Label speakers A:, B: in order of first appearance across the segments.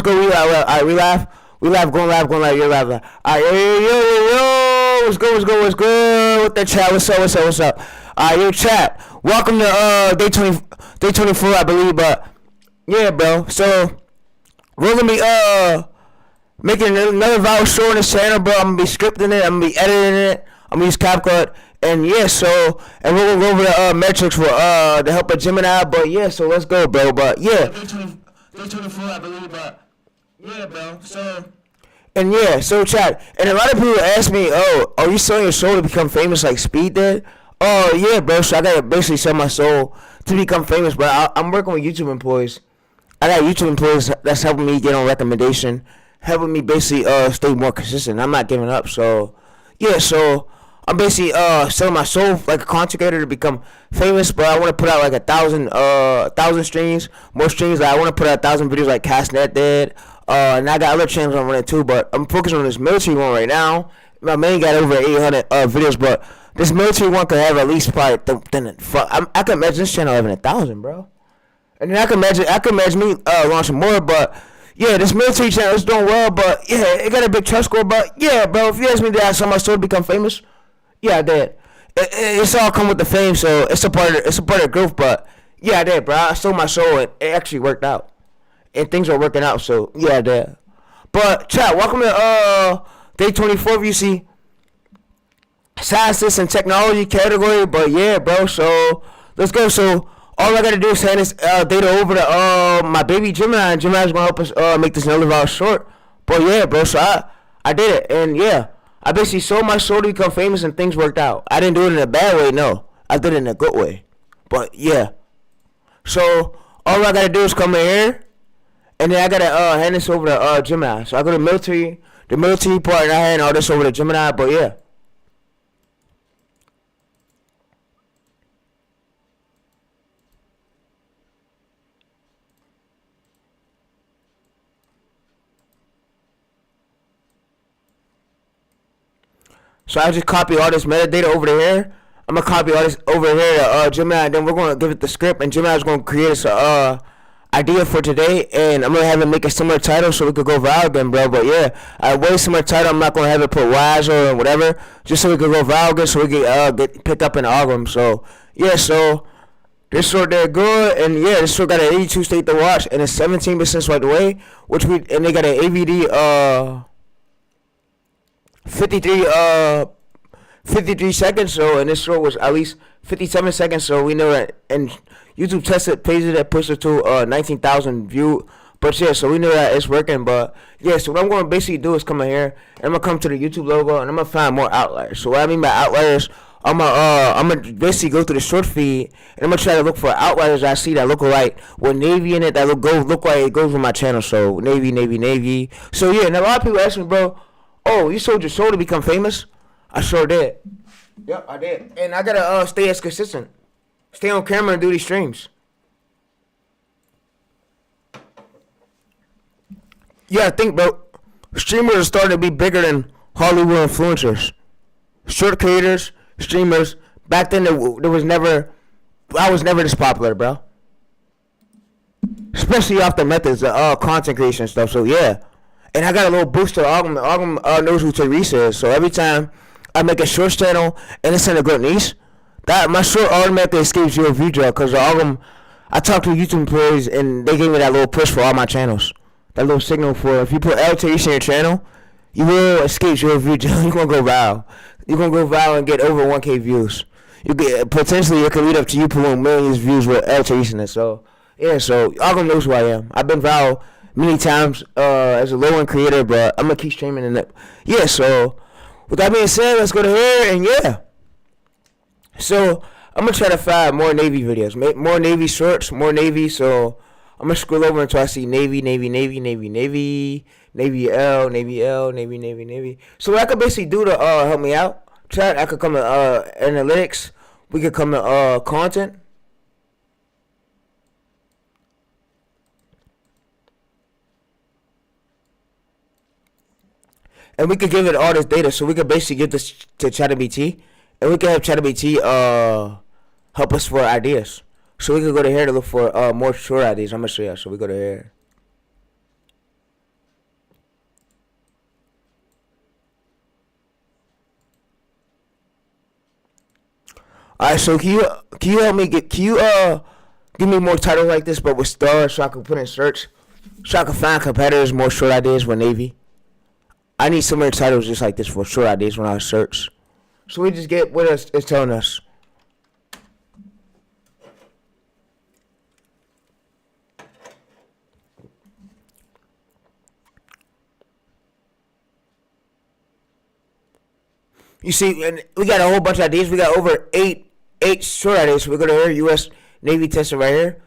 A: go. We laugh. We laugh. Going live. You laugh. Alright, yo. What's good with the chat? What's up? Alright, yo, chat. Welcome to day 24, I believe. But yeah, bro. So we're gonna be making another viral show on this channel, bro. I'm gonna be scripting it. I'm gonna be editing it. I'm gonna use CapCut. And yeah, so and we're gonna go over the metrics for to help a Gemini. But yeah, so let's go, bro. But yeah, day 24, I believe. But yeah, bro. So chat. And a lot of people ask me, oh, are you selling your soul to become famous like Speed did? Oh yeah, bro. So I gotta basically sell my soul to become famous, bro. I'm working with YouTube employees. I got YouTube employees that's helping me get on recommendation, helping me basically stay more consistent. I'm not giving up. So yeah, so I'm basically selling my soul like a content creator to become famous, but I want to put out like 1,000 streams, more streams. Like I want to put out 1,000 videos like Castnet did. And I got other channels I'm running too, but I'm focusing on this military one right now. My main got over 800 videos, but this military one could have at least probably I can imagine this channel having 1,000, bro. And then I can imagine me launching more, but yeah, this military channel is doing well, but yeah, it got a big trust score, but yeah, bro, if you ask me did I sell my soul to become famous? Yeah, I did. It's all come with the fame, so it's a part of the growth. But yeah, I did, bro. I sold my soul, and it actually worked out, and things are working out. So yeah, I did. But chat, welcome to day 24. You see, sciences and technology category. But yeah, bro. So let's go. So all I gotta do is hand this data over to my baby Gemini, and Gemini's gonna help us make this another viral short. But yeah, bro. So I did it, and yeah. I basically sold my soul to become famous and things worked out. I didn't do it in a bad way, no. I did it in a good way. But yeah. So all I gotta do is come in here and then I gotta hand this over to Gemini. So I go to the military part, and I hand all this over to Gemini, but yeah. So I just copy all this metadata over to here. I'm gonna copy all this over here to Gemini, and then we're gonna give it the script, and Gemini's gonna create us a idea for today, and I'm gonna have it make a similar title so we could go viral again, bro. But yeah, a way similar title. I'm not gonna have it put wise or whatever, just so we could go viral again, so we can get picked up in the algorithm. So yeah, so this short there good, and yeah, this short got an 82 state to watch, and it's 17% swipe away, and they got an AVD 53 seconds, so and this show was at least 57 seconds, so we know that, and YouTube tested pages that pushed it to 19,000 view, but yeah, so we know that it's working. But yeah, so what I'm going to basically do is come in here, and I'm going to come to the YouTube logo, and I'm going to find more outliers. So what I mean by outliers, I'm gonna basically go through the short feed, and I'm gonna try to look for outliers I see that look alike with Navy in it, that look like it goes with my channel. So Navy. So yeah, and a lot of people ask me, bro, oh, you sold your soul to become famous? I sure did. Yep, I did. And I gotta stay as consistent. Stay on camera and do these streams. Yeah, I think, bro, streamers are starting to be bigger than Hollywood influencers. Short creators, streamers. Back then, there was never. I was never this popular, bro. Especially off the methods of content creation and stuff. So yeah. And I got a little boost to the algorithm. The algorithm knows who Teresa is. So every time I make a short channel and it's in a good niche, that my short automatically escapes your view drop, because the algorithm, I talked to YouTube employees and they gave me that little push for all my channels. That little signal for if you put L Teresa in your channel, you will escape your view drop. You're gonna go viral. You're gonna go viral and get over 1K views. You get potentially it could lead up to you putting millions of views with L Teresa in it. So yeah, so algorithm knows who I am. I've been viral many times as a low-end creator, but I'm gonna keep streaming in it. Yeah, so with that being said, let's go to here, and yeah. So I'm gonna try to find more Navy videos, make more Navy shorts, more Navy. So I'm gonna scroll over until I see Navy, Navy. So what I could basically do to help me out, chat, I could come to analytics. We could come to content. And we could give it all this data, so we could basically give this to ChatGPT, and we can have ChatGPT help us for ideas. So we could go to here to look for more short ideas. I'm gonna show you. So we go to here. All right, so can you help me give me more titles like this, but with stars, so I can put in search, so I can find competitors more short ideas with Navy. I need some more titles just like this for short ideas when I search. So we just get what it's telling us. You see, and we got a whole bunch of ideas. We got over eight short ideas. So we go to here, U.S. Navy testing right here.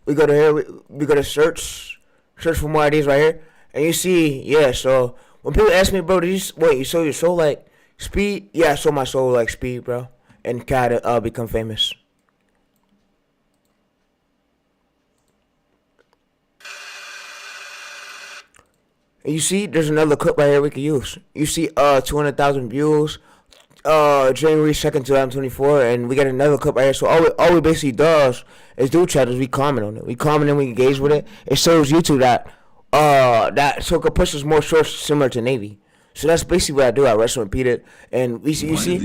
A: We go to here. We go to search for more ideas right here, and you see, yeah. So when people ask me, bro, did you sold your soul like speed? Yeah, I sold my soul like speed, bro, and kind of become famous. And you see, there's another clip right here we can use. You see, 200,000 views. January 2nd, 2024, and we got another clip right here. So all we basically does is do chat is we comment on it. We comment and we engage with it. It shows YouTube that so it could push us more shorts similar to Navy. So that's basically what I do. I rest and repeat it, and you see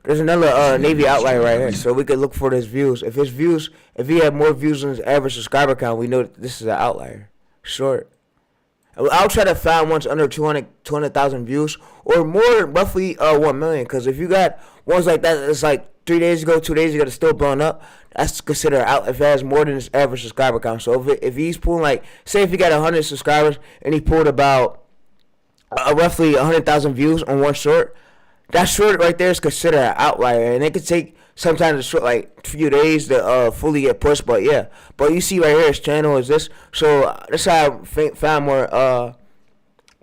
A: there's another Navy outlier right here. So we could look for his views. If he had more views than his average subscriber count, we know that this is an outlier. Short. I'll try to find ones under 200,000 views or more, roughly 1 million. Because if you got ones like that, it's like 3 days ago, 2 days ago, that's still blowing up. That's considered out if it has more than his average subscriber count. So if he's pulling like, say if he got 100 subscribers and he pulled about roughly 100,000 views on one short, that short right there is considered an outlier, and it could take sometimes a short like a few days to fully get pushed. But yeah, but you see right here, his channel is this. So that's how I found more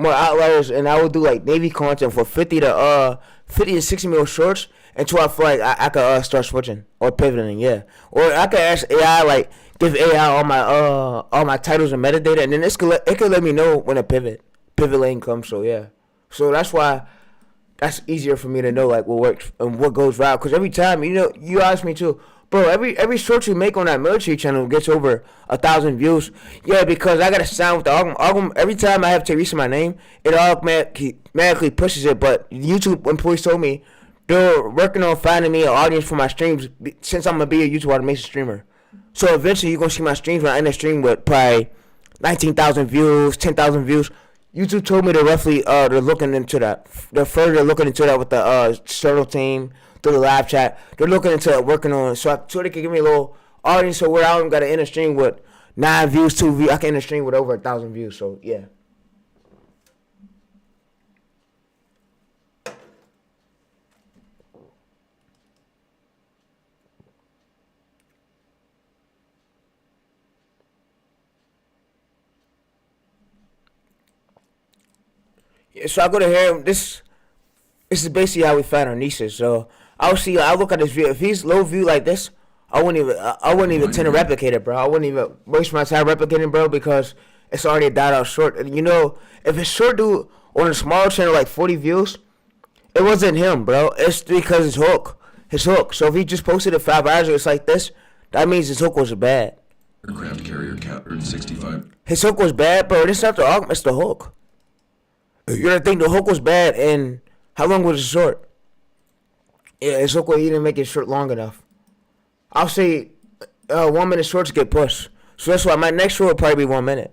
A: outliers, and I would do like Navy content for 50 to 60 minute shorts until I feel like I could start switching or pivoting. Yeah, or I could ask AI like give AI all my titles and metadata, and then it could let me know when a pivot lane comes. So yeah, so that's why. That's easier for me to know like what works and what goes viral. Cause every time you ask me too, bro. Every short you make on that military channel gets over 1,000 views. Yeah, because I got a sound with the algorithm. Every time I have Therese in my name, it automatically pushes it. But YouTube employees told me they're working on finding me an audience for my streams since I'm gonna be a YouTube automation streamer. So eventually you're gonna see my streams when I end the stream with probably 19,000 views, 10,000 views. YouTube told me they're looking into that. They're further looking into that with the Turtle team through the live chat. They're looking into it, working on it, so they can give me a little audience. So where I don't got to end a stream with 9 views, 2 views, I can end a stream with over 1,000 views. So yeah. So I go to here. This is basically how we find our niches. So I look at this video. If he's low view like this, I wouldn't even tend to replicate it, bro. I wouldn't even waste my time replicating, bro, because it's already a died out short. And if it's short dude on a small channel like 40 views, it wasn't him, bro. It's because his hook. So if he just posted it 5 hours ago, it's like this. That means his hook was bad.
B: Aircraft carrier captured 65.
A: His hook was bad, bro. This is not the argument. It's the hook. You gotta think the hook was bad, and how long was it short? Yeah, his hook he didn't make it short long enough. I'll say 1 minute shorts get pushed. So that's why my next short will probably be 1 minute.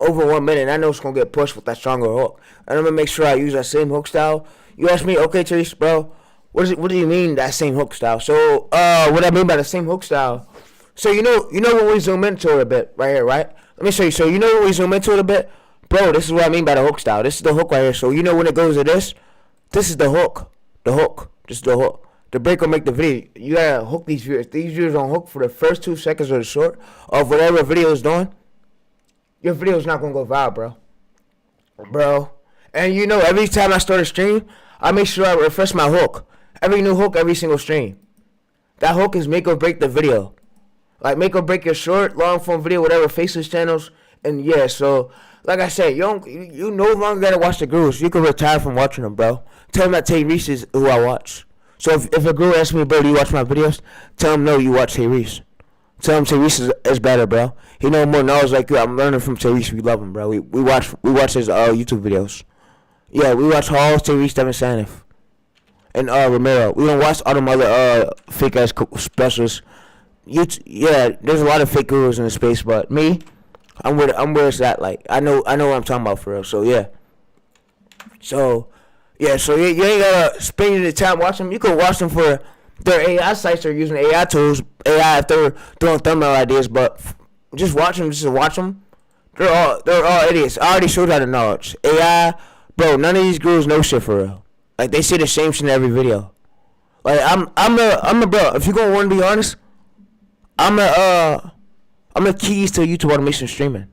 A: Over 1 minute, I know it's gonna get pushed with that stronger hook. And I'm gonna make sure I use that same hook style. You ask me, okay, Therese, bro, what do you mean that same hook style? So what I mean by the same hook style. So you know when we zoom into it a bit right here, right? Let me show you. So you know when we zoom into it a bit? Bro, this is what I mean by the hook style. This is the hook right here. So when it goes to this is the hook. The hook. This is the hook. The break will make the video. You gotta hook these viewers. These viewers don't hook for the first 2 seconds of the short of whatever video is doing. Your video is not gonna go viral, bro. And every time I start a stream, I make sure I refresh my hook. Every new hook, every single stream. That hook is make or break the video. Like make or break your short, long form video, whatever, Faceless channels. And yeah, so like I said, you no longer gotta watch the gurus. You can retire from watching them, bro. Tell them that Therese is who I watch. So if a guru asks me, bro, do you watch my videos? Tell him no, you watch Therese. Tell him Therese is better, bro. He know more knowledge like you. I'm learning from Therese. We love him, bro. We watch his YouTube videos. Yeah, we watch all Therese Devin Sanif. and Romero. We don't watch all them other fake ass specials. Yeah, there's a lot of fake gurus in the space, but me, I'm where it's at. Like I know what I'm talking about for real. So yeah. So you ain't gotta spend the time watching them. You can watch them for their AI sites. They're using AI tools, AI if they're doing thumbnail ideas. But just watch them. Just watch them. They're all idiots. I already showed you the knowledge. AI, bro. None of these gurus know shit for real. Like they say the same shit in every video. Like I'm a bro. If you gonna want to be honest, I'm the keys to YouTube automation streaming.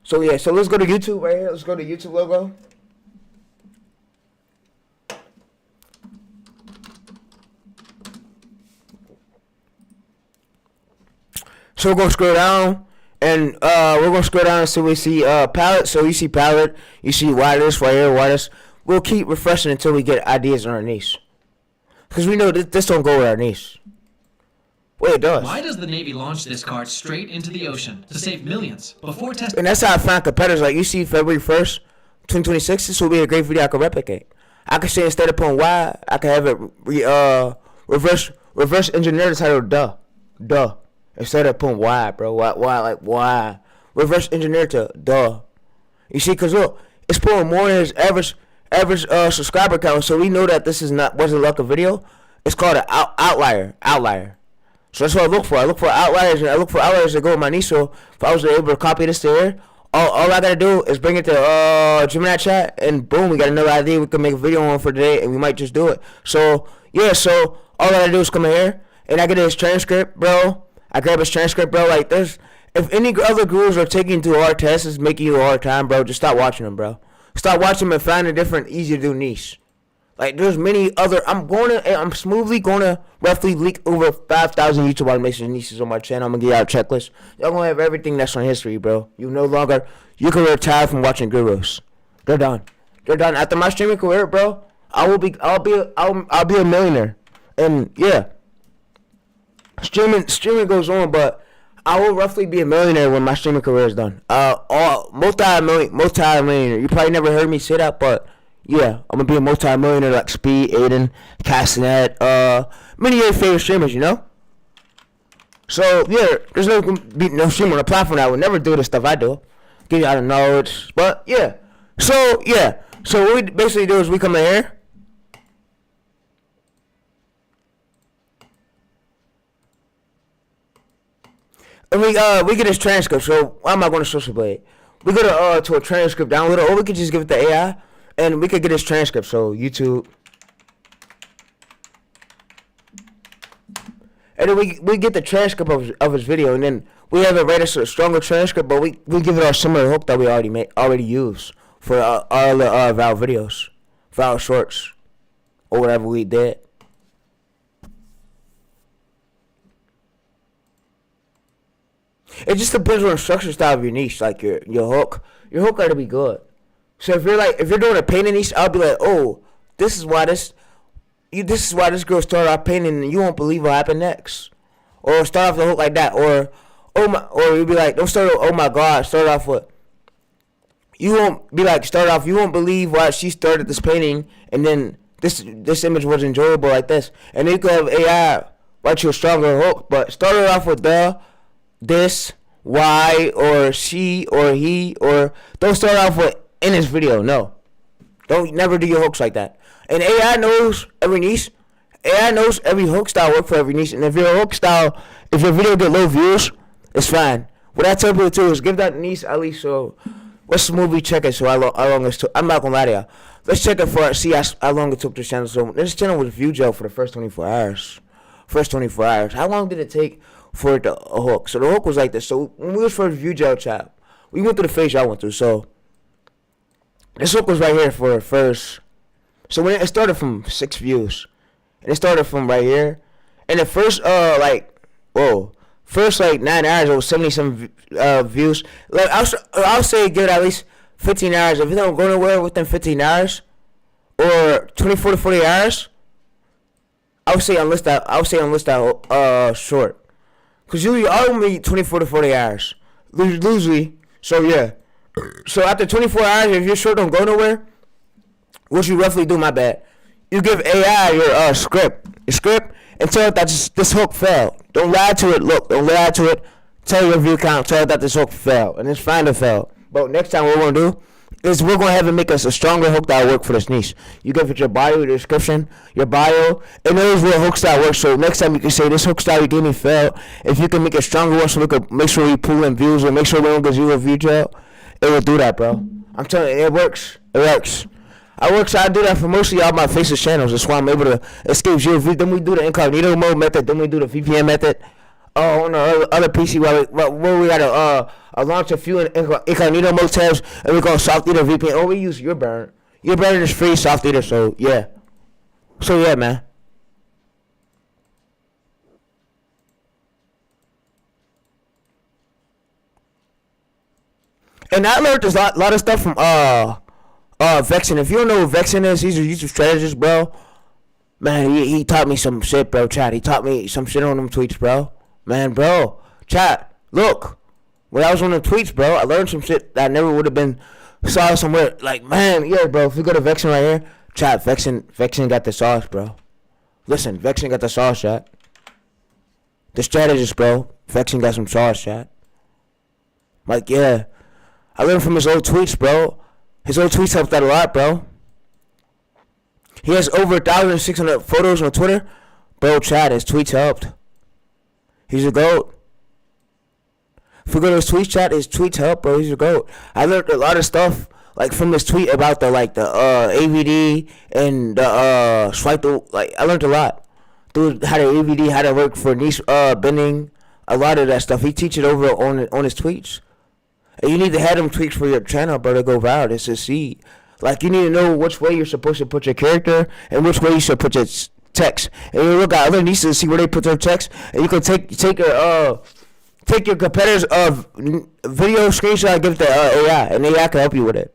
A: So yeah, so let's go to YouTube right here. Let's go to YouTube logo. So we're gonna scroll down, and we're gonna scroll down until we see palette. So you see palette, you see wireless right here, wireless. We'll keep refreshing until we get ideas on our niche, because we know this don't go with our niche. Well, it does.
C: Why does the Navy launch this card straight into the ocean to save millions before testing?
A: And that's how I find competitors. Like you see, February 1st, 2026. This will be a great video I could replicate. I could say instead of putting Y, I could have it reverse engineer the title duh. Instead of putting Y, bro. Why? Reverse engineer to duh. You see, cause look, it's pulling more than his average subscriber count. So we know that this wasn't like a video. It's called an outlier. So that's what I look for. I look for outliers, and I look for outliers that go with my niche. So if I was able to copy this to here, all I gotta do is bring it to Gemini chat, and boom, we got another idea we can make a video on for today, and we might just do it. So yeah, so all I gotta do is come in here, and I get his transcript, bro. I grab his transcript, bro. Like this, if any other gurus are taking you through our tests, is making you a hard time, bro. Just stop watching them, bro. Stop watching them and find a different, easier to do niche. Like there's many other. I'm smoothly gonna roughly leak over 5,000 YouTube automation niches on my channel. I'm gonna give y'all a checklist. Y'all gonna have everything that's on history, bro. You can retire from watching gurus. They're done. After my streaming career, bro, I'll be a millionaire. And yeah, streaming goes on, but I will roughly be a millionaire when my streaming career is done. Multi-millionaire. You probably never heard me say that, but yeah, I'm gonna be a multi-millionaire like Speed, Aiden, Castanet, many of your favorite streamers, you know? So yeah, there's no streamer on the platform that would never do the stuff I do. Give you all the knowledge. But yeah. So what we basically do is we come in here. And we get his transcript. So why am I going to social blade? We go to a transcript downloader, or we could just give it to AI. And we could get his transcript, so YouTube. And then we get the transcript of his video, and then we have it write us a stronger transcript, but we give it our similar hook that we already use for our Val videos, Val shorts, or whatever we did. It just depends on the structure style of your niche, like your hook. Your hook got to be good. So if you're doing a painting niche, I'll be like, oh, this is why this girl started off painting, and you won't believe what happened next. Or start off the hook like that, or you'll be like, don't start with, oh my God, start off with, you won't believe why she started this painting, and then this image was enjoyable like this. And then you could have AI write you a stronger hook, but start it off with this, why, or she, or he, or don't start off with in this video. No, don't never do your hooks like that. And AI knows every niche. AI knows every hook style work for every niche. And if your video get low views, it's fine. What I tell people to do is give that niche at least let's smoothly check it. So how long it took. I'm not gonna lie to y'all. Let's check it see how long it took this channel. So this channel was view jail for the first 24 hours. How long did it take for it to hook? So the hook was like this. So when we was first view jail chat, we went through the phase y'all went through. So this hook was right here for first. So when it started from 6 views, and it started from right here, and the first first 9 hours it was 77 views. Like I'll say give it at least 15 hours. If it don't go nowhere within 15 hours, or 24 to 40 hours, I would say unlist that short, cause usually I'll meet 24 to 40 hours, usually. So yeah. So after 24 hours, if your short don't go nowhere, What you roughly do, my bad. You give AI your script, and tell it that this hook failed. Don't lie to it. Look, don't lie to it. Tell your view count. Tell it that this hook failed, and it's fine to fail. But next time, what we're gonna do is we're gonna have it make us a stronger hook that will work for this niche. You give it your bio, your description, your bio, and those will hooks that work. So next time you can say this hook style you gave me failed. If you can make a stronger one, so we can make sure we pull in views or make sure we don't get zero view jail, it will do that, bro. I'm telling you, it works. It works. I do that for most of y'all my Faceless channels. That's why I'm able to escape zero views. Then we do the incognito mode method. Then we do the VPN method. On the other PC where we gotta launch a few incognito mode tabs, and we're gonna soft eater VPN. Oh, we use your burn. Your burn is free soft eater, so yeah. So yeah, man. And I learned a lot of stuff from Vexen. If you don't know what Vexen is, he's a YouTube strategist, bro. Man, he taught me some shit, bro. Chat. He taught me some shit on them tweets, bro. Man, bro. Chat. Look. When I was on the tweets, bro, I learned some shit that I never would have been saw somewhere. Like, man, yeah, bro. If we go to Vexen right here, chat. Vexen got the sauce, bro. Listen, Vexen got the sauce, chat. The strategist, bro. Vexen got some sauce, chat. Like, yeah. I learned from his old tweets, bro. His old tweets helped out a lot, bro. He has over 1,600 photos on Twitter. Bro, chat, his tweets helped. He's a GOAT. If we go to his tweets, chat, his tweets help, bro. He's a GOAT. I learned a lot of stuff, like, from this tweet about the AVD and the swipe through. Like, I learned a lot. Dude, how the AVD, how to work for niche bending. A lot of that stuff. He teaches it over on his tweets. And you need to have them tweaks for your channel, bro, to go viral, to succeed. Like, you need to know which way you're supposed to put your character and which way you should put your text. And you look at other niches to see where they put their text. And you can take your competitor's video screenshot and give it to AI. And AI can help you with it.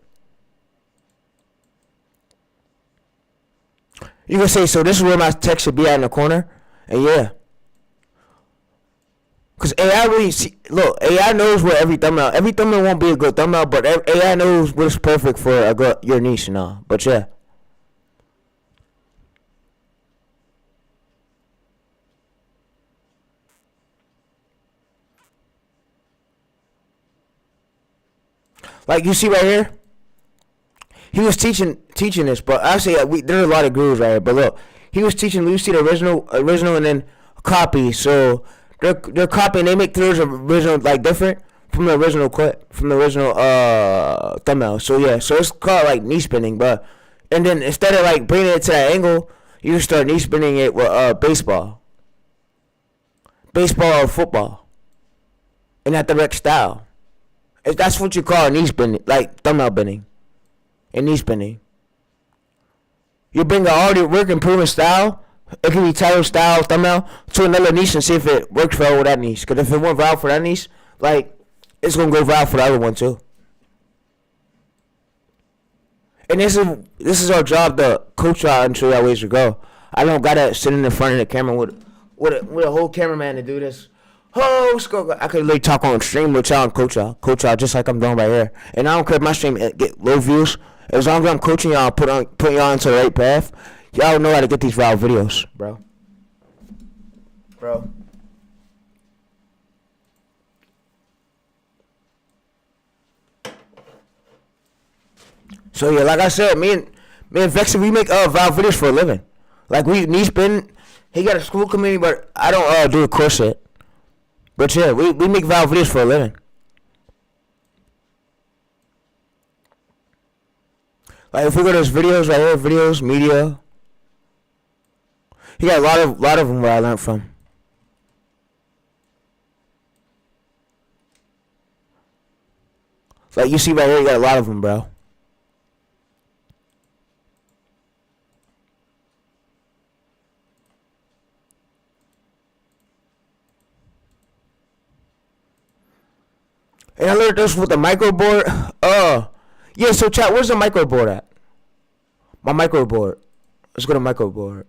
A: You can say, so this is where my text should be at in the corner. And yeah. Because AI really, look, AI knows where every thumbnail won't be a good thumbnail, but AI knows what's perfect for your niche and all. But yeah. Like you see right here, he was teaching this, but actually there's a lot of gurus right here. But look, he was teaching. You see the original, and then copy. So they're copying. They make theirs original like different from the original clip, from the original thumbnail. So yeah, so it's called like niche spinning. But and then instead of like bringing it to that angle, you start niche spinning it with baseball or football, in that direct style. If that's what you call niche bending, like thumbnail bending and niche bending. You bring an already working proven style, it can be title, style, thumbnail, to another niche and see if it works well with that niche. Because if it went viral for that niche, like, it's going to go viral for the other one too. And this is our job to coach y'all and show y'all ways to go. I don't got to sit in the front of the camera with a whole cameraman to do this. Oh, let's go. I could literally talk on stream with y'all and coach y'all just like I'm doing right here. And I don't care if my stream get low views. As long as I'm coaching y'all, putting y'all into the right path, y'all know how to get these viral videos, bro. So yeah, like I said, me and Vexen, we make viral videos for a living. Like niche spin, he got a school community, but I don't do a course yet. But yeah, we make viral videos for a living. Like if we go to his videos right here, videos, media. He got a lot of them where I learned from. Like you see right here, you got a lot of them, bro. And I learned this with the microboard. Yeah, so chat, where's the microboard at? My microboard. Let's go to microboard.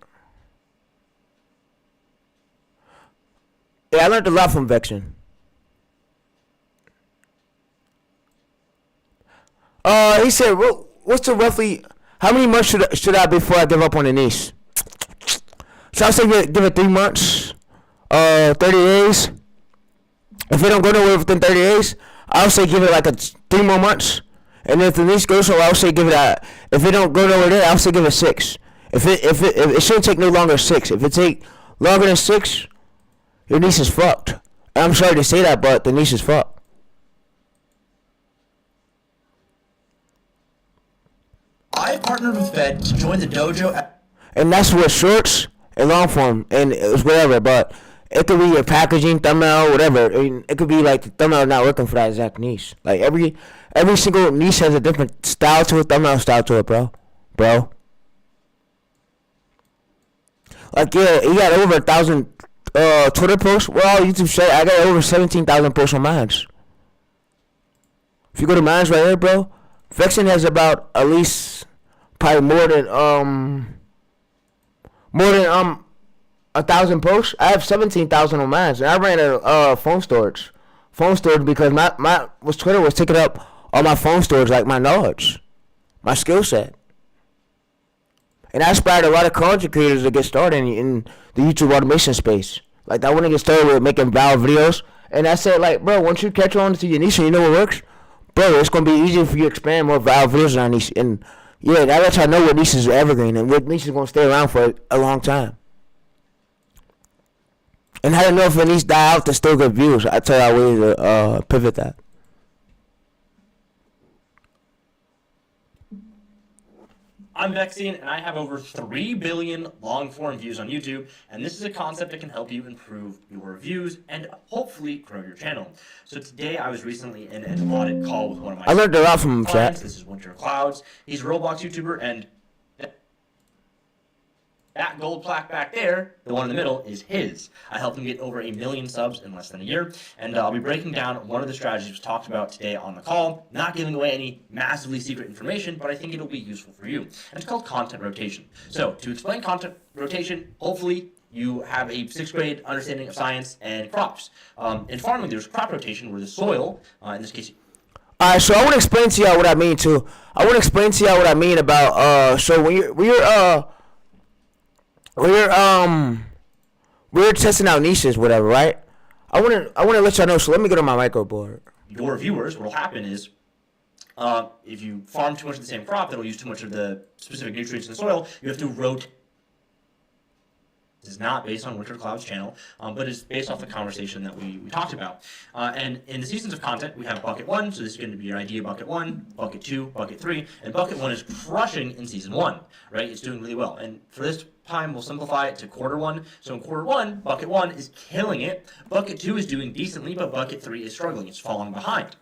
A: Yeah, I learned a lot from Vexen. He said, what's the roughly, How many months should I before I give up on the niche? So I'll say give it 3 months, 30 days. If it don't go nowhere within 30 days, I'll say give it like 3 more months. And if the niche goes so, I'll say give it if it don't go nowhere there, I'll say give it 6. If it shouldn't take no longer 6. If it take longer than 6, your niche is fucked. And I'm sorry to say that, but the niche is fucked.
D: I've partnered with Fed to join the dojo.
A: And that's what shorts and long form and it's whatever, but it could be your packaging, thumbnail, whatever. I mean, it could be like the thumbnail not working for that exact niche. Like every single niche has a different style to it, thumbnail style to it, bro. Like yeah, you got over 1,000 Twitter posts. Well, YouTube shit, I got over 17,000 posts on mine. If you go to mine right here, bro, Vexen has about at least probably more than 1,000 posts. I have 17,000 on mine, and I ran a phone storage because my Twitter was taking up all my phone storage, like my knowledge, my skill set, and I inspired a lot of content creators to get started in the YouTube automation space. Like I want to get started with making viral videos, and I said like, bro, once you catch on to your niche and you know what works, bro, it's gonna be easier for you to expand more viral videos on niche. And yeah, that lets you know what niches are evergreen and what niche is gonna stay around for a long time. And how to know if a niche die out to still get views. I tell you a way to pivot that.
D: I'm Vexine, and I have over 3 billion long-form views on YouTube, and this is a concept that can help you improve your views and hopefully grow your channel. So today I was recently in an audit call with one of my
A: I learned a lot from him,
D: clients.
A: chat.
D: This is Winter Clouds. He's a Roblox YouTuber, and that gold plaque back there, the one in the middle, is his. I helped him get over 1 million subs in less than a year, and I'll be breaking down one of the strategies talked about today on the call, not giving away any massively secret information, but I think it'll be useful for you. And it's called content rotation. So, to explain content rotation, hopefully you have a 6th grade understanding of science and crops. In farming, there's crop rotation where the soil, in this case,
A: Alright, so I want to explain to y'all what I mean too. I want to explain to y'all what I mean about so when we're testing out niches, whatever, right? I wanna let y'all know. So let me go to my microboard.
D: your viewers, what will happen is, if you farm too much of the same crop that'll use too much of the specific nutrients in the soil, you have to rotate. This is not based on Winter Cloud's channel, but it's based off the conversation that we talked about. And in the seasons of content, we have bucket 1, so this is going to be your idea bucket 1, bucket 2, bucket 3, and bucket 1 is crushing in season 1, right? It's doing really well. And for this time, we'll simplify it to quarter 1. So in quarter 1, bucket 1 is killing it. Bucket 2 is doing decently, but bucket 3 is struggling. It's falling behind.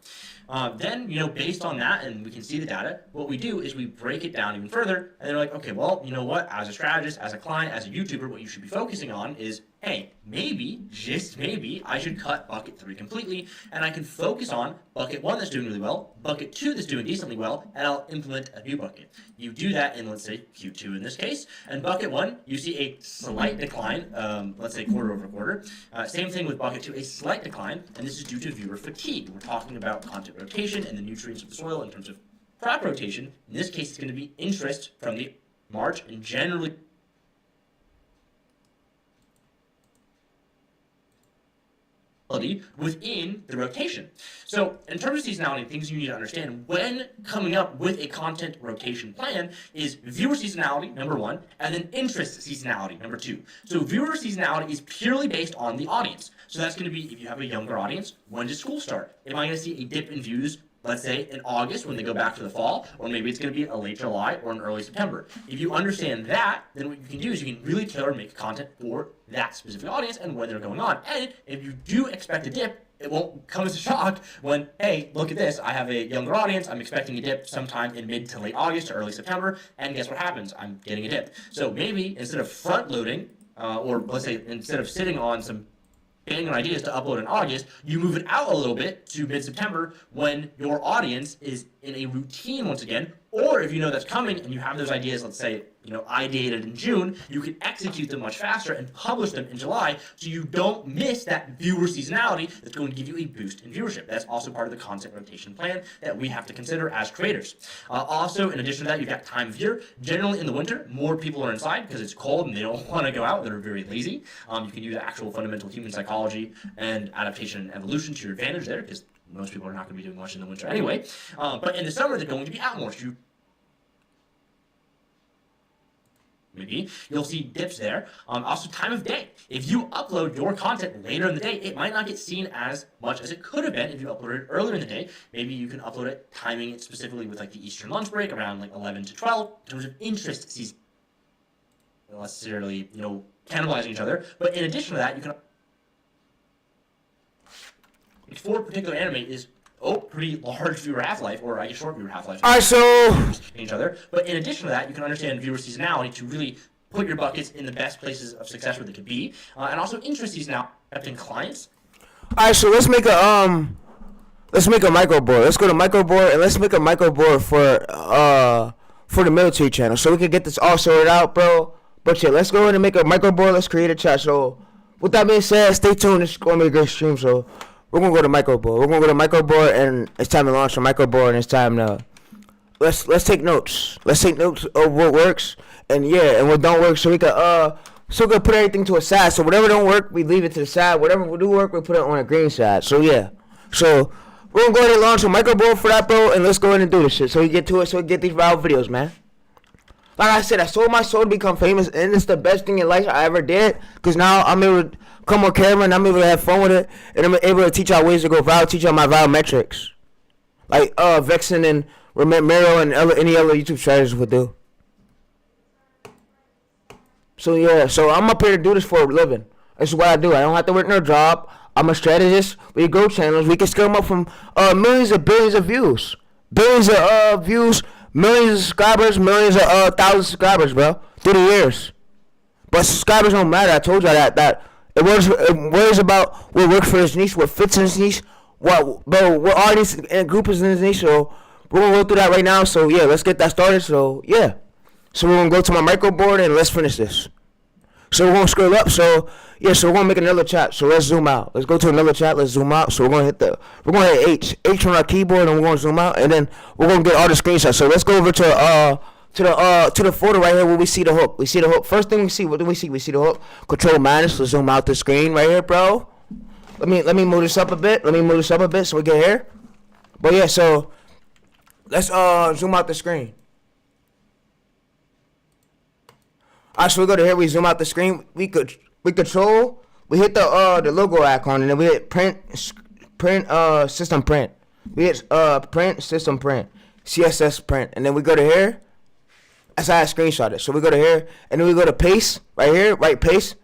D: Then, based on that, and we can see the data, what we do is we break it down even further, and they're like, okay, well, you know what, as a strategist, as a client, as a YouTuber, what you should be focusing on is, hey, maybe, just maybe, I should cut bucket 3 completely, and I can focus on bucket 1 that's doing really well, bucket 2 that's doing decently well, and I'll implement a new bucket. You do that in, let's say, Q2 in this case, and bucket 1, you see a slight decline, let's say quarter over quarter. Same thing with bucket 2, a slight decline, and this is due to viewer fatigue. We're talking about content rotation and the nutrients of the soil in terms of crop rotation. In this case, it's going to be interest from the March and generally within the rotation. So in terms of seasonality, things you need to understand when coming up with a content rotation plan is viewer seasonality, number 1, and then interest seasonality, number 2. So viewer seasonality is purely based on the audience. So that's going to be, if you have a younger audience, when does school start? Am I going to see a dip in views, let's say in August when they go back to the fall, or maybe it's going to be a late July or an early September? If you understand that, then what you can do is you can really tailor make content for that specific audience and when they're going on. And if you do expect a dip, it won't come as a shock when, hey, look at this, I have a younger audience, I'm expecting a dip sometime in mid to late August or early September, and guess what happens? I'm getting a dip. So maybe instead of front loading, or let's say instead of sitting on some banging ideas to upload in August, you move it out a little bit to mid-September when your audience is in a routine once again, Or if you know that's coming and you have those ideas, let's say, ideated in June, you can execute them much faster and publish them in July so you don't miss that viewer seasonality that's going to give you a boost in viewership. That's also part of the content rotation plan that we have to consider as creators. Also, in addition to that, you've got time of year. Generally in the winter, more people are inside because it's cold and they don't want to go out. They're very lazy. You can use actual fundamental human psychology and adaptation and evolution to your advantage there because most people are not going to be doing much in the winter anyway. But in the summer, they're going to be out more. So maybe you'll see dips there. Also, time of day. If you upload your content later in the day, it might not get seen as much as it could have been if you uploaded it earlier in the day. Maybe you can upload it, timing it specifically with like the Eastern lunch break around like 11 to 12 in terms of interest season. Not necessarily, cannibalizing each other. But in addition to that, you can. For a particular anime is pretty large viewer half-life, or I guess short viewer half-life.
A: All right, so
D: Each other. But in addition to that, you can understand viewer seasonality to really put your buckets in the best places of success where they could be, and also interest seasonality in clients.
A: all right, so let's make a micro board. Let's go to micro board and let's make a micro board for the military channel so we can get this all sorted out, bro. But yeah, let's go ahead and make a micro board. Let's create a chat. So with that being said, stay tuned. It's gonna be a great stream. So we're gonna go to micro board. We're gonna go to micro board, and it's time to launch a micro board. And it's time to let's take notes. Let's take notes of what works and what don't work, so we can put everything to a side. So whatever don't work, we leave it to the side. Whatever will do work, we put it on a green side. So yeah. So we're gonna go ahead and launch a micro board for that, bro. And let's go ahead and do this shit. So we get to it. So we get these viral videos, man. Like I said, I sold my soul to become famous, and it's the best thing in life I ever did. Cause now I'm able to come on camera and I'm able to have fun with it, and I'm able to teach y'all ways to go viral, teach y'all my viral metrics, like Vexen and Mero and any other YouTube strategists would do. So yeah, so I'm up here to do this for a living. This is what I do. I don't have to work no job. I'm a strategist. We grow channels. We can scale them up from millions of billions of views, millions of subscribers, millions of thousands of subscribers, bro, through the years. But subscribers don't matter. I told y'all that it worries about what works for this niche, what fits in this niche, what audience and group is in this niche. So we're gonna go through that right now. So yeah, let's get that started. So yeah, so we're gonna go to my micro board and let's finish this. So we're gonna scroll up. So yeah, so we're gonna make another chat. So let's zoom out. Let's go to another chat. Let's zoom out. So we're gonna hit H on our keyboard, and we're gonna zoom out, and then we're gonna get all the screenshots. So let's go over to the folder right here where we see the hook. We see the hook. First thing we see, what do we see? We see the hook. Control minus. Let's zoom out the screen right here, bro. Let me move this up a bit. So we get here. But yeah, so let's zoom out the screen. Alright, so we go to here. We zoom out the screen. We hit the logo icon, and then we hit print system print. We hit print system print, CSS print, and then we go to here. That's how I screenshot it. So we go to here, and then we go to paste right here, right paste,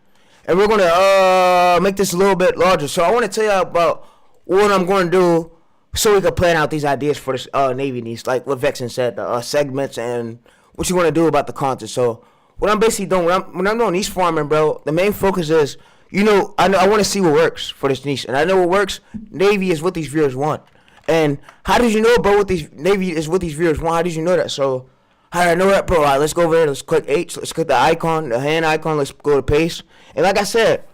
A: and we're gonna make this a little bit larger. So I want to tell you about what I'm going to do so we can plan out these ideas for this Navy niche, like what Vexen said, the segments and what you want to do about the content. So what I'm basically doing when I'm doing niche farming, bro, the main focus is, I want to see what works for this niche, and I know what works. Navy is what these viewers want. And how did you know, bro, Navy is what these viewers want? How did you know that? So how did I know that, bro? All right, let's go over here. Let's click H. Let's click the icon, the hand icon. Let's go to paste. And like I said,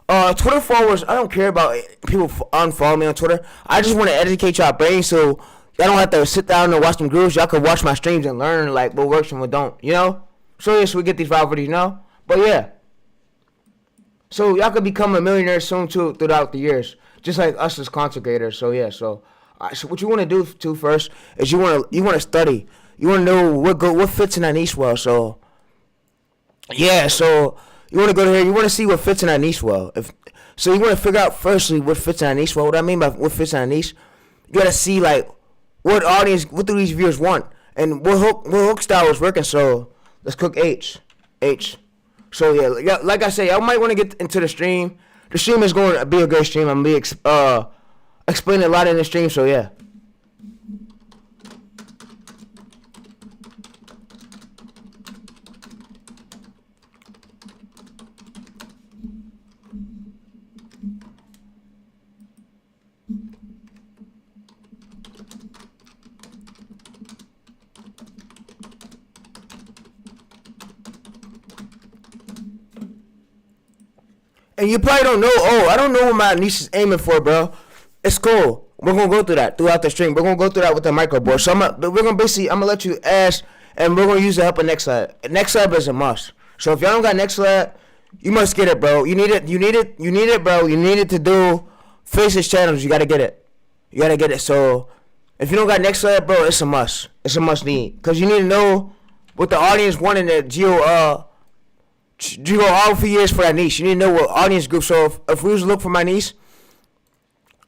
A: Twitter followers, I don't care about people unfollow me on Twitter. I just want to educate y'all brain so y'all don't have to sit down and watch them gurus. Y'all can watch my streams and learn like what works and what don't, So yeah, so we get these viral videos, But yeah. So y'all could become a millionaire soon too throughout the years, just like us as content creators. So yeah, so what you want to do too first is you want to study. You want to know what fits in that niche well. So yeah, so you want to go to here. You want to see what fits in that niche well. So you want to figure out firstly what fits in that niche well. What I mean by what fits in that niche, you gotta see like what do these viewers want, and what hook style is working. So let's click H. So yeah, like I say, I might want to get into the stream. The stream is going to be a great stream. I'm gonna be explaining a lot in the stream. So yeah. And you probably don't know. Oh, I don't know what my niece is aiming for, bro. It's cool. We're gonna go through that throughout the stream. We're gonna go through that with the microboard. So we're gonna basically, I'm gonna let you ask, and we're gonna use the help of NextLab. NextLab is a must. So if y'all don't got NextLab, you must get it, bro. You need it. You need it. You need it, bro. You need it to do Faceless channels. You gotta get it. You gotta get it. So if you don't got NextLab, bro, it's a must. It's a must need. Cause you need to know what the audience wanted the geography is for that niche. You need to know what audience group. So if we was to look for my niche,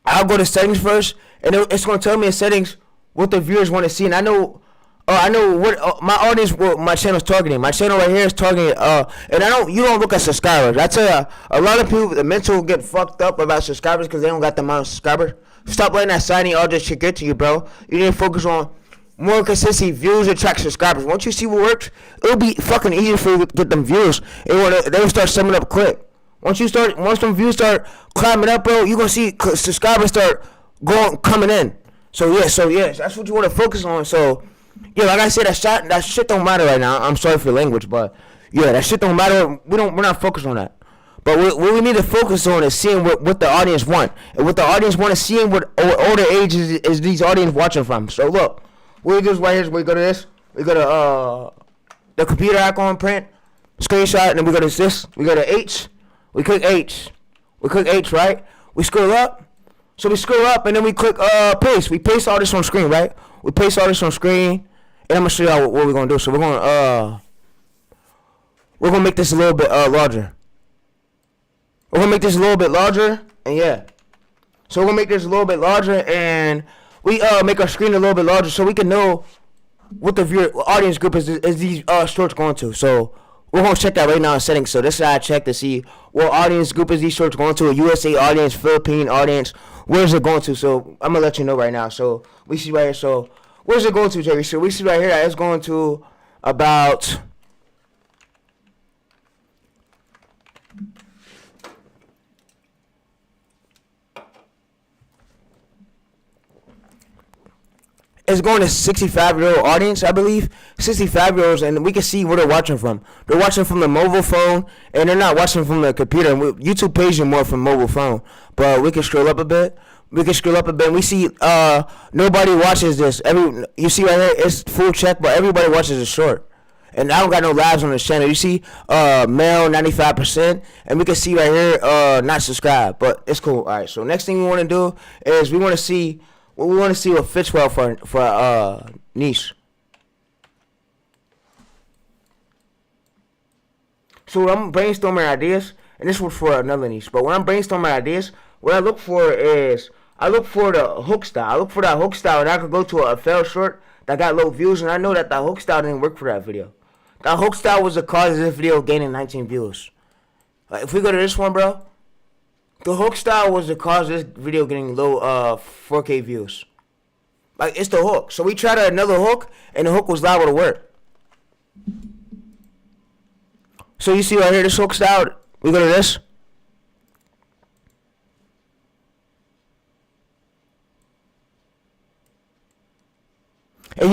A: I'll go to settings first, and it's gonna tell me in settings what the viewers want to see, and I know what my audience, what my channel's targeting. My channel right here is targeting, and you don't look at subscribers. I tell you, a lot of people, the mental get fucked up about subscribers because they don't got the amount of subscribers. Stop letting that shiny all this shit get to you, bro. You need to focus on more consistency. Views attract subscribers. Once you see what works, it'll be fucking easier for you to get them views. They'll start summing up quick. Once them views start climbing up, bro, you gonna see subscribers start coming in. So yeah, that's what you want to focus on. So yeah, like I said, that shit don't matter right now. I'm sorry for the language, but yeah, that shit don't matter. We're not focused on that. But what we need to focus on is seeing what the audience want, and what the audience want is seeing what older ages is these audience watching from. So look, what we do is right here is we go to this, we go to the computer icon, print, screenshot, and then we go to this, we go to H. We click H. We click H, right? We scroll up. So we scroll up and then we click paste. We paste all this on screen, right? We paste all this on screen. And I'm gonna show y'all what we're gonna do. So we're gonna make this a little bit larger. We're gonna make this a little bit larger, and yeah. So we're gonna make this a little bit larger, and we make our screen a little bit larger so we can know what the audience group is these shorts going to. So we're going to check that right now in settings. So this is how I check to see what audience group is these shorts going to. A USA audience, Philippine audience. Where's it going to? So I'm going to let you know right now. So we see right here. So where's it going to, Jerry? So we see right here that it's going to about... It's going to 65-year-old audience, I believe. 65-year-olds, and we can see where they're watching from. They're watching from the mobile phone, and they're not watching from the computer. YouTube pays you more from mobile phone. But we can scroll up a bit. And we see nobody watches this. You see right here, it's full check, but everybody watches it short. And I don't got no lives on this channel. You see male 95%, and we can see right here not subscribed, but it's cool. All right, so next thing we want to do is we want to see what fits well for niche. So when I'm brainstorming ideas, and this was for another niche, but when I'm brainstorming ideas, what I look for is the hook style. I look for that hook style, and I could go to a failed short that got low views, and I know that the hook style didn't work for that video. That hook style was the cause of this video gaining 19 views. Like if we go to this one, bro. The hook style was the cause of this video getting low 4K views. Like, it's the hook. So we tried another hook, and the hook was liable to work. So you see right here, this hook style. We go to this. And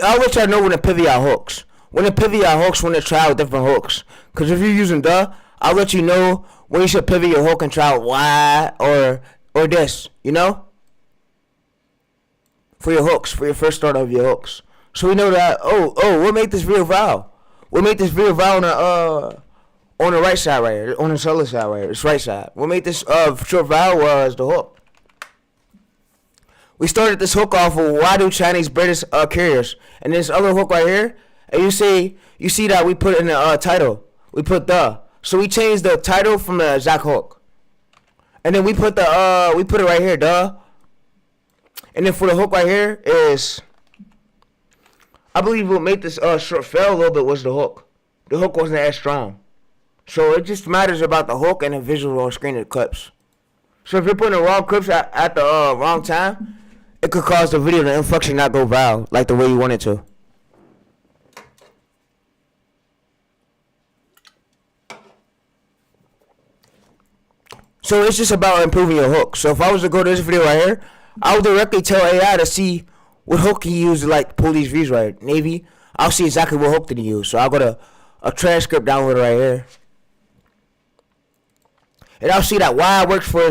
A: I'll let y'all know when to pivot y'all hooks. When to pivot y'all hooks, when to try out different hooks. Because if you're using I'll let you know when you should pivot your hook and try Y or this, you know? For your hooks, for your first start of your hooks. So we know that, we'll make this video viral. We'll make this video viral on the right side right here. On the other side right here. This right side. We'll make this short viral as the hook. We started this hook off of why do Chinese British carriers. And this other hook right here, and you see that we put in the title. We put the. So we changed the title from the exact hook. And then we put it right here, And then for the hook right here is, I believe what made this short fail a little bit was the hook. The hook wasn't as strong. So it just matters about the hook and the visual on screen of the clips. So if you're putting the wrong clips at the wrong time, it could cause the video to inflection not go viral like the way you want it to. So it's just about improving your hook. So if I was to go to this video right here, I would directly tell AI to see what hook he used to like pull these views right. Navy, I'll see exactly what hook did he use. So I'll go to a transcript downloader right here. and I'll see that why it works for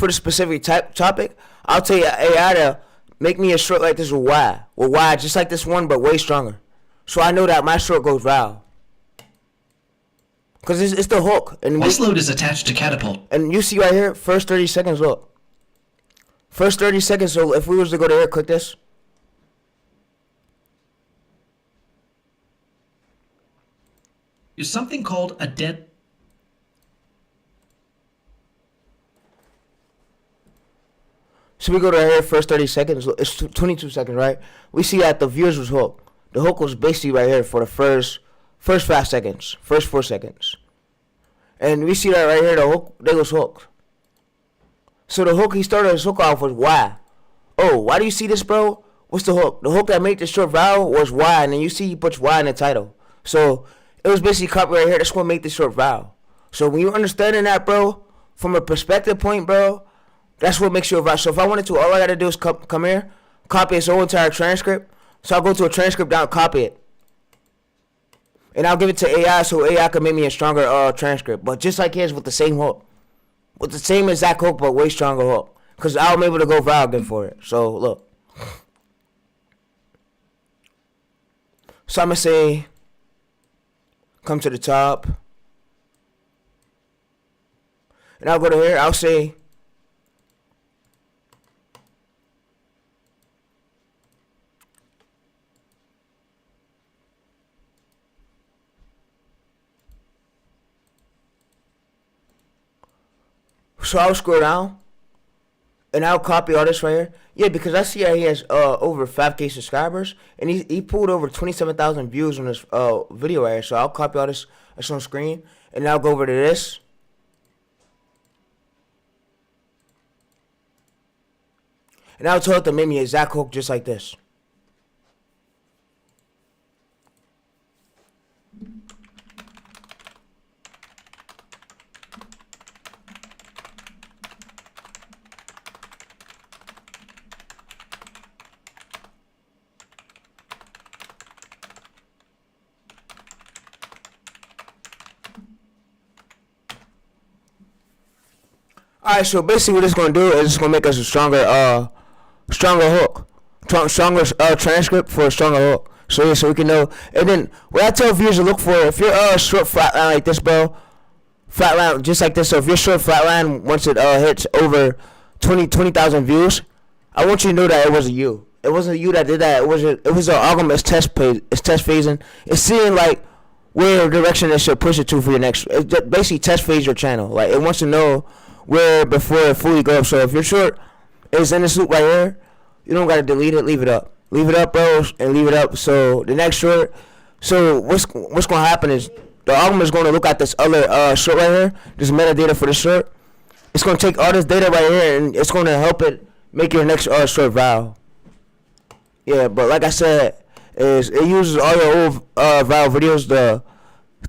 A: the specific topic. I'll tell you AI to make me a short like this with why just like this one but way stronger. So I know that my short goes viral. Cause it's the hook, and
C: Voice load is attached to Catapult.
A: And you see right here, first 30 seconds. Look, first 30 seconds. So if we was to go to here, click this.
C: Is something called a dead.
A: So we go to here, first 30 seconds. It's 22 seconds, right? We see that the viewers was hooked. The hook was basically right here for the first 5 seconds, first 4 seconds. And we see that right here, the hook, they was hooked. So the hook, he started his hook off was why. Oh, why do you see this, bro? What's the hook? The hook that made the short viral was why, and then you see he puts why in the title. So it was basically copy right here, that's what made the short viral. So when you understanding that, bro, from a perspective point, bro, that's what makes you a viral. So if I wanted to, all I gotta do is come here, copy his whole entire transcript. So I'll go to a transcript down, copy it. And I'll give it to AI so AI can make me a stronger transcript. But just like his with the same hook. With the same exact hook but way stronger hook. Because I'm able to go viral again for it. So look. So I'm going to say, come to the top. And I'll go to here. I'll say, so I'll scroll down, and I'll copy all this right here. Yeah, because I see that he has over 5K subscribers, and he pulled over 27,000 views on this video right here. So I'll copy all this that's on screen, and I'll go over to this. And I'll tell it to make me an exact hook just like this. Alright, so basically what it's gonna do is it's gonna make us a stronger hook. Stronger transcript for a stronger hook. So yeah, so we can know. And then what I tell viewers to look for, if you're short flatline like this, bro, flatline just like this. So if you're short flatline, once it hits over 20,000 views, I want you to know that it wasn't you. It wasn't you that did that. It was an algorithm. It's test phasing. It's seeing like where direction it should push it to for your next. It basically test phase your channel. Like it wants to know where before it fully goes. So if your short is in this loop right here, you don't gotta delete it. Leave it up. Leave it up, bro, and leave it up. So the next short. So what's gonna happen is the algorithm is gonna look at this other short right here. This metadata for the short. It's gonna take all this data right here and it's gonna help it make your next short viral. Yeah, but like I said, it uses all your old viral videos to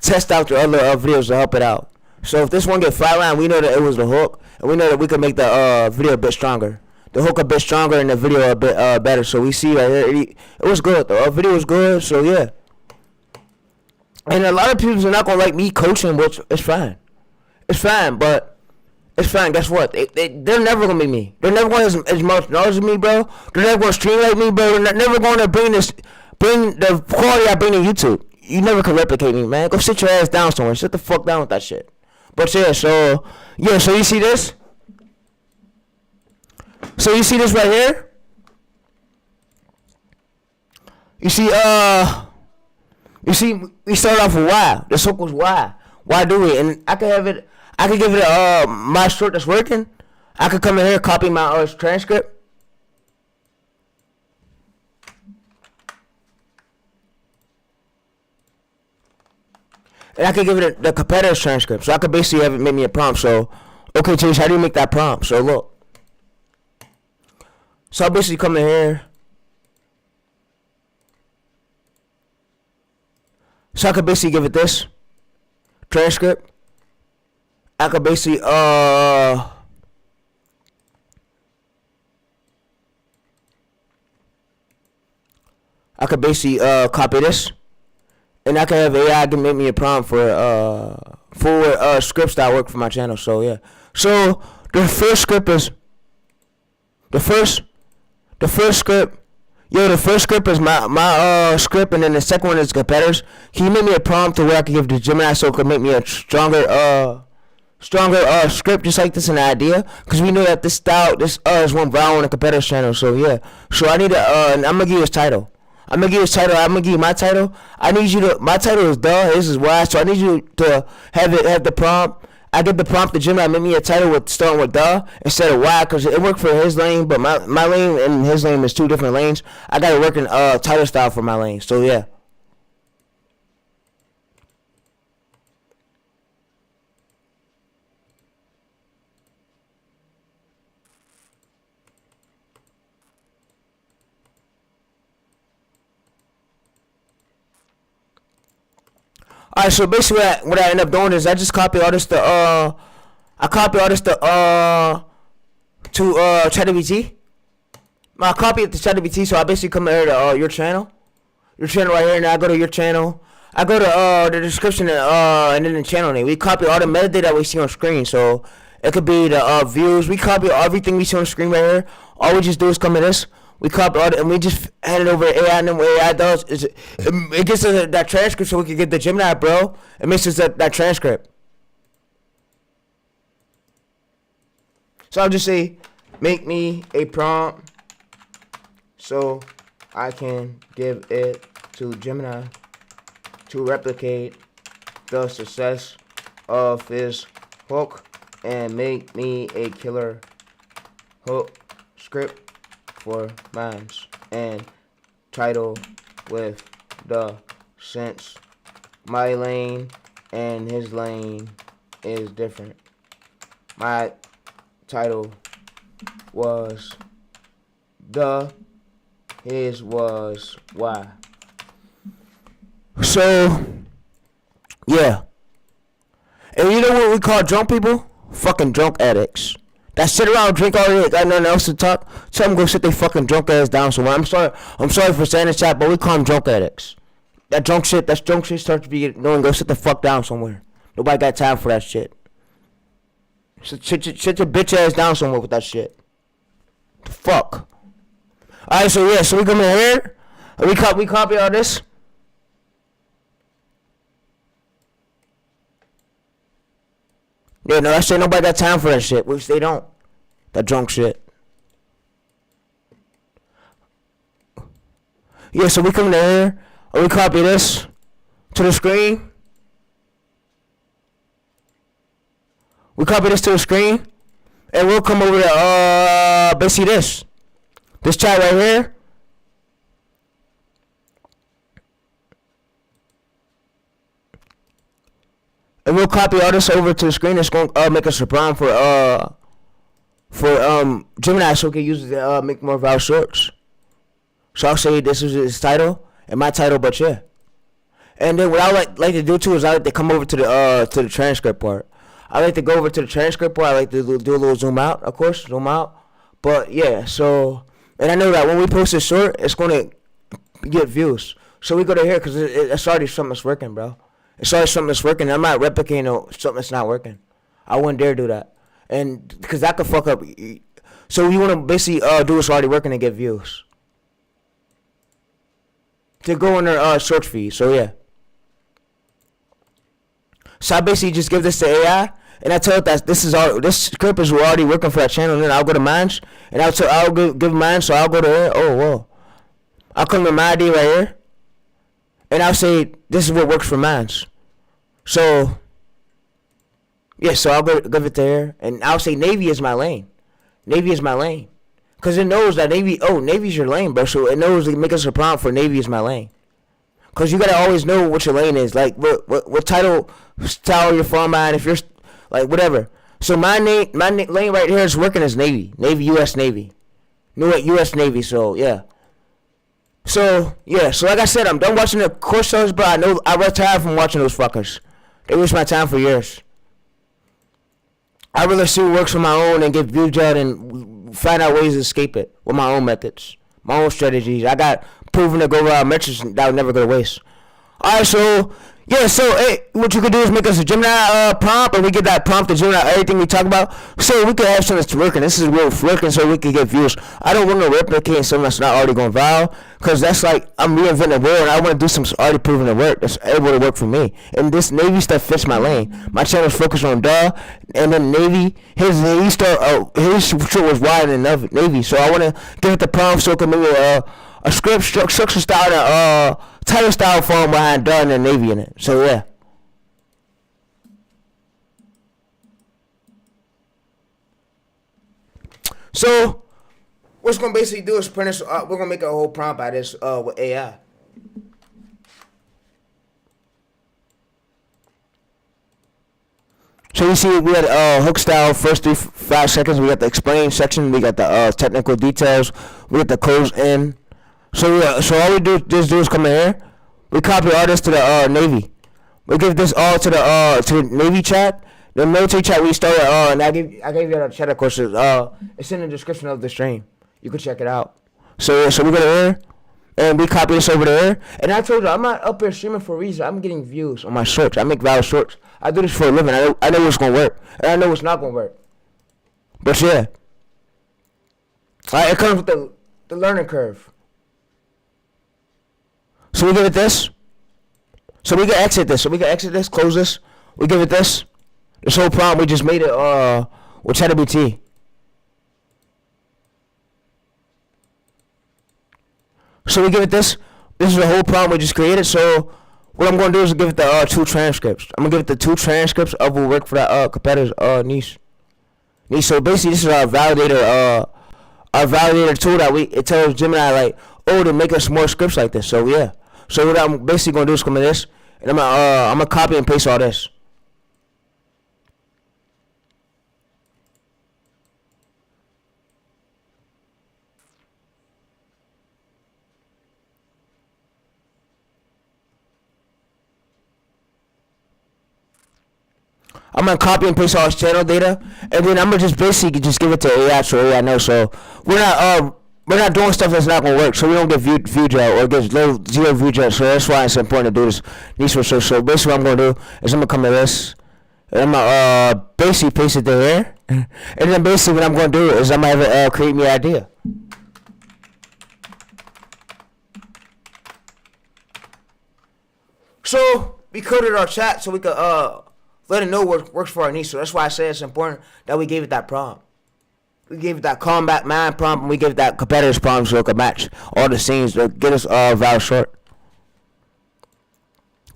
A: test out your other videos to help it out. So if this one get flatline, we know that it was the hook, and we know that we can make the video a bit stronger. The hook a bit stronger and the video a bit better. So we see right here, it was good. The video was good, so yeah. And a lot of people are not gonna like me coaching, which is fine. It's fine, but it's fine. Guess what? They're never gonna be me. They're never gonna have as much knowledge as me, bro. They're never gonna stream like me, bro. They're never gonna bring the quality I bring to YouTube. You never can replicate me, man. Go sit your ass down somewhere. Sit the fuck down with that shit. But yeah, so you see this? So you see this right here? You see, we started off with why. The hook was why. Why do we? And I could give it my short that's working. I could come in here, copy my transcript. And I could give it the competitor's transcript. So I could basically have it make me a prompt. So, okay, Chase, how do you make that prompt? So look. So I basically come in here. So I could basically give it this transcript. I could basically I could basically copy this. And I could have AI to make me a prompt for for scripts that work for my channel. So yeah. So the first script is the first script. Yo, the first script is my script, and then the second one is competitors. Can you make me a prompt to where I can give the Gemini so it could make me a stronger script just like this, an idea? Because we know that this style, this is one viral on the competitors channel. So yeah. So I need and I'm gonna give you his title. I'm gonna give you my title. I need you to. My title is duh. This is why. So I need you to have the prompt. I give the prompt to Gemini, make me a title with starting with duh instead of why, because it worked for his lane, but my lane and his lane is two different lanes. I gotta work in title style for my lane. So yeah. Alright, so basically what I end up doing is I just copy all this to ChatGPT. I copy it to ChatGPT, so I basically come here to your channel right here, and I go to your channel. I go to the description and then the channel name. We copy all the metadata that we see on screen, so it could be the views. We copy everything we see on the screen right here. All we just do is come to this. We copy all and we just hand it over to AI, and then what AI does is it gets us that transcript so we can get the Gemini, bro. It makes us that transcript. So I'll just say, make me a prompt so I can give it to Gemini to replicate the success of his hook and make me a killer hook script for mines and title with the since my lane and his lane is different. My title was the, his was why. So yeah. And you know what we call drunk people? Fucking drunk addicts. That sit around, drink all day, got nothing else to talk. Tell them go sit their fucking drunk ass down somewhere. I'm sorry for saying this, chat, but we call them drunk addicts. That drunk shit starts to be knowing, go sit the fuck down somewhere. Nobody got time for that shit. Sit your bitch ass down somewhere with that shit. The fuck. Alright, so yeah, so we come in here, and we copy all this. Yeah, no, that shit, nobody got time for that shit, which they don't. That drunk shit. Yeah, so we come in here, and we copy this to the screen. We copy this to the screen, and we'll come over to, basically this chat right here. And we'll copy all this over to the screen. It's going to make us a prompt for Gemini so we can use it to make more viral shorts. So I'll say this is his title and my title, but yeah. And then what I like to do too is I like to come over to the transcript part. I like to go over to the transcript part. I like to do a little zoom out, of course, zoom out. But yeah, so, and I know that when we post a short, it's going to get views. So we go to here because it's already something that's working, bro. It's always something that's working. I'm not replicating something that's not working. I wouldn't dare do that. And because that could fuck up. So you want to basically do what's already working and get views. To go in their search feed. So yeah. So I basically just give this to AI. And I tell it that this script is already working for that channel. And then I'll go to mine. And I'll give mine. So I'll go to here. Oh, whoa. I'll come to my ID right here. And I'll say, this is what works for mine. So, yeah, so I'll give it there. And I'll say Navy is my lane. Navy is my lane. Because it knows that Navy's your lane, bro. So it knows to make us a prompt for Navy is my lane. Because you got to always know what your lane is. Like, what title, style you're from, man. If you're, like, whatever. So my lane right here is working as Navy. Navy, U.S. Navy. U.S. Navy, so, yeah. So, yeah, so like I said, I'm done watching the course shows, but I retired from watching those fuckers. They waste my time for years. I really see what works on my own and get views out and find out ways to escape it with my own methods, my own strategies. I got proven to go methods that I would never go to waste. Alright, so yeah, so hey, what you could do is make us a Gemini prompt, and we get that prompt to Gemini everything we talk about. So we could have something that's working. This is real working, so we can get views. I don't want to replicate something that's not already going viral, cause that's like I'm reinventing the wheel, and I want to do something already proven to work. That's able to work for me. And this Navy stuff fits my lane. My channel's focused on and then Navy. His shit was wider than Navy, so I want to give it the prompt so it can maybe a script structure style and title style form behind and the Navy in it. So yeah. So what's gonna basically do is print this. We're gonna make a whole prompt out of this with AI. So you see, we got hook style first 5 seconds. We got the explain section. We got the technical details. We got the codes in. So all we do is come in here. We copy all this to the Navy. We give this all to the Navy chat. The military chat we started. And I gave you the chat, of course. It's in the description of the stream. You can check it out. So we go to here, and we copy this over there. And I told you, I'm not up here streaming for a reason. I'm getting views on my shorts. I make valid shorts. I do this for a living. I know what's gonna work, and I know what's not gonna work. But yeah, it comes with the learning curve. So we give it this. So we can exit this. Close this. We give it this. This whole prompt we just made it with ChatGPT. So we give it this. This is the whole prompt we just created. So what I'm gonna do is give it the 2 transcripts. I'm gonna give it the 2 transcripts of what work for that competitor's niche. So basically this is our validator tool that it tells Gemini like, oh, to make us more scripts like this. So yeah. So what I'm basically gonna do is come in this, and I'm gonna copy and paste all this. I'm gonna copy and paste all his channel data, and then I'm gonna just basically just give it to AI so AI knows. So we're not doing stuff that's not gonna work, so we don't get view gel or get zero view gel. So that's why it's important to do this niche research. So basically what I'm gonna do is I'm gonna come to this, and I'm gonna basically paste it there, and then basically what I'm gonna do is I'm gonna have it create me an idea. So we coded our chat so we could let it know what works for our niche. So that's why I say it's important that we gave it that prompt. We gave it that combat mind prompt, and we gave it that competitor's prompt so it could match all the scenes to get us valid short.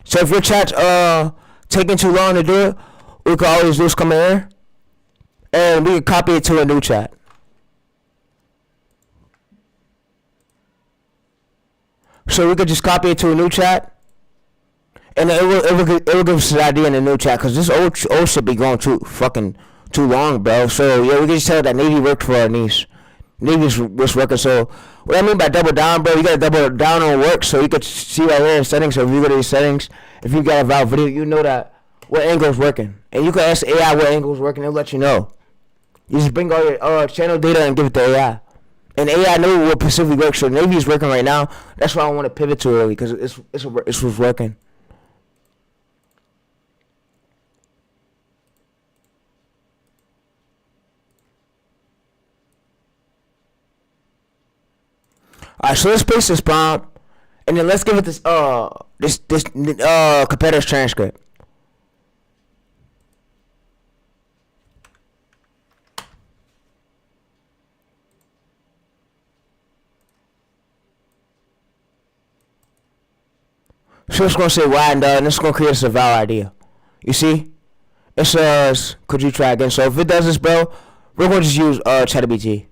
A: So if your chat's taking too long to do it, we can always just come in here, and we can copy it to a new chat. So we could just copy it to a new chat. And it will give us an idea in the new chat, cause this old shit be going too long, bro. So yeah, we can just tell that Navy worked for our niche. Navy's working. So what I mean by double down, bro, you gotta double down on work. So you can see right here in settings. So if you go to these settings, if you got a valid video, you know that what angle is working, and you can ask AI what angle is working. It'll let you know. You just bring all your channel data and give it to AI, and AI know what specifically works. So Navy's working right now. That's why I want to pivot to early, cause it's working. Alright, so let's paste this prompt, and then let's give it this competitor's transcript. So it's gonna say why and it's gonna create us a valid idea. You see? It says, could you try again? So if it does this, bro, we're gonna just use ChatGPT.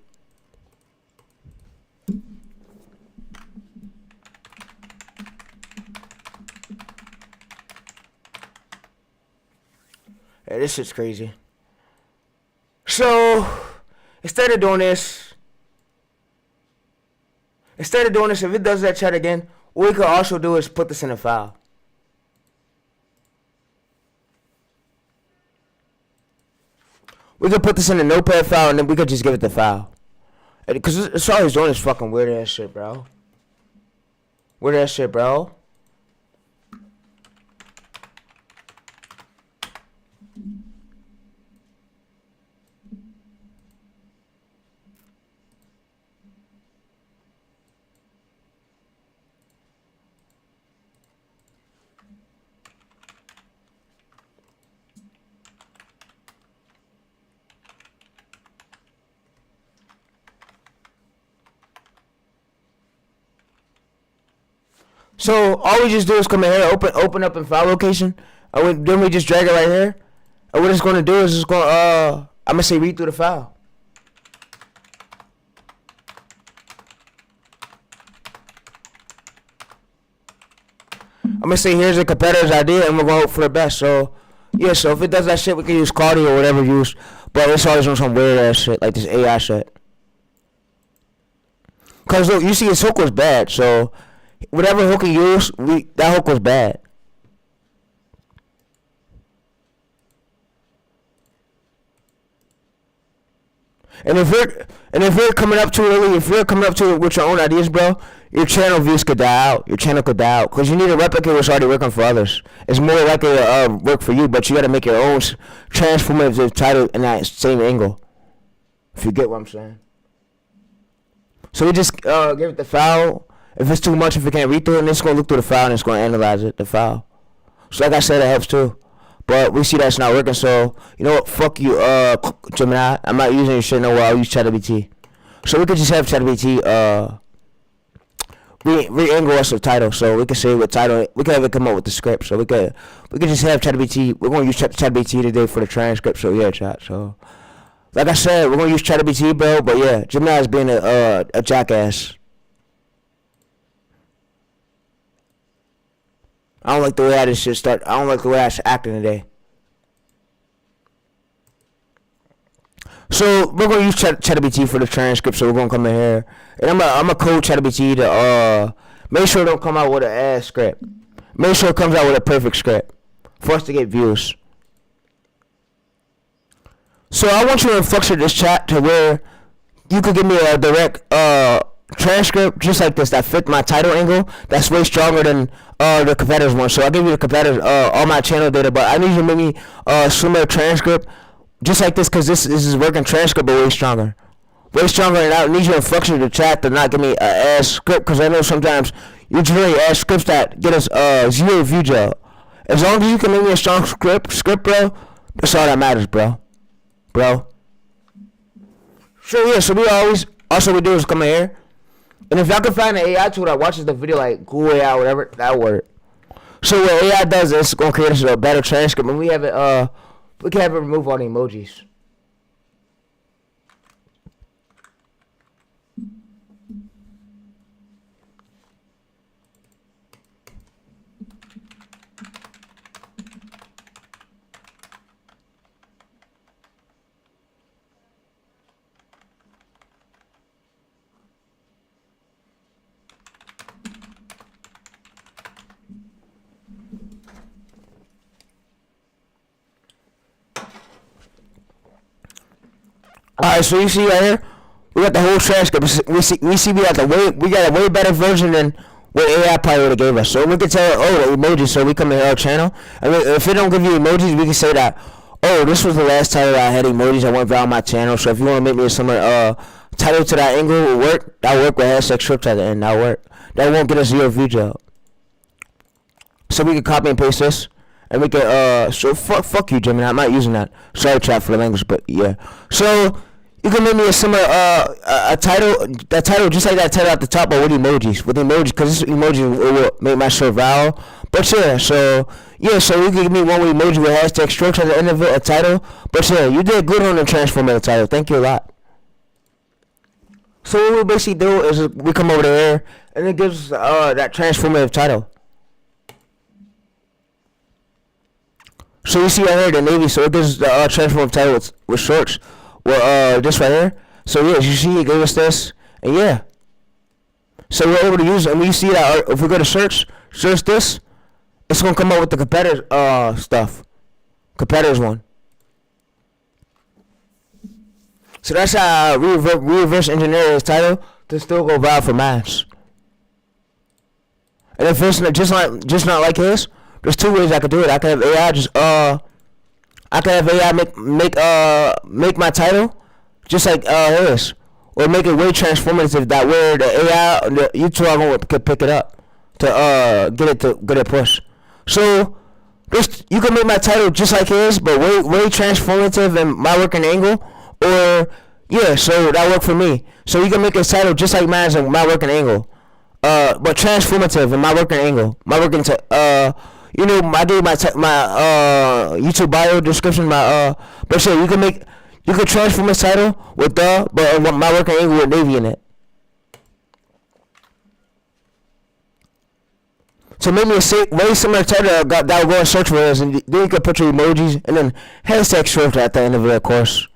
A: Yeah, this shit's crazy. So instead of doing this, if it does that chat again, what we could also do is put this in a file. We could put this in a notepad file, and then we could just give it the file. Because it's always doing this fucking weird ass shit, bro. Weird ass shit, bro. So all we just do is come in here, open up in file location, and then we just drag it right here. And what it's gonna do is it's gonna I'm gonna say read through the file. I'm gonna say here's the competitor's idea, and we're gonna hope for the best. So yeah, so if it does that shit, we can use Cardi or whatever use. But it's always on some weird ass shit like this AI shit. Cause look, you see his hook was bad, so whatever hook he used, that hook was bad. And if you're coming up too early, if you're coming up to it with your own ideas, bro, your channel views could die out. Your channel could die out because you need to replicate what's already working for others. It's more likely to work for you, but you got to make your own transformative title in that same angle. If you get what I'm saying. So we just give it the file. If it's too much, if you can't read through it, it's gonna look through the file and it's gonna analyze it, the file. So like I said, it helps too. But we see that's not working, so you know what? Fuck you, Gemini. I'm not using your shit no more. I'll use ChatGPT. So we could just have ChatGPT re-angle us a title, so we can say what title. We can have it come up with the script, so we could just have ChatGPT. We're gonna use ChatGPT today for the transcript. So yeah, chat. So like I said, we're gonna use ChatGPT, bro. But yeah, Gemini is being a jackass. I don't like the way I this shit start. I don't like the way I acting today. So we're gonna use ChatGPT for the transcript. So we're gonna come in here, and I'm gonna code ChatGPT to make sure it don't come out with an ass script. Make sure it comes out with a perfect script for us to get views. So I want you to structure this chat to where you could give me a direct transcript just like this that fit my title angle that's way stronger than the competitor's one. So I'll give you the competitor's all my channel data, but I need you to make me similar transcript just like this because this is working transcript but way stronger, and I need you to structure the chat to not give me a ass script because I know sometimes you generate ass scripts that get us 0 view job. As long as you can make me a strong script, bro, that's all that matters, bro. So yeah, so we always also we do is come in here. And if y'all can find an AI tool that watches the video like Google AI or whatever, that'll work. So what AI does is it's gonna create us a better transcript, and we have it we can have it remove all the emojis. Alright, so you see right here, we got the whole transcript. We got a way better version than what AI probably would have gave us. So we can tell, the emojis. So we come in our channel, and if it don't give you emojis, we can say that, this was the last title that I had emojis. I went viral on my channel. So if you want to make me a similar title to that angle, will work. That'll work with hashtag script at the end. That'll work. That won't get us 0 view job. So we can copy and paste this, and we can so fuck you, Jimmy. I'm not using that. Sorry, chat for the language, but yeah. So you can make me a similar a title, that title just like that title at the top, but with emojis, because this emoji will make my shit viral. But yeah, so you can give me one with emoji with hashtag strokes at the end of it, a title. But yeah, you did good on the transformative title. Thank you a lot. So what we basically do is we come over there, and it gives us that transformative title. So you see right here the Navy, so it gives the transformative title with shorts. Well, this right here. So yeah, you see it gave us this, and yeah. So we're able to use it, and we see that if we go to search this, it's gonna come up with the competitors stuff, competitors one. So that's how we reverse engineer his title to still go viral for mass. And if it's just not like his, there's 2 ways I could do it. I could have AI make my title just like his, or make it way transformative that where the AI, the YouTube algorithm could pick it up to get it pushed. So you can make my title just like his, but way transformative in my working angle, or yeah, so that worked for me. So you can make his title just like mine and my working angle. but transformative in my working angle. My working I gave my YouTube bio description. But shit, you can transform this title with but my working angle with Navy in it. So make me a very similar title that will go in search results, and then you can put your emojis and then hashtag short at the end of it, of course.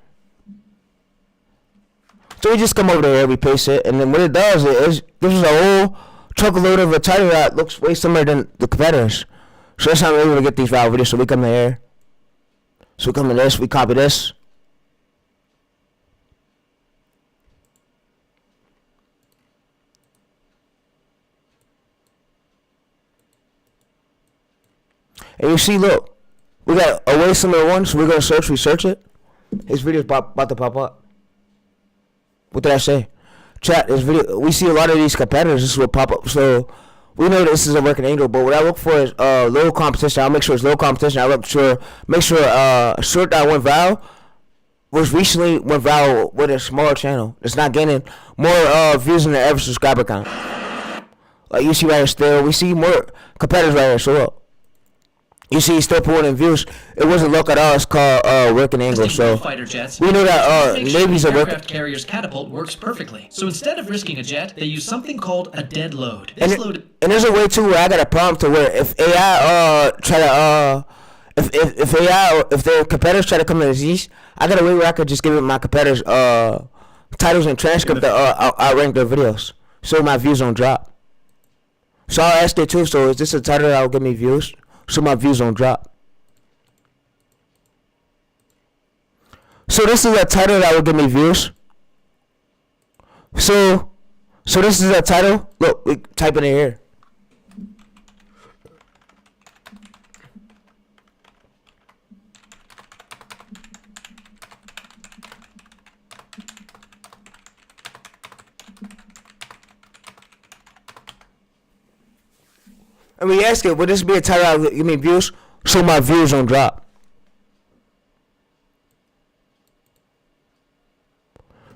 A: So we just come over there, we paste it, and then what it does is this is a whole truckload of a title that looks way similar than the competitors. So that's how we're able to get these viral videos. So we come to here. So we come to this, we copy this. And you see, look, we got a way similar one, so we're going to we search it. His video's about to pop up. What did I say? Chat, his video, we see a lot of these competitors, this will pop up. So we know this is a working angle, but what I look for is low competition. I'll make sure it's low competition. Make sure short that went viral was recently went viral with a smaller channel. It's not getting more views than the average subscriber count. Like you see right here still, we see more competitors right here, so look. You see, he's still pulling in views. It wasn't look at all. It's called working angle. So
C: fighter jets,
A: we know that Navy's a
C: aircraft carrier's catapult works perfectly. So instead of risking a jet, they use something called a dead load.
A: And there's a way too where I got a prompt to where if AI try to if their competitors try to come to the East, I got a way where I could just give it my competitors titles and transcript that outrank their videos, so my views don't drop. So I'll ask it too. So is this a title that will give me views? So my views don't drop. So this is a title that will give me views. So this is a title. Look, we type it in here. And we ask it, would this be a title that will give me views? So my views don't drop.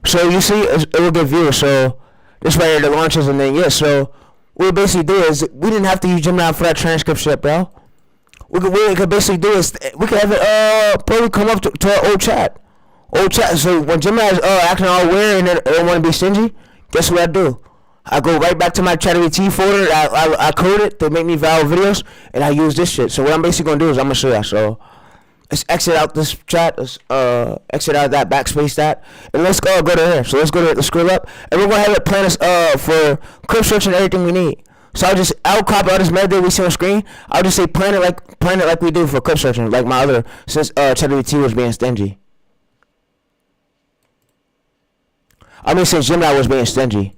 A: So you see, it will get views. So this right here, the launches, and then so what we basically do is we didn't have to use Gemini for that transcript shit, bro. What we could basically do is we could have it probably come up to our old chat. So when Gemini is acting all weird and they don't want to be stingy, guess what I do? I go right back to my ChatGPT folder. I code it to make me viral videos, and I use this shit. So what I'm basically gonna do is I'm gonna show you. So let's exit out this chat. Let's exit out that backspace that, and let's go to here. So let's scroll up, and we're gonna have it plan us for clip search and everything we need. So I'll copy all this method we see on screen. I'll just say plan it like we do for clip searching, like my other, since ChatGPT was being stingy. I mean, since Gemini was being stingy.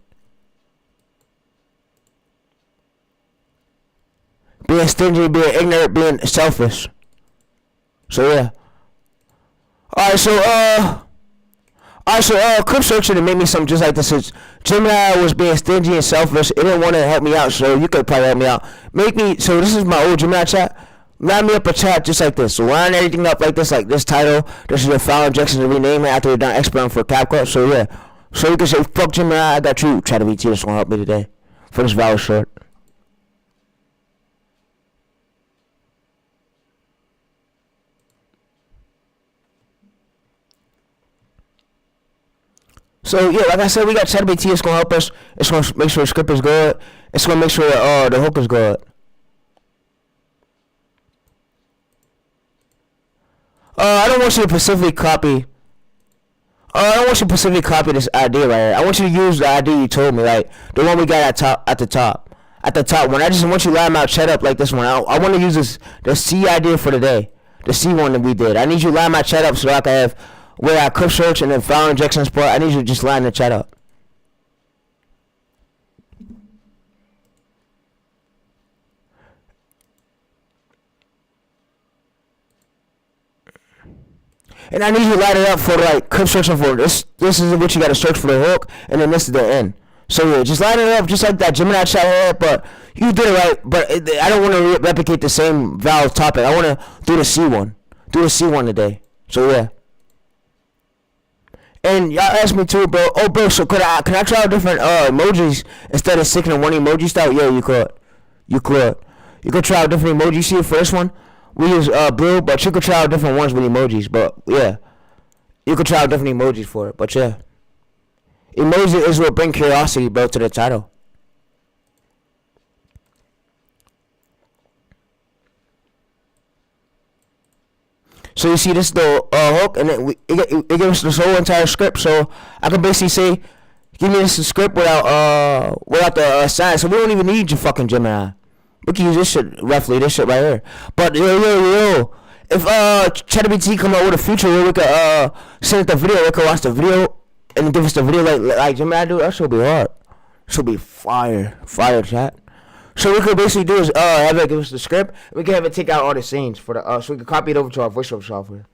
A: Being stingy, being ignorant, being selfish. So yeah. Alright, so clip searching to make me something just like this. Since Gemini was being stingy and selfish, it didn't want to help me out, so you could probably help me out. So this is my old Gemini chat. Line me up a chat just like this. So line everything up like this title. This is your file injections to rename it after you're done exporting for CapCut. So yeah. So you can say, fuck Gemini, I got you. ChatGPT that's gonna help me today for this viral short. So yeah, like I said, we got ChatGPT. It's gonna help us. It's gonna make sure the script is good. It's gonna make sure the hook is good. I don't want you to specifically copy. I don't want you to specifically copy this idea right here. I want you to use the idea you told me, like the one we got at the top one. I just want you to line my chat up like this one. I want to use the C idea for today, the C one that we did. I need you to line my chat up so I can have where I clip search and then file injections part. I need you to just line the chat up. And I need you to line it up for like clip searching for this. This is what you got to search for the hook, and then this is the end. So yeah, just line it up just like that Gemini chat had, but you did it right. But I don't want to replicate the same valve topic. I want to do the C one. Do the C one today. So yeah. And y'all asked me too, bro. Oh, bro, so can I try out different emojis instead of sticking to one emoji style? Yeah, you could. You could. You could try out different emojis. See the first one? We use blue, but you could try out different ones with emojis. But yeah, you could try out different emojis for it. But yeah, emoji is what bring curiosity, bro, to the title. So you see this little hook, and it gives us this whole entire script. So I can basically say, give me this script without the sign. So we don't even need your fucking Gemini. We can use this shit roughly, this shit right here. But yo, if ChatGPT come out with a feature where we could send it the video, we could watch the video and give us the video like Gemini do, that should be hard. Should be fire, chat. So what we could basically do is have it give us the script. We can have it take out all the scenes for the so we can copy it over to our voiceover software.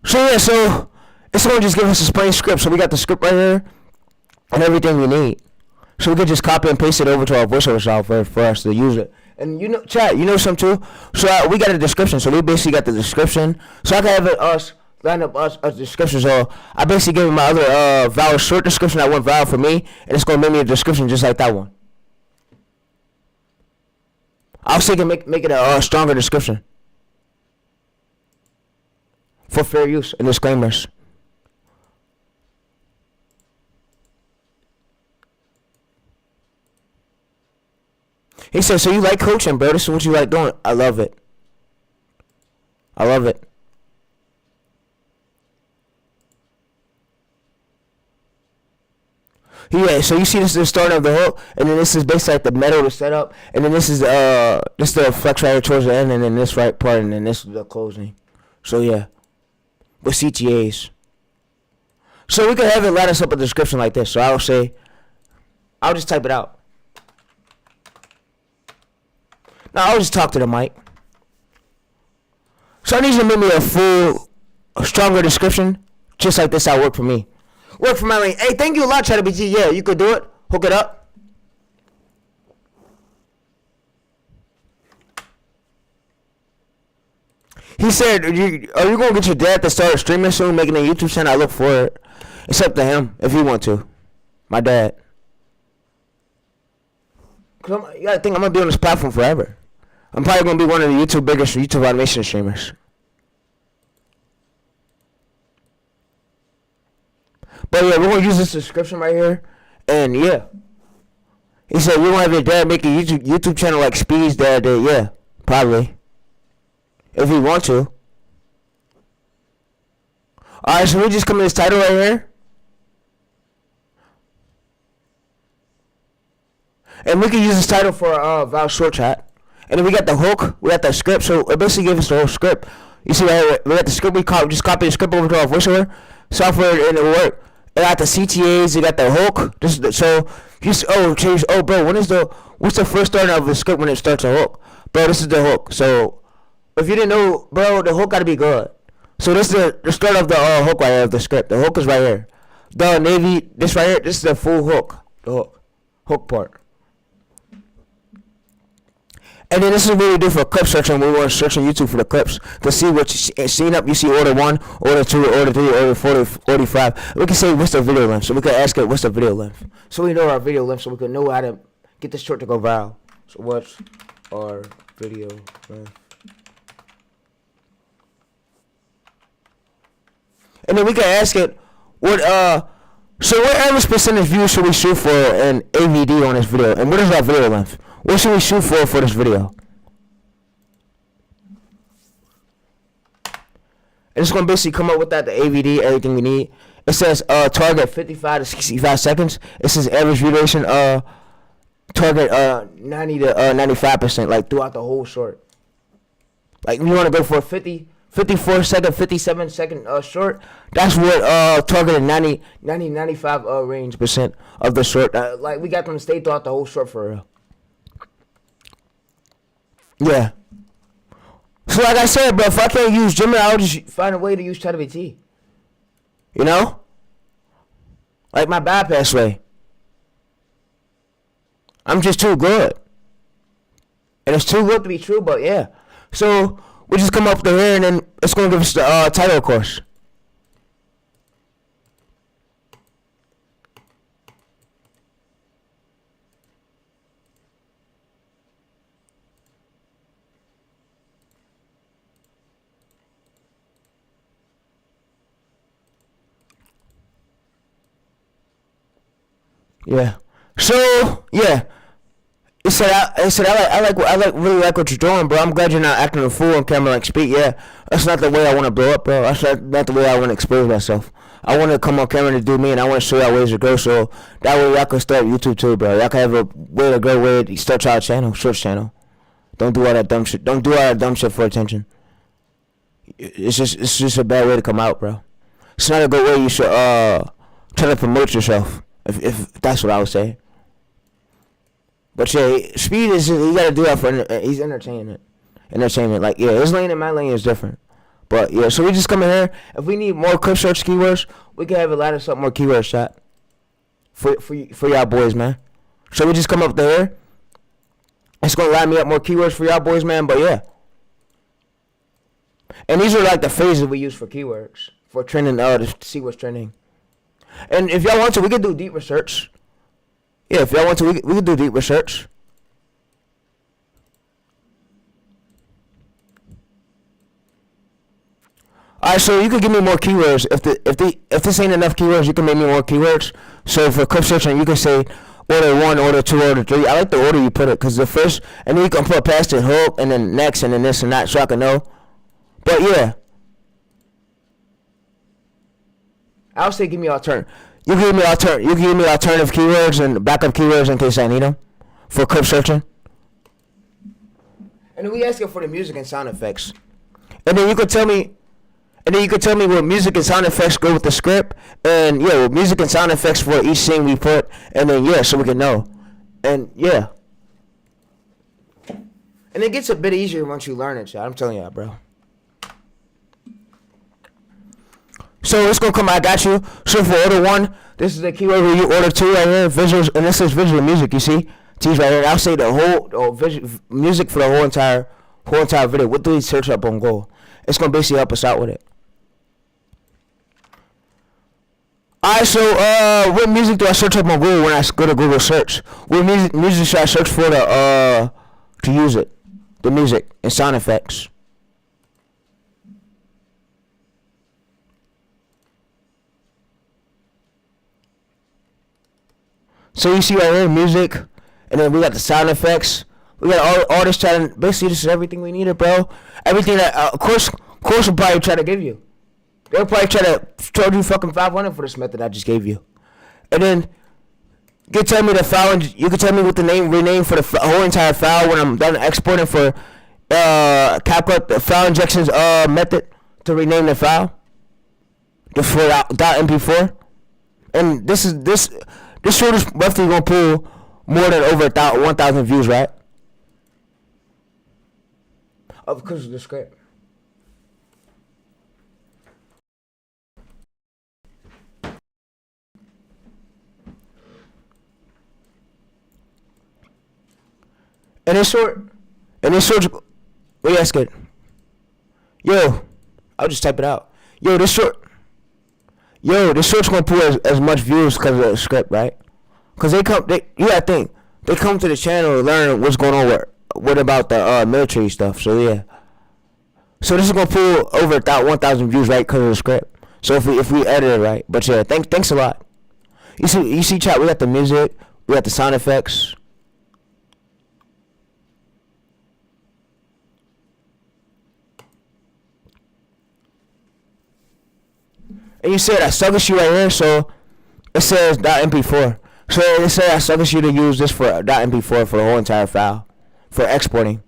A: So yeah, so it's gonna just give us a plain script. So we got the script right here and everything we need. So we could just copy and paste it over to our voiceover software for us to use it. And you know, chat, you know something too. So we got a description. So we basically got the description. So I can have it line up us description. So I basically gave my other Val short description that went Val for me, and it's gonna make me a description just like that one. I was thinking make it a stronger description for fair use and disclaimers. He said, so you like coaching, bro? This is what you like doing. I love it. I love it. Yeah, so you see this is the start of the hook, and then this is basically like the metal to set up, and then this is the flex right here towards the end, and then this right part, and then this is the closing. So yeah, with CTAs. So we could have it light us up a description like this. So I'll say, I'll just type it out. Now I'll just talk to the mic. So I need you to make me a stronger description, just like this. That work for me. Work for my lane. Hey, thank you a lot, ChatGPT. Yeah, you could do it. Hook it up. He said, are you going to get your dad to start streaming soon, making a YouTube channel? I look for it. It's up to him if he want to. My dad. Cause you gotta think I'm going to be on this platform forever. I'm probably going to be one of the biggest YouTube automation streamers. But yeah, we're going to use this description right here. And yeah. He said, we're going to have your dad make a YouTube channel like Speed's dad did. Yeah, probably. If we want to. Alright, so we just come to this title right here. And we can use this title for Val short chat. And then we got the hook, we got the script, so it basically gives us the whole script. You see right here, we got the script, we just copy the script over to our voiceover software and it work. It got the CTAs, you got the hook. Bro, what's the first start of the script when it starts a hook? Bro, this is the hook. So if you didn't know, bro, the hook gotta be good. So this is the start of the hook right here of the script. The hook is right here. The Navy, this right here, this is the full hook. The hook part. And then this is what we do for clip searching. We want to search on YouTube for the clips to see what you see up. You see order 1, order 2, order 3, order 4, 45. We can say what's the video length. So we can ask it what's the video length. So we know our video length, so we can know how to get this short to go viral. So what's our video length? And then we can ask it what so what average percentage views should we shoot for an AVD on this video? And what is our video length? What should we shoot for this video? And it's going to basically come up with that, the AVD, everything we need. It says target 55 to 65 seconds. It says average view duration target 90 to 95%, like throughout the whole short. Like we want to go for a 54 second, 57 second short. That's what targeted 90, 95 range percent of the short. Like we got them to stay throughout the whole short for real. Yeah. So like I said, bro, if I can't use Gemini, I'll just find a way to use ChatGPT. You know? Like my bypass way. I'm just too good. And it's too good to be true, but yeah. So we just come up to here and then it's gonna give us the title, of course. Yeah. So yeah. Really like what you're doing, bro. I'm glad you're not acting a fool on camera like Speed. Yeah, that's not the way I want to blow up, bro. That's not the way I want to expose myself. I want to come on camera to do me, and I want to show y'all ways to go. So that way y'all can start YouTube too, bro. Y'all can have a way to go way to start y'all channel, short channel. Don't do all that dumb shit. Don't do all that dumb shit for attention. It's just a bad way to come out, bro. It's not a good way. You should try to promote yourself. If that's what I would say. But yeah, Speed is he gotta do that for he's entertainment. Like yeah, his lane and my lane is different. But yeah, so we just come in here. If we need more clip search keywords, we can have a lot of something more keywords shot for y'all boys, man. So we just come up there. It's gonna line me up more keywords for y'all boys, man. But yeah, and these are like the phrases we use for keywords for trending. To see what's trending. And if y'all want to, we can do deep research. Yeah, if y'all want to, we can do deep research. Alright, so you can give me more keywords. If this ain't enough keywords, you can make me more keywords. So for clip searching, you can say order 1, order 2, order 3. I like the order you put it, because the first, and then you can put past it, hook, and then next, and then this and that, so I can know. But yeah. I'll say give me alternative. You can give me alternative keywords and backup keywords in case I need them for clip searching. And then we ask you for the music and sound effects. And then you can tell me. What music and sound effects go with the script, and yeah, what music and sound effects for each scene we put, and then yeah, so we can know. And yeah. And it gets a bit easier once you learn it, chat. I'm telling y'all, bro. So it's gonna come. I got you. So for order 1, this is the keyword where you order 2 right here, visuals, and this is visual music. You see, T's right here. I'll say the whole music for the whole entire video. What do we search up on Google? It's gonna basically help us out with it. Alright, so what music do I search up on Google when I go to Google search? What music should I search for to use it? The music and sound effects. So you see right here, music, and then we got the sound effects. We got all this chatting. Basically, this is everything we needed, bro. Everything that, of course, will probably try to give you. They'll probably try to charge you fucking 500 for this method I just gave you. And then you can tell me the file, and you can tell me what the rename for the whole entire file when I'm done exporting for CapCut, the file injections method to rename the file. The for .mp4. And this short is roughly gonna pull more than over 1,000 views, right? Because of the script. And this short, what you asking? Yo, I'll just type it out. Yo, this short's gonna pull as much views because of the script, right? Because they come to the channel to learn what's going on what about the military stuff. So yeah, so this is gonna pull over 1,000 views, right? Because of the script. So if we edit it right, but yeah, thanks a lot. You see, chat. We got the music, we got the sound effects. And you said I suggest you right here, so it says .mp4. So it says I suggest you to use this for .mp4 for the whole entire file for exporting.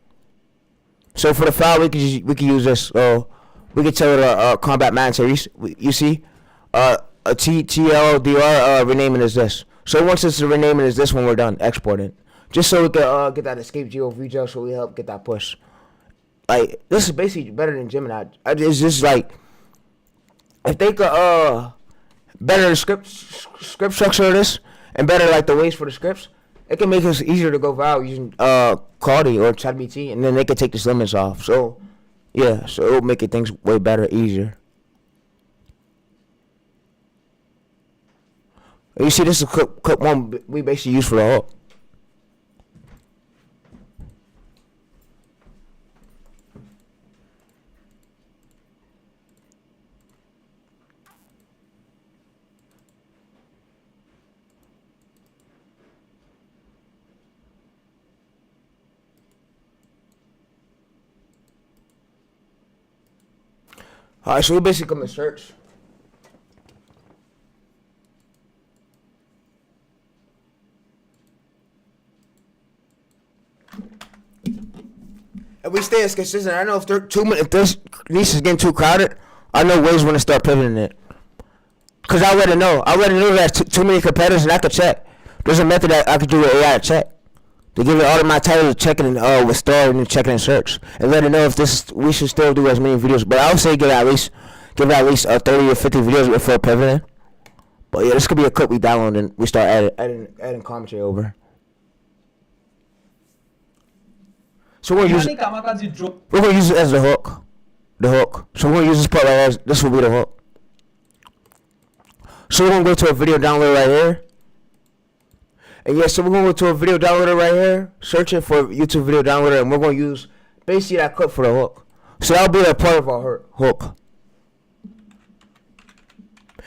A: So for the file, we can use this. So we can tell it combat man series. You see, a TLDR renaming is this. So once it's renaming is this when we're done exporting, just so we can get that escape geo reject, so we help get that push. Like this is basically better than Gemini. It's just like. If they could better the script structure of this and better like the ways for the scripts, it can make it easier to go viral using Cardi or ChatGPT, and then they can take the limits off. So yeah, so it'll make it things way better, easier. You see, this is clip one we basically use for the hook. Alright, so we basically come to search. If we stay as consistent, I know if they're if this niche is getting too crowded, I know ways when to start pivoting it. Cause I already know. I already know there's too many competitors, and I could check. There's a method that I could do with AI to check. To give it all of my titles, checking with star and checking in search, and let it know if we should still do as many videos. But I would say give it at least 30 or 50 videos before pivoting. But yeah, this could be a clip we download and we start adding commentary over. So we're gonna use it as the hook. The hook. So we're gonna use this part right here. This will be the hook. So we're gonna go to a video downloader right here. And yeah, so we're gonna go to a video downloader right here. Search it for YouTube video downloader, and we're gonna use basically that clip for the hook. So that'll be a part of our hook.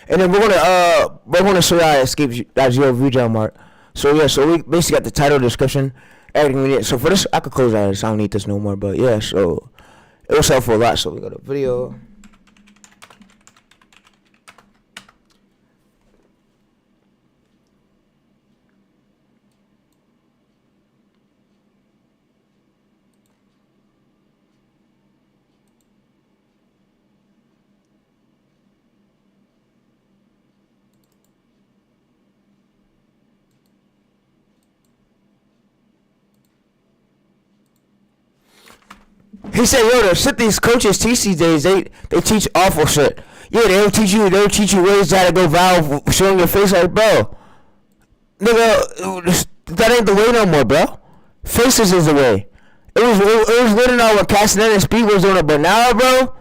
A: And then we're gonna show you how to escape that 0 view jump mark. So yeah, so we basically got the title, description, everything we need. So for this, I could close out. I don't need this no more. But yeah, so it was helpful a lot. So we got a video. He said, yo, the shit these coaches teach these days, they teach awful shit. Yeah, they'll teach you ways how to go viral showing your face. Like, bro, nigga, that ain't the way no more, bro. Faces is the way. It was written out when Castanet and Speed was doing it, but now, bro,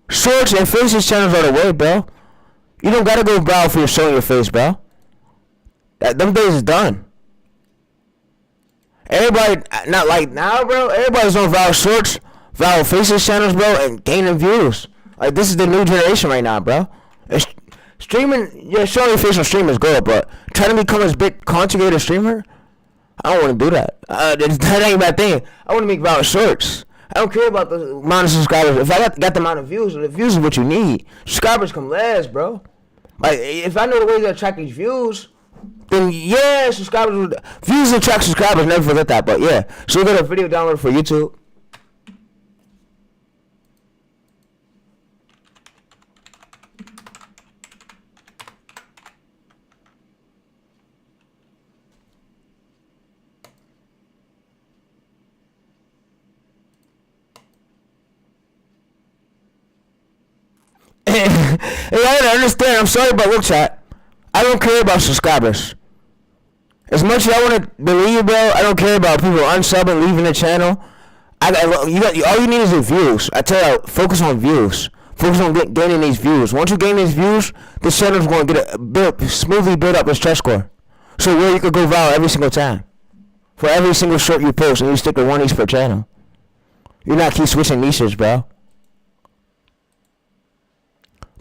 A: shorts and faces channels are the way, bro. You don't gotta go viral for showing your face, bro. Them days is done. Everybody, not like now, bro. Everybody's on viral shorts, viral faces channels, bro, and gaining views. Like, this is the new generation right now, bro. And streaming, yeah, showing your face on stream is good, but trying to become as big content creator streamer, I don't want to do that. That ain't my thing. I want to make viral shorts. I don't care about the amount of subscribers. If I got the amount of views, the views is what you need. Subscribers come last, bro. Like, if I know the way to attract these views, then yeah, views attract subscribers. Never forget that. But yeah, so we got a video download for YouTube. Hey, I don't understand. I'm sorry, but look, chat. I don't care about subscribers. As much as I want to believe, bro, I don't care about people unsubbing, leaving the channel. All you need is the views. I tell you, focus on views. Focus on gaining these views. Once you gain these views, this channel's going to get smoothly build up its stress score. So where you could go viral every single time. For every single short you post, and you stick to one niche per channel. You're not keep switching niches, bro.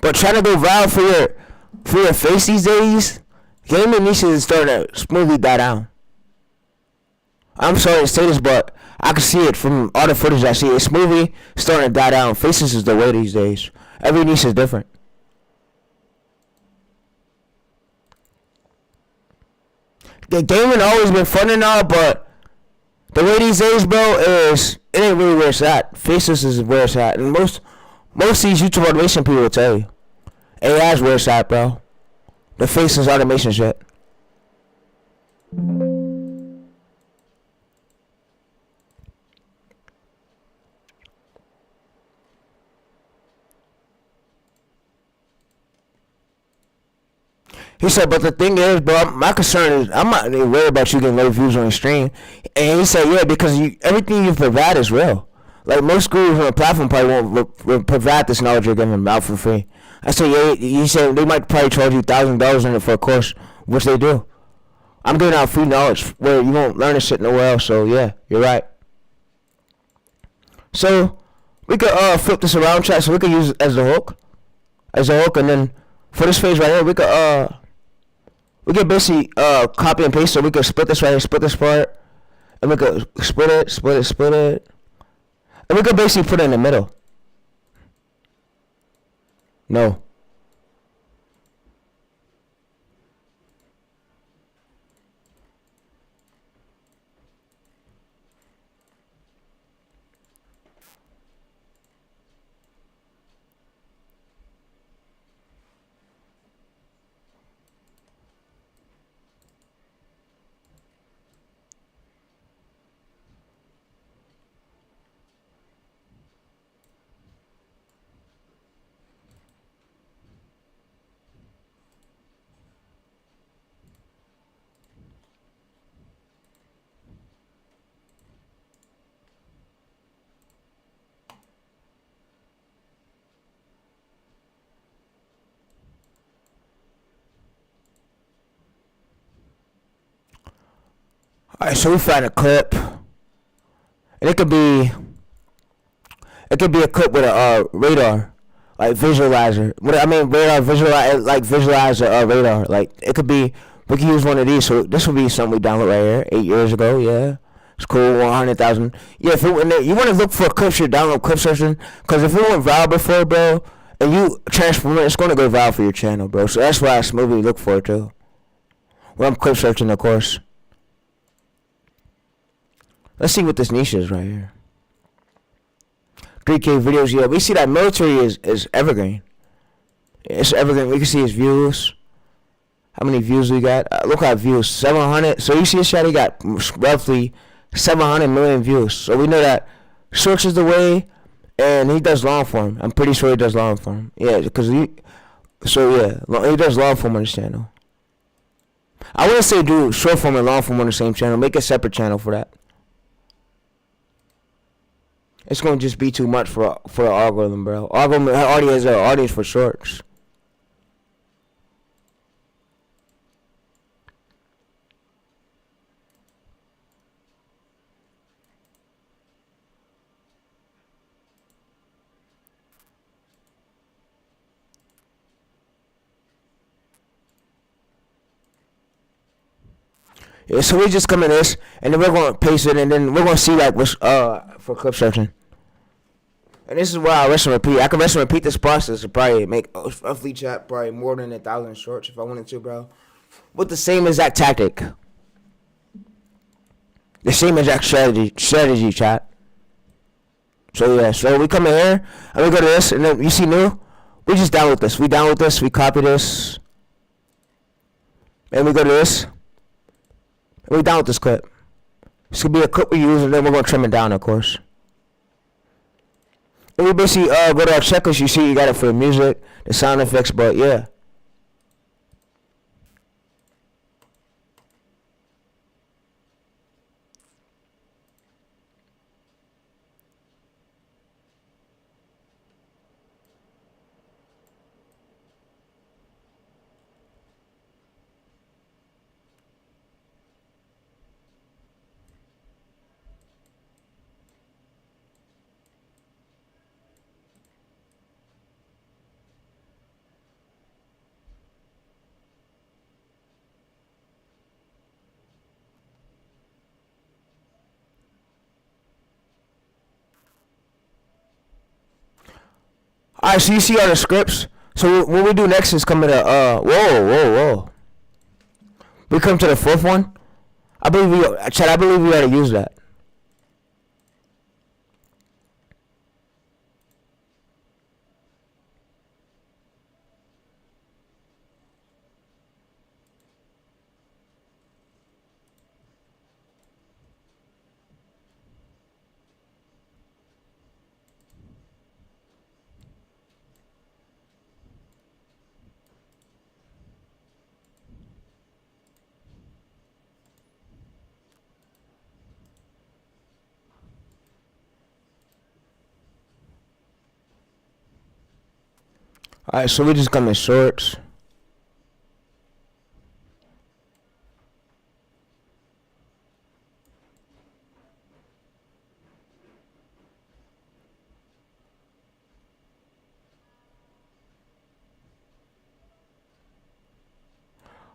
A: But trying to go viral for your face these days, gaming niches is starting to smoothly die down. I'm sorry to say this, but I can see it from all the footage I see. It's smoothly starting to die down. Faces is the way these days. Every niche is different. The gaming always been fun and all, but the way these days, bro, is it ain't really where it's at. Faces is where it's at, and most of these YouTube automation people will tell you. AI's where it's at, bro. The faces automation shit. He said, but the thing is, bro, my concern is I'm not really worried about you getting low views on your stream. And he said, yeah, because everything you provide is real. Like most gurus on the platform probably won't provide this knowledge you're giving out for free. I said, yeah, he said they might probably charge you $1,000 in it for a course, which they do. I'm giving out free knowledge where you won't learn this shit nowhere else. So yeah, you're right. So we could flip this around, chat. So we could use it as the hook, and then for this phase right here, we could basically copy and paste. So we could split this right here, split this part, and we could split it, and we could basically put it in the middle. No. Alright, so we find a clip, and it could be a clip with a radar, like visualizer. Radar visualizer, radar. Like it could be, we could use one of these. So this would be something we download right here 8 years ago. Yeah, it's cool. 100,000. Yeah, if you want to look for clips, you download clip searching. Cause if it went viral before, bro, and you transform it, it's gonna go viral for your channel, bro. So that's why it's movie look for it too. Well, I'm clip searching, of course. Let's see what this niche is right here. 3K videos, yeah. We see that military is evergreen. It's evergreen. We can see his views. How many views we got? Look at views, 700. So you see this shot, he got roughly 700 million views. So we know that shorts is the way, and he does long form. I'm pretty sure he does long form. Yeah, because he does long form on his channel. I wouldn't say do short form and long form on the same channel. Make a separate channel for that. It's gonna just be too much for the algorithm, bro. Algorithm already has an audience for shorts. Yeah, so we just come in this, and then we're gonna paste it, and then we're gonna see like what's for clip searching. And this is why I rest and repeat. I can rest and repeat this process to probably make roughly chat probably more than 1,000 shorts if I wanted to, bro. With the same exact tactic, the same exact strategy, chat. So yeah, so we come in here and we go to this, and then you see new. We just download this. We copy this, and we go to this. And we download this clip. This could be a clip we use, and then we're gonna trim it down, of course. And we basically go to our checklist. You see, you got it for the music, the sound effects, but yeah. Alright, so you see all the scripts. So what we do next is come to the whoa. We come to the fourth one. I believe we already used that. Alright, so we just come in shorts.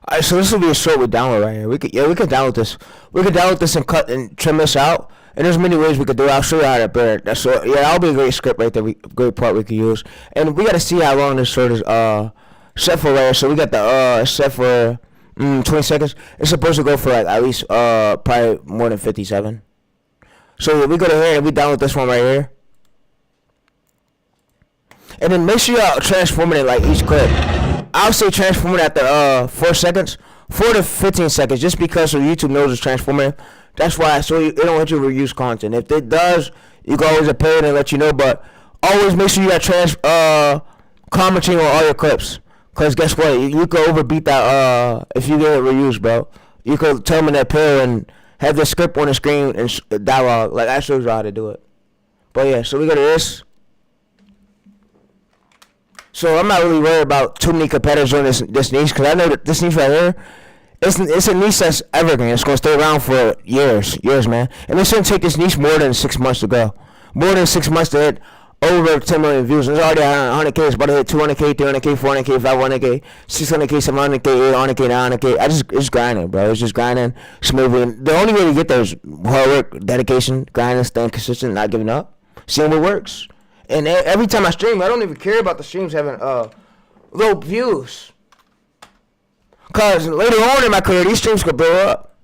A: Alright, so this will be a short we download right here. We could download this. We could download this and cut and trim this out. And there's many ways we could do it. I'll show you how to bear it. That's so yeah, that'll be a great script right there. Great part we could use. And we gotta see how long this short is set for right here. So we got the set for 20 seconds. It's supposed to go for like at least probably more than 57. So we go to here and we download this one right here. And then make sure y'all transform it like each clip. I'll say transform it after 4 seconds, 4 to 15 seconds, just because so YouTube knows it's transformative. That's why, so it don't let you reuse content. If it does, you can always appeal it and let you know. But always make sure you got commenting on all your clips, cause guess what, you could overbeat that if you get it reused, bro. You could tell them in that appeal and have the script on the screen and dialogue. Like I showed you how to do it. But yeah, so we go to this. So I'm not really worried about too many competitors on this niche, because I know that this niche right here, it's a niche that's evergreen. It's going to stay around for years, man. And it's going to take this niche more than 6 months to go. More than 6 months to hit over 10 million views. It's already at 100K. It's about to hit 200K, 300K, 400K, 500K, 600K, 700K, 800K, 900K. It's grinding, bro. It's just grinding smoothly. And the only way to get there is hard work, dedication, grinding, staying consistent, not giving up, seeing what works. And every time I stream, I don't even care about the streams having low views. Because later on in my career, these streams could blow up.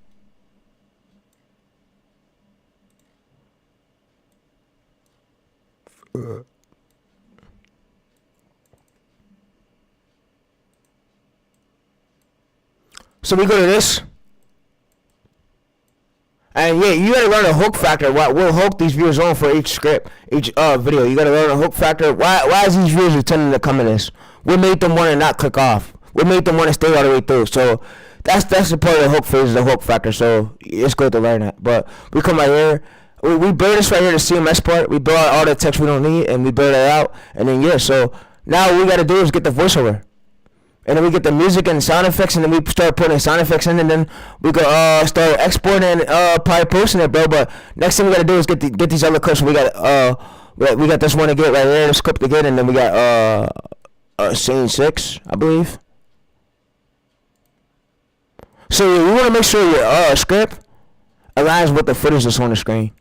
A: So we go to this. And yeah, you gotta learn the hook factor. What will hook these viewers on for each script, each video. You gotta learn the hook factor. Why is these viewers tending to come in this? What made them want to not click off? What made them want to stay all the way through? So that's the part of the hook phase, the hook factor. So it's good to learn that. But we come right here. We build this right here, the CMS part. We build out all the text we don't need, and we build it out. And then yeah, so now what we gotta do is get the voiceover. And then we get the music and sound effects, and then we start putting sound effects in, and then we go start exporting and probably posting it, bro. But next thing we gotta do is get these other clips. We got this one to get right here, this clip to get, and then we got scene 6, I believe. So you want to make sure your script aligns with the footage that's on the screen.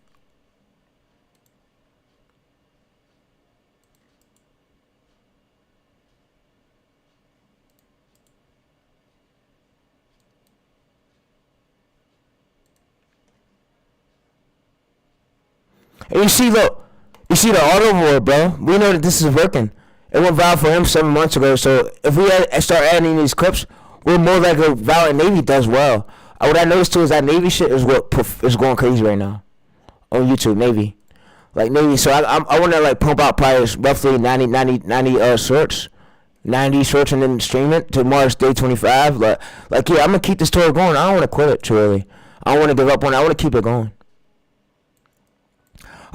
A: And you see the auto board, bro. We know that this is working. It went viral for him 7 months ago. So if we start adding these clips, we're more likely viral. And Navy does well. What I noticed too is that Navy shit is what is going crazy right now on YouTube. Navy, like Navy. So I want to like pump out probably roughly 90 shorts. 90 shorts and then stream it to March day 25. Like yeah, I'm gonna keep this tour going. I don't want to quit it too early. I don't want to give up on it. I want to keep it going.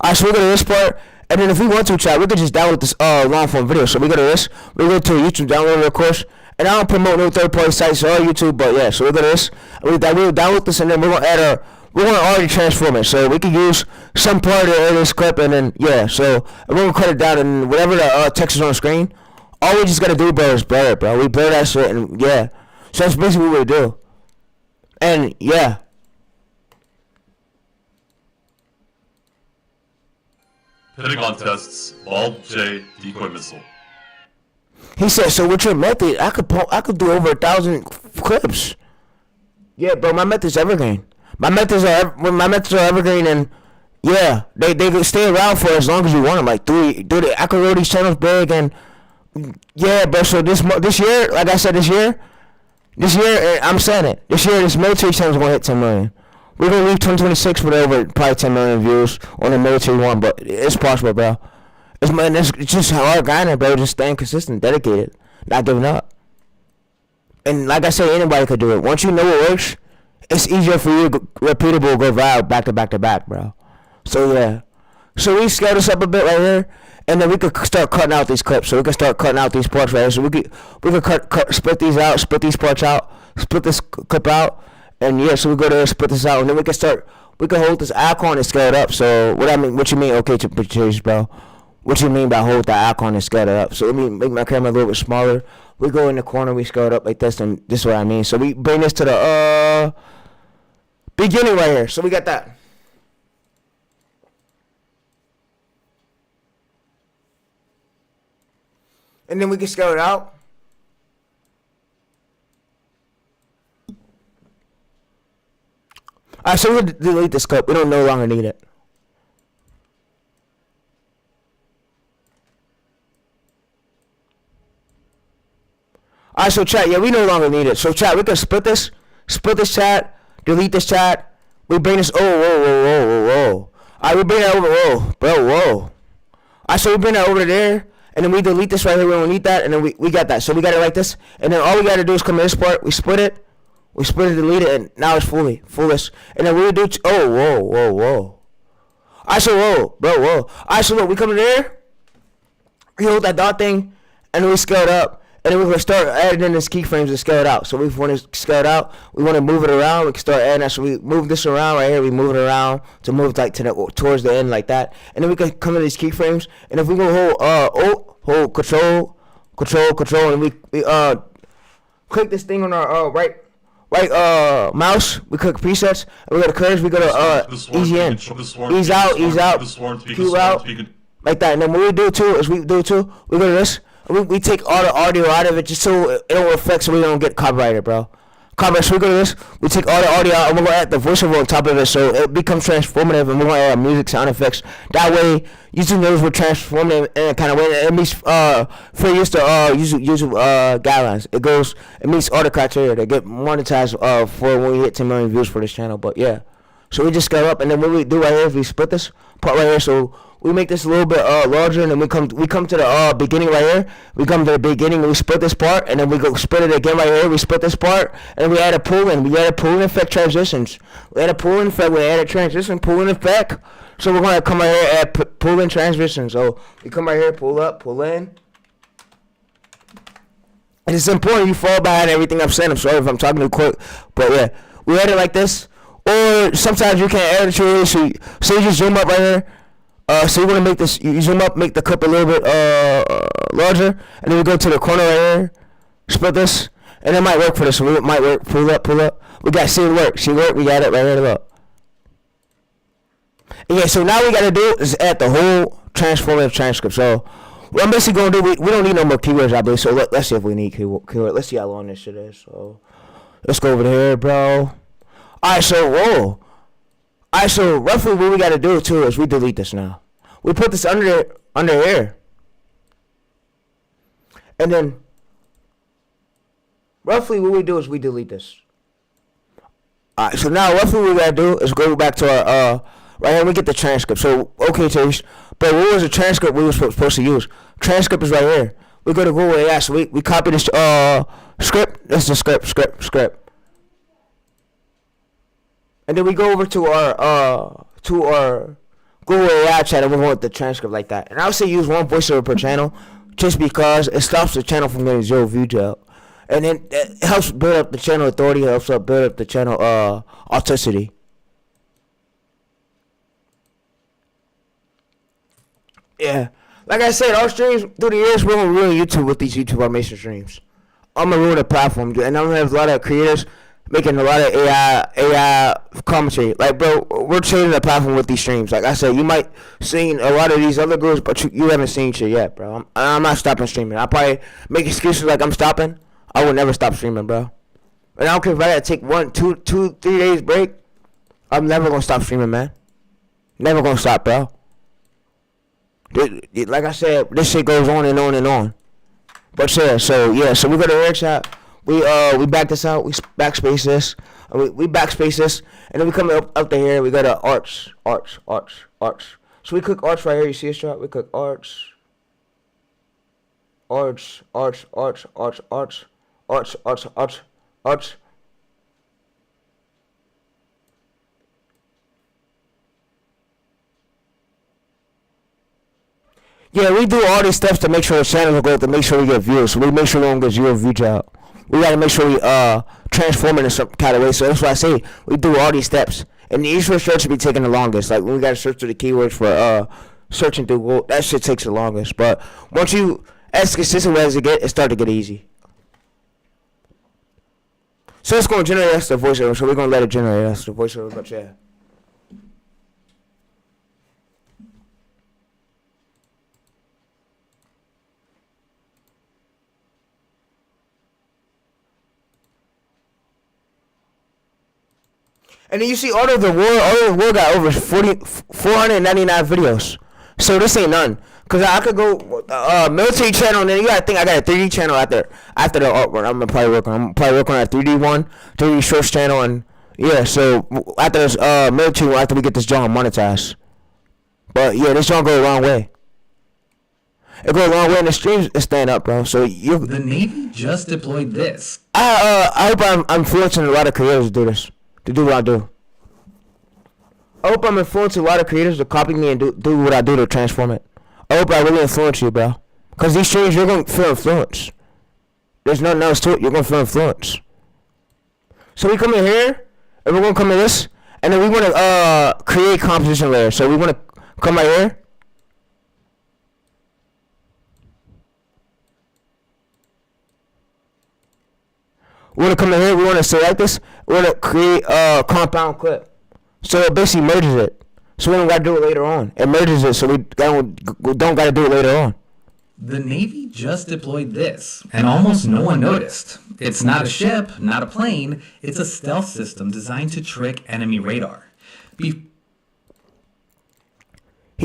A: Alright, so we go to this part, and then if we want to, chat, we could just download this long form video. So we go to this, we go to YouTube, download it, of course. And I don't promote no third party sites or YouTube, but yeah. So we go to this, we download this, and then we're gonna already transform it. So we can use some part of this clip, and then yeah. So we're gonna cut it down, and whatever the text is on the screen, all we just gotta do, bro, is blur it, bro. We blur that shit, and yeah. So that's basically what we do. And yeah.
E: Pentagon tests Bald J decoy missile.
A: He said, so with your method, I could do over 1,000 clips. Yeah, bro, my method's evergreen. My methods are evergreen, and yeah, they stay around for as long as you want them. Like I could grow these channels big, and yeah, bro. So this year, like I said, this year, I'm saying it. This military channel's gonna hit 10 million. We're gonna leave 2026 with over probably 10 million views on the military one, but it's possible, bro. It's just hard grinding, bro. Just staying consistent, dedicated, not giving up. And like I said, anybody could do it. Once you know what works, it's easier for you to repeatable, go viral back to back to back, bro. So yeah. So we scale this up a bit right here, and then we could start cutting out these clips. So we can start cutting out these parts right here. So we could cut split these out, split these parts out, split this clip out, and yeah. So we go there, split this out, and then we can hold this icon and scale it up. So what you mean? Okay, Chase, bro. What you mean by hold the icon and scale it up? So let me make my camera a little bit smaller. We go in the corner, we scale it up like this, and this is what I mean. So we bring this to the beginning right here. So we got that. And then we can scale it out. Alright, so we'll delete this clip. We don't no longer need it. Alright, so chat, yeah, we no longer need it. So chat, we can split this chat, delete this chat. We bring this, whoa. Alright, we bring that over, whoa. Alright, so we bring that over there. And then we delete this right here. We don't need that. And then we got that. So we got it like this. And then all we got to do is come to this part. We split it, delete it, and now it's fullest. And then we do, whoa. I said, whoa. I said, look, we come in there. We hold that dot thing, and then we scale it up. And then we're going to start adding in these keyframes and scale it out. So we want to scale it out. We want to move it around. We can start adding that. So we move this around right here. We move it around to move like towards the end like that. And then we can come to these keyframes. And if we go hold control, and we click this thing on our right mouse. We click presets. And we go to curves. We go to easy in, ease out, cue out, like that. And then what we do too is we go to this. We take all the audio out of it just so it don't affect, so we don't get copyrighted, bro. Copyright. So we go to this. We take all the audio out, and we're gonna add the voiceover on top of it, so it becomes transformative, and we're gonna add music, sound effects. That way, YouTube knows we're transformative in a kind of way. It meets fair use to YouTube guidelines. It meets all the criteria to get monetized for when we hit 10 million views for this channel. But yeah, so we just scale up, and then what we do right here is we split this part right here. So we make this a little bit larger, and then we come to the beginning right here. We come to the beginning, and we split this part, and then we go split it again right here. We split this part, and then we add a pull-in. We add a pull-in effect transitions. We add a pull-in effect. We add a transition pull-in effect. So we're gonna come right here and add pull-in transition. So we come right here, pull up, pull in. And it's important you fall behind everything I'm saying. I'm sorry if I'm talking too quick, but yeah, we add it like this. Or sometimes you can't add it to it, so you just zoom up right here. So you want to make this, you zoom up, make the clip a little bit larger, and then we go to the corner right here, split this, and it might work for this. So it might work. Pull up. We got see it work. We got it right here. Look. And yeah. So now we got to do is add the whole transformative transcript. So what I'm basically gonna do, we don't need no more keywords, I believe. So let's see if we need keyword. Let's see how long this shit is. So let's go over here, bro. Alright, so so roughly what we gotta do too is we delete this now. We put this under here. And then roughly what we do is we delete this. Alright, so now roughly what we gotta do is go back to our right here we get the transcript. So okay, Chase, but what was the transcript we were supposed to use? Transcript is right here. We go to Google AI, so we copy this script. This is the script. And then we go over to our Google AI chat, and we want the transcript like that. And I would say use one voiceover per channel, just because it stops the channel from getting 0 view jail. And then it helps build up the channel authority, it helps build up the channel authenticity. Yeah. Like I said, our streams through the years, we're gonna ruin YouTube with these YouTube automation streams. I'm gonna ruin the platform, and I'm gonna have a lot of creators making a lot of AI commentary. Like, bro, we're changing the platform with these streams. Like I said, you might seen a lot of these other girls, but you haven't seen shit yet, bro. I'm not stopping streaming. I probably make excuses like I'm stopping. I will never stop streaming, bro. And I don't care if I gotta take 1, 2, 3 days break. I'm never gonna stop streaming, man. Never gonna stop, bro. Like I said, this shit goes on and on and on. But yeah, so we go to the chat. We back this out. We backspace this. We backspace this, and then we come up to here. We go to arts. So we click arts right here. You see this chart? We click arts. Yeah, we do all these steps to make sure the channel will go, to make sure we get views. So we make sure we don't get zero views out. We gotta make sure we transform it in some kind of way. So that's why I say we do all these steps. And each research should be taking the longest. Like when we gotta search through the keywords for searching through Google, that shit takes the longest. But once you as consistent as it get, it start to get easy. So it's gonna generate us the voiceover. So we're gonna let it generate us the voiceover. But yeah. And then you see all of the world got over 499 videos. So this ain't none. Cause I could go military channel, and then you gotta think I got a 3D channel after the artwork. I'm probably working on a 3D one, 3D shorts channel, and yeah. So after this military one, after we get this joint monetized. But yeah, this joint go a long way. It go a long way, and the streams is staying up, bro. So you.
C: The Navy just deployed this.
A: I hope I'm influencing a lot of creators to do this. To do what I do. I hope I'm influencing a lot of creators to copy me and do what I do to transform it. I hope I really influence you, bro. Because these streams, you're going to feel influence. There's nothing else to it. You're going to feel influence. So we come in here, and we're going to come in this, and then we want to create composition layers. So we want to come right here. We want to come in here. We want to select this. We want to create a compound clip. So it basically merges it. So we don't got to do it later on. It merges it, so we don't got to do it later on.
C: The Navy just deployed this, and almost no one noticed. It's not a ship, not a plane. It's a stealth system designed to trick enemy radar.
A: He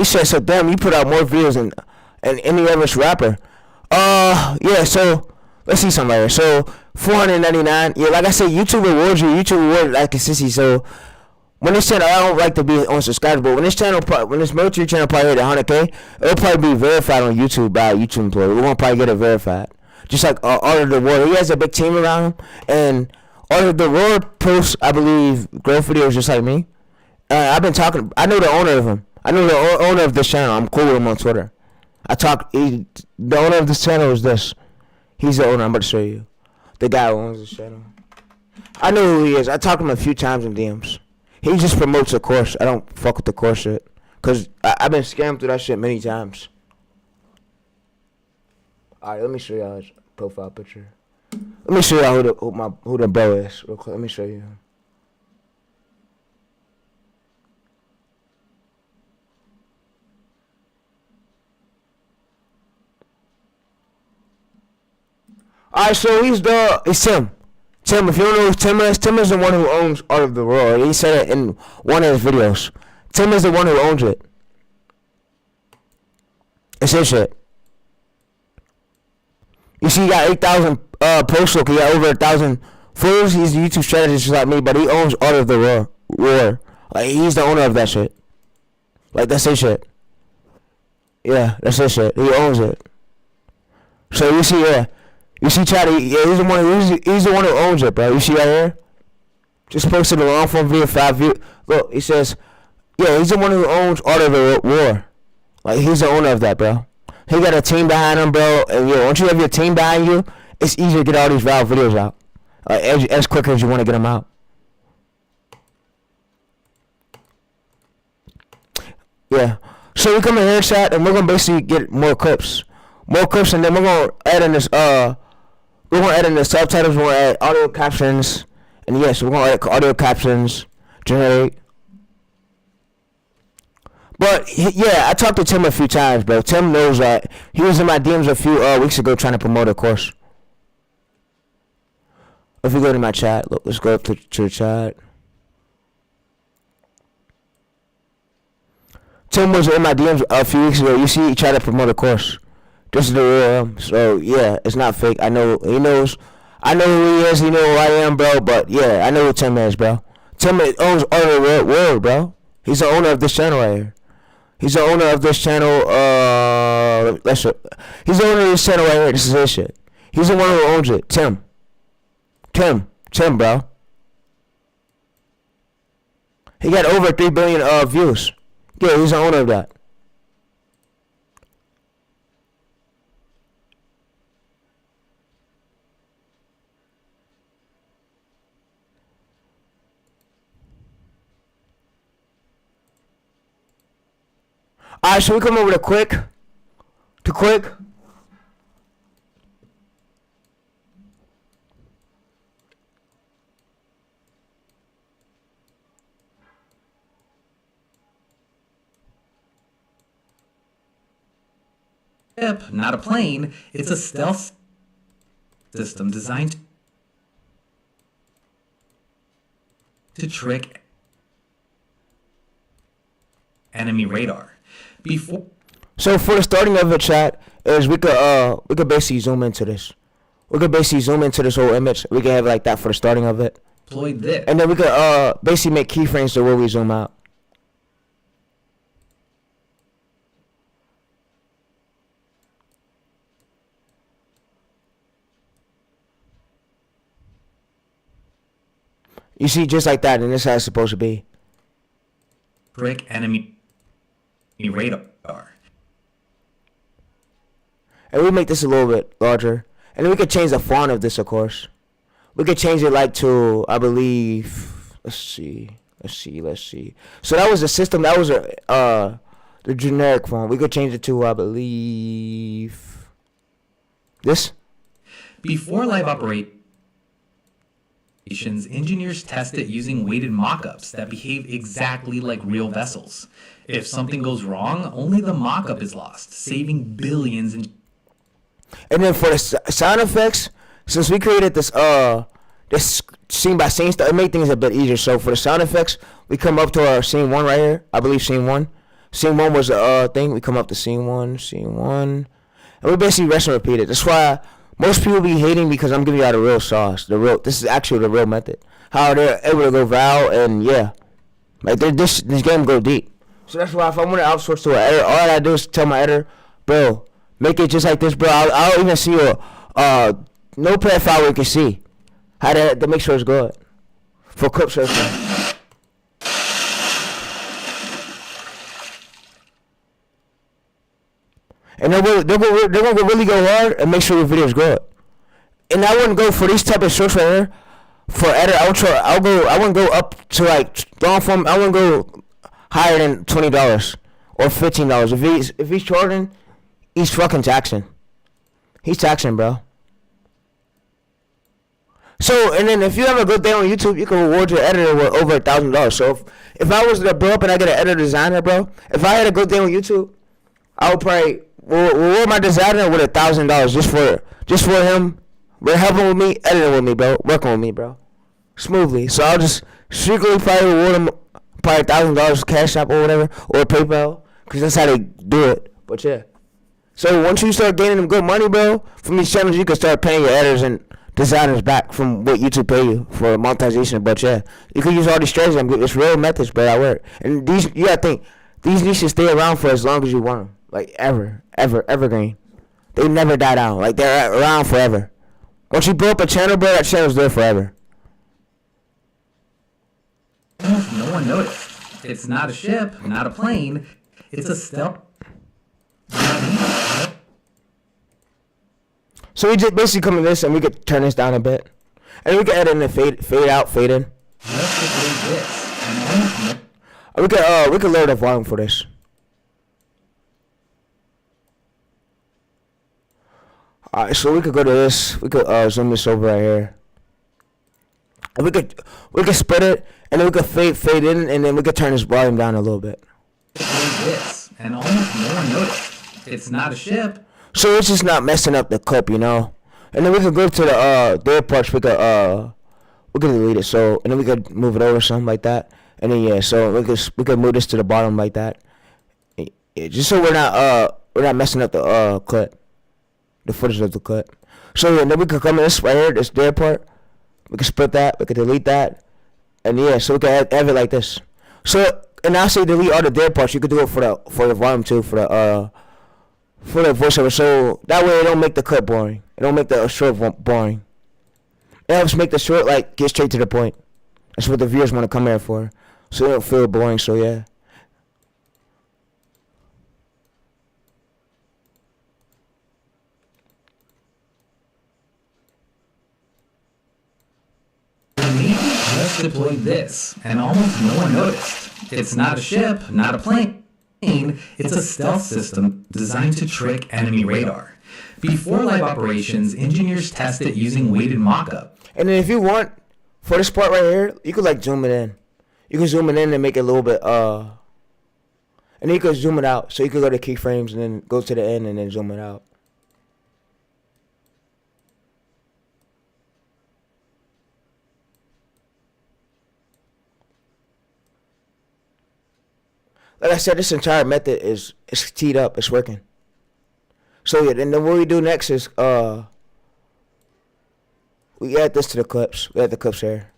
A: said, so damn, you put out more videos than any other rapper. Yeah, so let's see something right here. So 499. Yeah, like I said, YouTube rewards you. YouTube rewards like consistency. So when this channel, I don't like to be on subscribers, but when this military channel probably hit 100K, it'll probably be verified on YouTube by a YouTube employee. We won't probably get it verified. Just like Art of the War, he has a big team around him, and Art of the War posts, I believe, growth videos just like me. I've been talking. I know the owner of him. I know the owner of this channel. I'm cool with him on Twitter. The owner of this channel is this. He's the owner. I'm about to show you. The guy who owns this channel. I know who he is. I talked to him a few times in DMs. He just promotes the course. I don't fuck with the course shit. Because I've been scammed through that shit many times. Alright, let me show y'all his profile picture. Let me show y'all who the bro is real quick. Let me show you. Alright, so it's Tim. Tim, if you don't know who Tim is the one who owns Art of the World. He said it in one of his videos. Tim is the one who owns it. It's his shit. You see, he got 8,000 posts. Look, he got over 1,000 followers. He's a YouTube strategist just like me, but he owns Art of the War. Like, he's the owner of that shit. Like, that's his shit. Yeah, that's his shit. He owns it. So you see, yeah. You see, Chad, he's the one who owns it, bro. You see right here? Just posted a long form video, 5 views. Look, he says, yeah, he's the one who owns Art of the War. Like, he's the owner of that, bro. He got a team behind him, bro. And yo, once you have your team behind you, it's easier to get all these viral videos out. Like, as quick as you want to get them out. Yeah. So we come in here, chat, and we're gonna basically get more clips, and then we're gonna add in this we're gonna add in the subtitles. We're gonna add audio captions, and yes, we're gonna add audio captions, generate. But yeah, I talked to Tim a few times, bro. Tim knows that. He was in my DMs a few weeks ago trying to promote a course. If we go to my chat, look, let's go up to the chat. Tim was in my DMs a few weeks ago. You see, he tried to promote a course. This is the real so yeah, it's not fake. I know he knows. I know who he is. He know who I am, bro. But yeah, I know who Tim is, bro. Tim owns Art of the World, bro. He's the owner of this channel right here. He's the owner of this channel. He's the owner of this channel right here. This is his shit. He's the one who owns it. Tim, bro. He got over 3 billion views. Yeah, he's the owner of that. Alright, so we come over to quick.
C: Ship, not a plane. It's a stealth system designed to trick enemy radar.
A: So for the starting of the chat is we could basically zoom into this. We could basically zoom into this whole image. We could have like that for the starting of it.
C: Deploy this.
A: And then we could basically make keyframes to where we zoom out. You see, just like that, and this is how it's supposed to be.
C: Trick enemy radar.
A: And we make this a little bit larger. And then we could change the font of this, of course. We could change it like to, I believe, let's see. So that was the system, that was the generic font. We could change it to, I believe, this.
C: Before live operations, engineers test it using weighted mock-ups that behave exactly like real vessels. If something goes wrong, only the mock-up is lost, saving billions in...
A: And then for the sound effects, since we created this this scene by scene stuff, it made things a bit easier. So for the sound effects, we come up to our scene 1 right here. I believe scene 1. Scene 1 was the thing. We come up to scene 1, and we basically rest and repeat it. That's why most people be hating, because I'm giving y'all the real sauce. This is actually the real method. How they're able to go viral, and yeah, like this game go deep. So that's why if I want to outsource to an editor, all I gotta do is tell my editor, bro, make it just like this, bro. I'll even see a notepad file where you can see how to make sure it's good for clip searching. And they're gonna really go hard and make sure your video's good. And I wouldn't go for these type of shorts right here. For edit, I wouldn't go up to like long form. I wouldn't go higher than $20 or $15. If he's charging, he's fucking taxing. He's taxing, bro. So, and then if you have a good day on YouTube, you can reward your editor with over $1,000. So if I was to blow up and I get an editor designer, bro, if I had a good day on YouTube, I would probably reward my designer with $1,000 just for him helping with me, editing with me, bro, working with me, bro, smoothly. So I'll just strictly probably reward him probably $1,000 Cash App or whatever, or PayPal, because that's how they do it. But yeah. So once you start gaining them good money, bro, from these channels, you can start paying your editors and designers back from what YouTube pay you for monetization. But yeah, you can use all these strategies. It's real methods, bro, that work. And these, you gotta think, these niches stay around for as long as you want them. Like evergreen. They never die down. Like they're around forever. Once you blow up a channel, bro, that channel's there forever.
C: No one noticed. It's not a ship, not a plane. It's a stealth.
A: So we just basically come to this, and we could turn this down a bit, and we can edit and fade out, fade in.
C: Just like this.
A: We could lower the volume for this. Alright, so we could go to this. We could zoom this over right here. And we could split it, and then we could fade in, and then we could turn this volume down a little bit.
C: This, and almost no one noticed. It's not a ship.
A: So it's just not messing up the clip, you know. And then we could go to the dead parts. We could delete it. So, and then we could move it over something like that. And then yeah, so we could move this to the bottom like that. Yeah, just so we're not messing up the clip, the footage of the clip. So and then we could come in this right here, this dead part. We could split that. We could delete that. And yeah, so we could have it like this. So and I say delete all the dead parts. You could do it for the volume too, for the voiceover. So that way it don't make the clip boring. It don't make the short boring. It helps make the short like get straight to the point. That's what the viewers want to come here for. So they don't feel boring. So yeah.
C: Just deployed this, and almost no one noticed. It's not a ship, not a plane. It's a stealth system designed to trick enemy radar. Before live operations, engineers test it using weighted mock-up.
A: And then if you want, for this part right here, you could like zoom it in. You can zoom it in and make it a little bit, and then you could zoom it out. So you could go to keyframes and then go to the end and then zoom it out. Like I said, this entire method is teed up. It's working. So yeah, then what we do next is we add this to the clips. We add the clips here.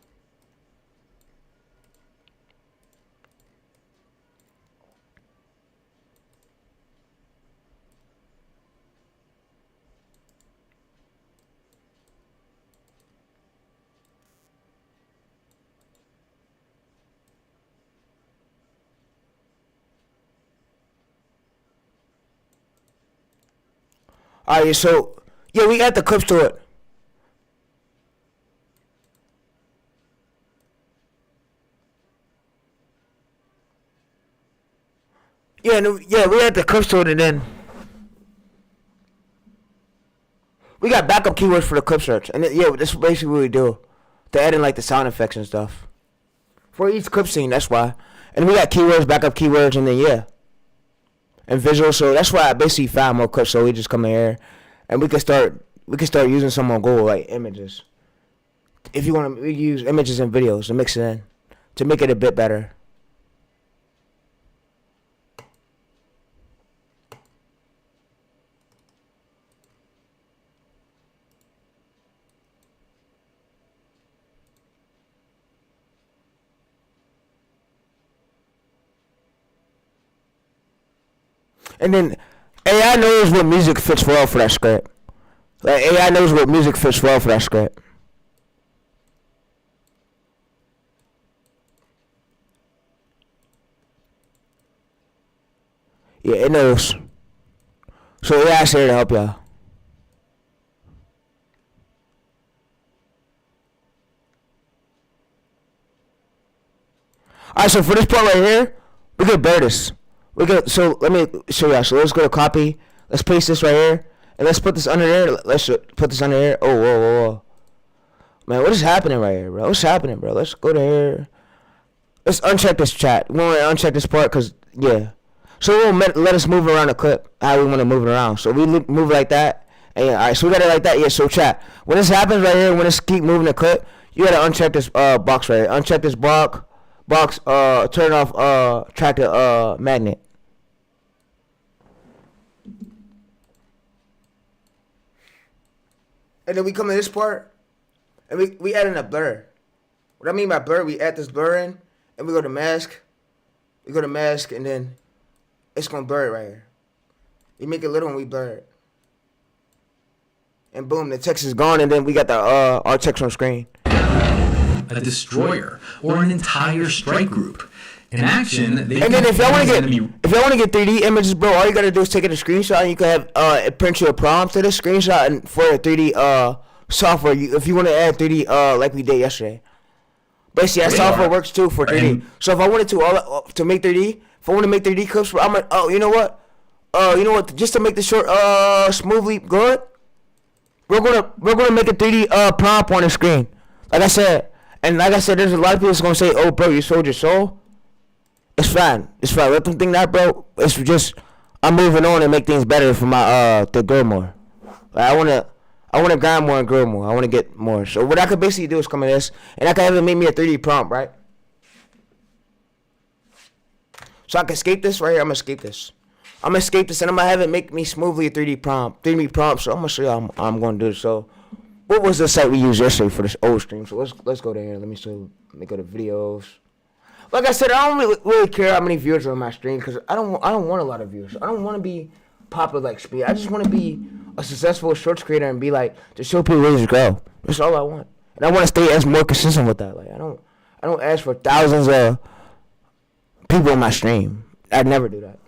A: Alright, so yeah, we add the clips to it. Yeah, no, yeah, we add the clips to it, and then we got backup keywords for the clip search, and yeah, that's basically what we do to add in like the sound effects and stuff for each clip scene. That's why, and we got keywords, backup keywords, and then yeah. And visual, so that's why I basically found more clips. So we just come in here, and we can start using some on Google like images. If you want to use images and videos to mix it in to make it a bit better. And then AI knows what music fits well for that script. Like AI knows what music fits well for that script. Yeah, it knows. So AI's here to help y'all. Alright, so for this part right here, we could bear this. So let me show y'all. So let's go to copy. Let's paste this right here, and let's put this under there. Let's put this under here. Oh, whoa. Man, what is happening right here, bro? What's happening, bro? Let's go to here. Let's uncheck this chat. We want to uncheck this part because, yeah. So it won't let us move around the clip how we want to move it around. So we move like that. And yeah, all right, so we got it like that. Yeah, so chat. When this happens right here, when this keep moving the clip, you got to uncheck this box right here. Uncheck this box, turn off track the magnet. And then we come to this part, and we add in a blur. What I mean by blur, we add this blur in, and we go to mask. We go to mask, and then it's going to blur it right here. We make it little and we blur it. And boom, the text is gone, and then we got the our text on screen.
C: A destroyer, or an entire strike group. In action,
A: and then if y'all want to get 3D images, bro, all you gotta do is take it a screenshot, and you can have it print you a prompt to the screenshot and for a 3D software. If you want to add 3D like we did yesterday, basically that software works too for 3D. So if I wanted to make 3D, if I want to make 3D clips, I'm like, you know what, just to make the short smoothly good, we're gonna make a 3D prompt on the screen, like I said, there's a lot of people that's gonna say, oh, bro, you sold your soul. It's fine. Let them think that, bro. It's just I'm moving on and make things better for my to grow more. Like, I wanna grind more and grow more. I wanna get more. So what I could basically do is come in this, and I can have it make me a 3D prompt, right? So I can escape this right here. I'm gonna escape this, and I'm gonna have it make me smoothly a 3D prompt. So I'm gonna show you how I'm gonna do it. So what was the site we used yesterday for this old stream? So let's go there. Let me go to videos. Like I said, I don't really care how many viewers are on my stream because I don't want a lot of viewers. I don't want to be popular like Speed. I just want to be a successful shorts creator and be like to show people ways to grow. That's all I want, and I want to stay as more consistent with that. Like I don't ask for thousands of people on my stream. I'd never do that.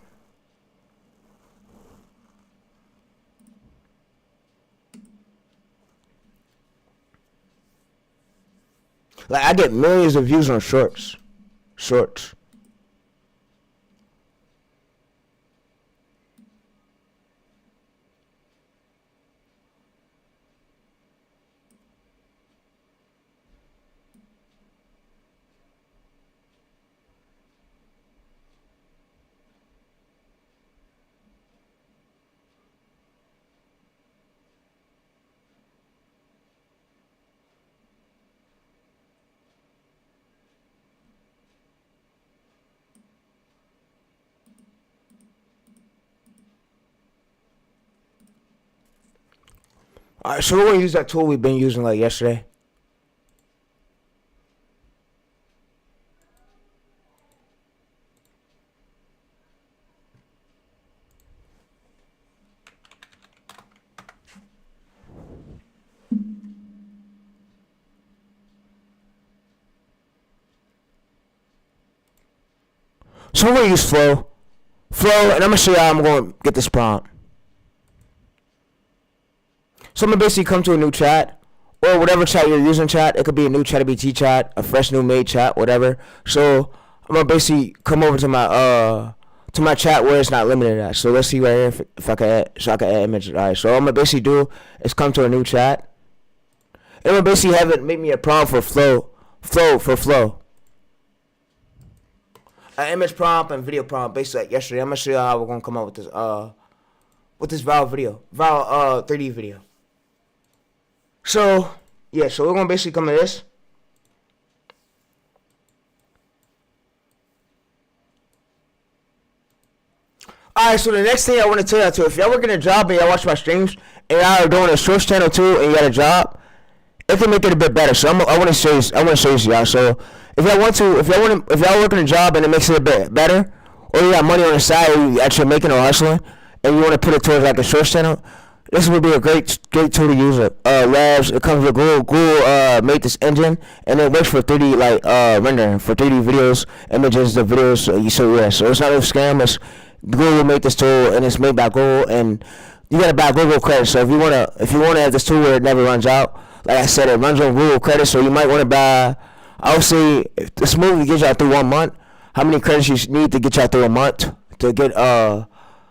A: Like I get millions of views on shorts. All right, so we're gonna use that tool we've been using like yesterday. So we're gonna use Flow, and I'm gonna show you how I'm gonna get this prompt. So I'm gonna basically come to a new chat, or whatever chat you're using. Chat. It could be a new chat, BT chat, a fresh new made chat, whatever. So I'm gonna basically come over to my chat where it's not limited at. So let's see right here if I can add images. All right. So what I'm gonna basically do is come to a new chat. And I'm gonna basically have it make me a prompt for Flow. An image prompt and video prompt, basically like yesterday. I'm gonna show you how we're gonna come up with this Val 3D video. So yeah, so we're gonna basically come to this. Alright, so the next thing I want to tell y'all too, if y'all working a job and y'all watch my streams and y'all are doing a shorts channel too and you got a job, it can make it a bit better. So I want to show you to y'all. So if y'all working a job and it makes it a bit better, or you got money on the side or you actually making or hustling, and you want to put it towards like a shorts channel, this would be a great tool to use. Labs, it comes with Google made this engine, and it works for 3D rendering for 3D videos, images, the videos. So it's not a scam. It's Google made this tool, and it's made by Google, and you gotta buy Google credits. So if you wanna have this tool where it never runs out, like I said, it runs on Google credits. So you might wanna buy. I would say if this movie gets y'all through 1 month, how many credits you need to get y'all through a month to get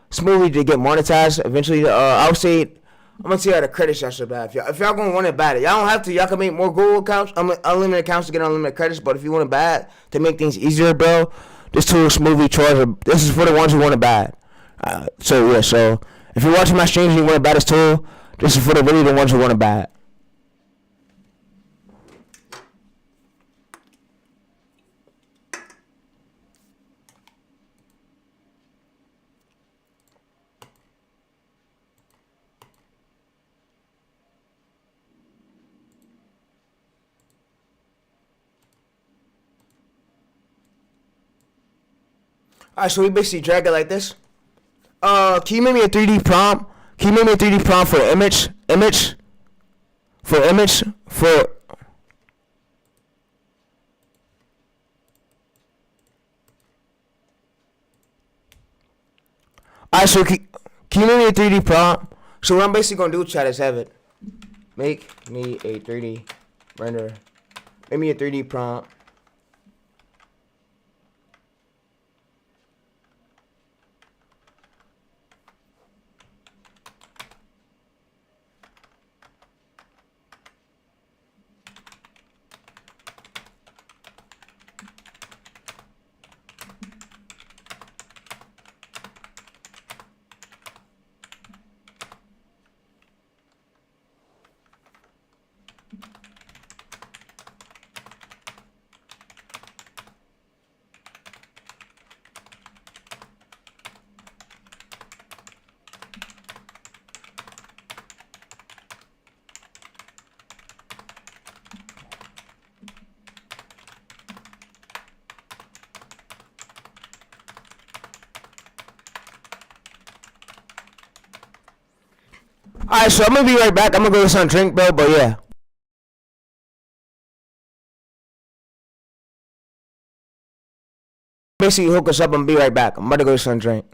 A: smoothly to get monetized eventually. I would say I'm gonna tell y'all the credits y'all should buy. If y'all gonna want it bad, y'all don't have to. Y'all can make more Google accounts, unlimited accounts to get unlimited credits. But if you want it bad to make things easier, bro, this tool smoothly charge. This is for the ones who want it bad. So yeah, so if you're watching my streams and you want to buy this tool, this is for the ones who want it bad. Alright, so we basically drag it like this. Can you make me a 3D prompt? Can you make me a 3D prompt for image? Alright, so can you make me a 3D prompt? So what I'm basically gonna do, chat, is have it. Make me a 3D render. Make me a 3D prompt. Alright, so I'm gonna be right back. I'm gonna go get some drink, bro, but yeah. Basically, hook us up and be right back. I'm about to go get some drink.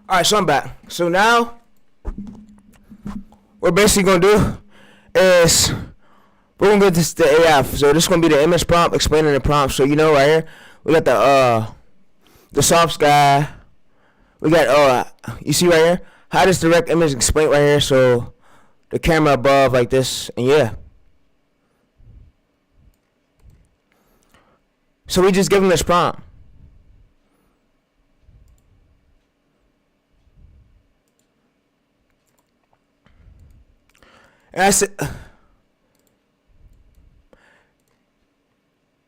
A: Alright, so I'm back. So now, what we're basically going to do is, we're going to get this to AI. So this is going to be the image prompt, explaining the prompt. So you know right here, we got the soft sky. We got, you see right here, how does direct image explain right here. So the camera above like this, and yeah. So we just give him this prompt. And I said,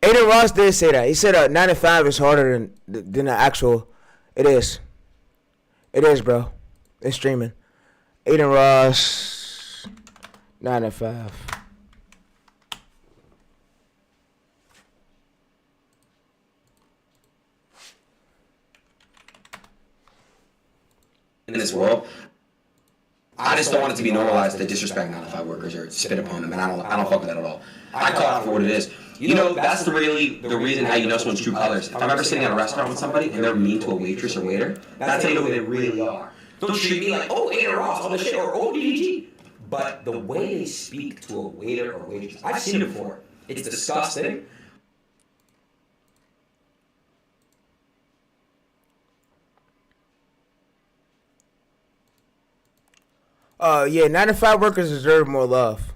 A: Aiden Ross did say that. He said 9 to 5 is harder than the actual. It is. It is, bro. It's streaming. Aiden Ross, 9 to 5.
F: In this world, I just don't want it to be normalized to disrespect 9 to 5 workers or spit upon them, and I don't fuck with that at all. I call it for what it is. You know, that's the reason how you know someone's true colors. If I'm ever sitting at a restaurant with somebody and they're mean to a waitress or waiter, that's how you know who they really are. Don't treat me like, oh, Aiden Ross, all this shit, or oh, DDG. But the way they speak to a waiter or waitress, I've seen it before. It's disgusting.
A: Yeah, 9 to 5 workers deserve more love.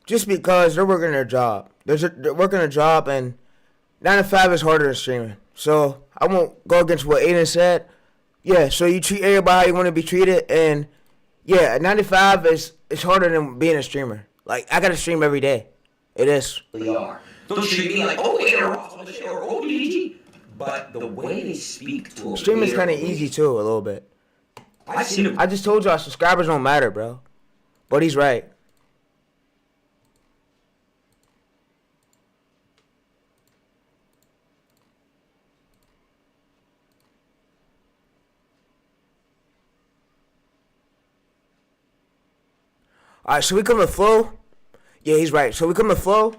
A: Just because they're working their job. They're working a job, and 9 to 5 is harder than streaming. So I won't go against what Aiden said. Yeah, so you treat everybody how you want to be treated, and yeah, 9 to 5 is harder than being a streamer. Like, I gotta stream every day. It is.
F: They are. Don't treat me like, oh, Aiden Ross, all this shit, or oh, DDG. But the way they speak to a
A: Streaming's
F: waiter,
A: kind of easy too, a little bit.
F: I've seen it.
A: I just told y'all subscribers don't matter, bro. But he's right. Alright, so we come with flow. Yeah, he's right. So we come with flow.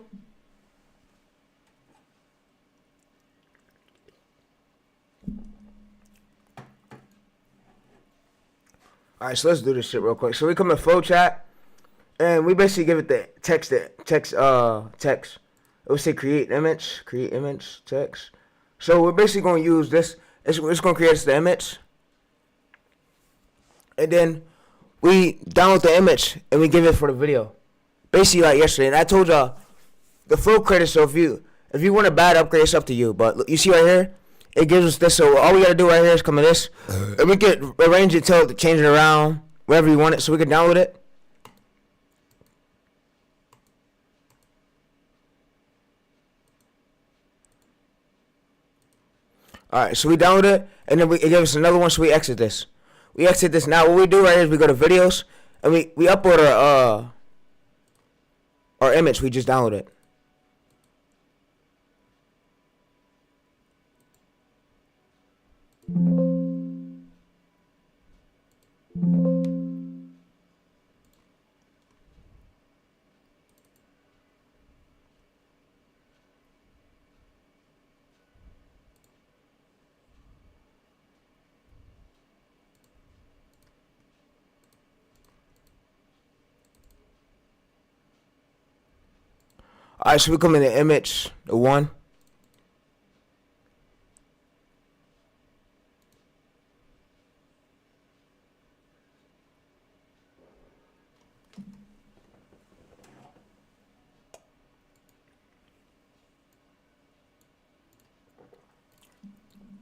A: Alright, so let's do this shit real quick. So we come to flow chat, and we basically give it the text. Text. It will say create image, text. So we're basically going to use this. It's going to create us the image, and then we download the image and we give it for the video. Basically like yesterday, and I told y'all the flow creator. So if you want a bad upgrade, it's up to you. But you see right here, it gives us this. So all we gotta do right here is come to this, and we can arrange it, tell it to change it around wherever you want it, so we can download it. All right, so we download it, and then it gives us another one. So we exit this. We exit this. Now what we do right here is we go to videos, and we upload our image. We just download it. Alright, so we come in the image, the one.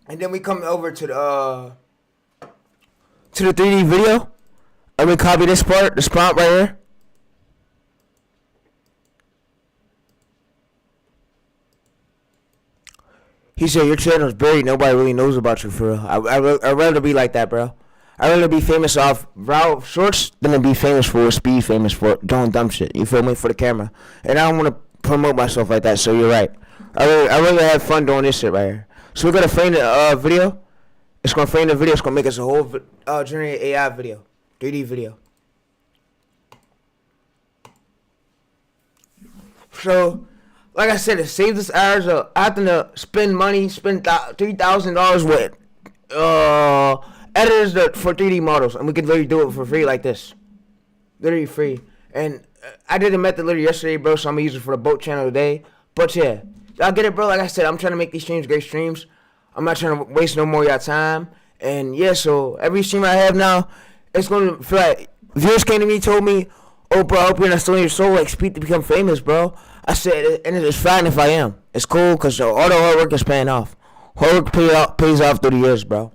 A: And then we come over to the 3D video, and we copy this part, this prompt right here. He said, your channel's buried. Nobody really knows about you, for real. I'd rather be like that, bro. I'd rather be famous off raw shorts than to be famous for speed, famous for doing dumb shit. You feel me? For the camera. And I don't want to promote myself like that, so you're right. I really have fun doing this shit right here. So we're going to frame the video. It's going to frame the video. It's going to make us a whole generated AI video. 3D video. So, like I said, it saves us hours of having to spend money, spend $3,000 with editors for 3D models, and we could literally do it for free like this. Literally free. And I did a method literally yesterday, bro, so I'm going to use it for the boat channel today. But yeah, y'all get it, bro? Like I said, I'm trying to make these streams great streams. I'm not trying to waste no more of y'all time. And yeah, so every stream I have now, it's going to feel like viewers came to me, told me, oh, bro, I hope you're not stealing your soul, like, speak to become famous, bro. I said, and it's fine if I am. It's cool, because all the hard work is paying off. Hard work pays off through the years, bro.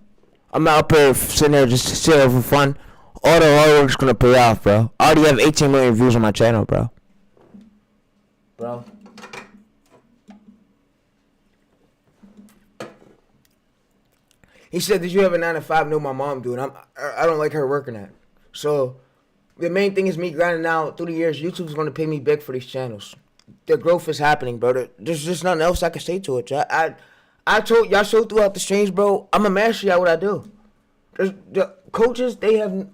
A: I'm not up here sitting there just sitting for fun. All the hard work is going to pay off, bro. I already have 18 million views on my channel, bro. Bro. He said, did you have a 9 to 5? No, my mom do, and I don't like her working at. So, the main thing is me grinding out through the years. YouTube's going to pay me big for these channels. The growth is happening, bro. There's just nothing else I can say to it. I told y'all so throughout the streams, bro. I'm a master at what I do. The coaches, they have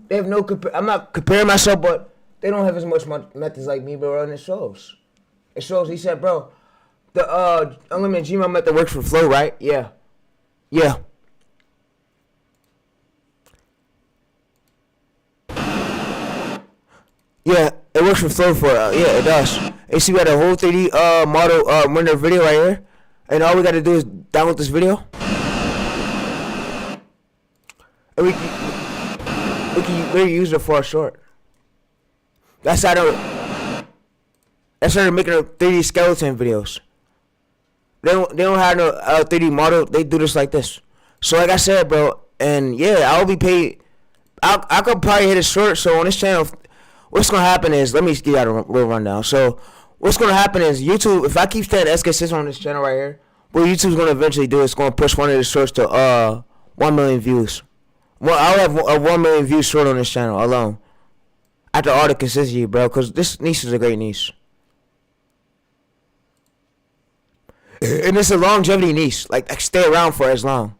A: no I'm not comparing myself, but they don't have as much methods like me, bro, and it shows. It shows. He said, bro, the unlimited Gmail method works for Flow, right? Yeah. Yeah. Yeah, it works for Flow for yeah, it does. You see, we got a whole 3D model render video right here, and all we got to do is download this video, and we can really use it for a short. That's how they're making 3D skeleton videos. They don't have no 3D model. They do this like this. So like I said, bro, and yeah, I'll be paid. I could probably hit a short. So on this channel, what's gonna happen is, let me give you a real rundown. So what's gonna happen is YouTube, if I keep staying SK6 on this channel right here, what YouTube's gonna eventually do is gonna push one of the shorts to 1 million views. Well, I'll have a 1 million views short on this channel alone. After all the consistency, bro, because this niche is a great niche. And it's a longevity niche. Like stay around for as long.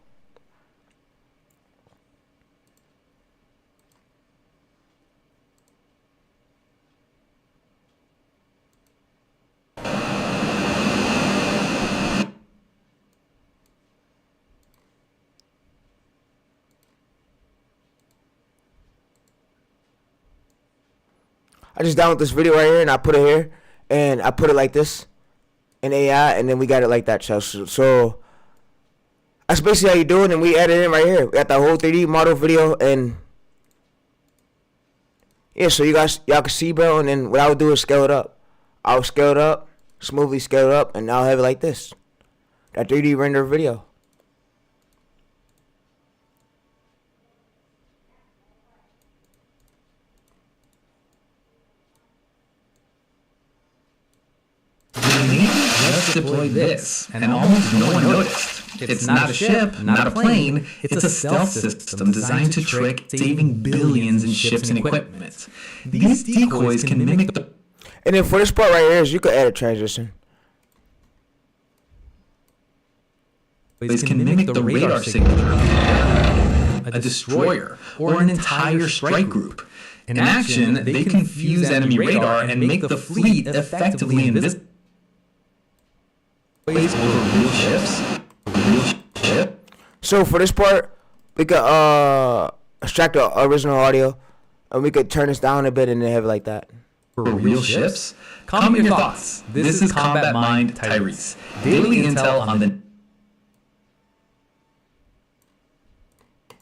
A: I just download this video right here and I put it here and I put it like this in AI, and then we got it like that, so that's basically how you do it, and we added it in right here. We got the whole 3D model video, and yeah, so y'all can see, bro. And then what I would do is scale it up. I'll scale it up, smoothly scale it up, and I'll have it like this. That 3D render video.
C: Just deployed this, and almost no one noticed. It's not a ship, not a plane. It's a stealth system designed to trick, saving billions in ships and equipment. These decoys can mimic the...
A: And then for this part right here is you could add a transition.
C: Can mimic the radar signature of a destroyer or an entire strike group. In action, they confuse enemy radar and make the fleet effectively invisible. Real ships.
A: So for this part, we could extract the original audio, and we could turn this down a bit and then have it like that.
C: For real ships? Comment your thoughts. This is Combat Mind Tyrese. Daily intel on the...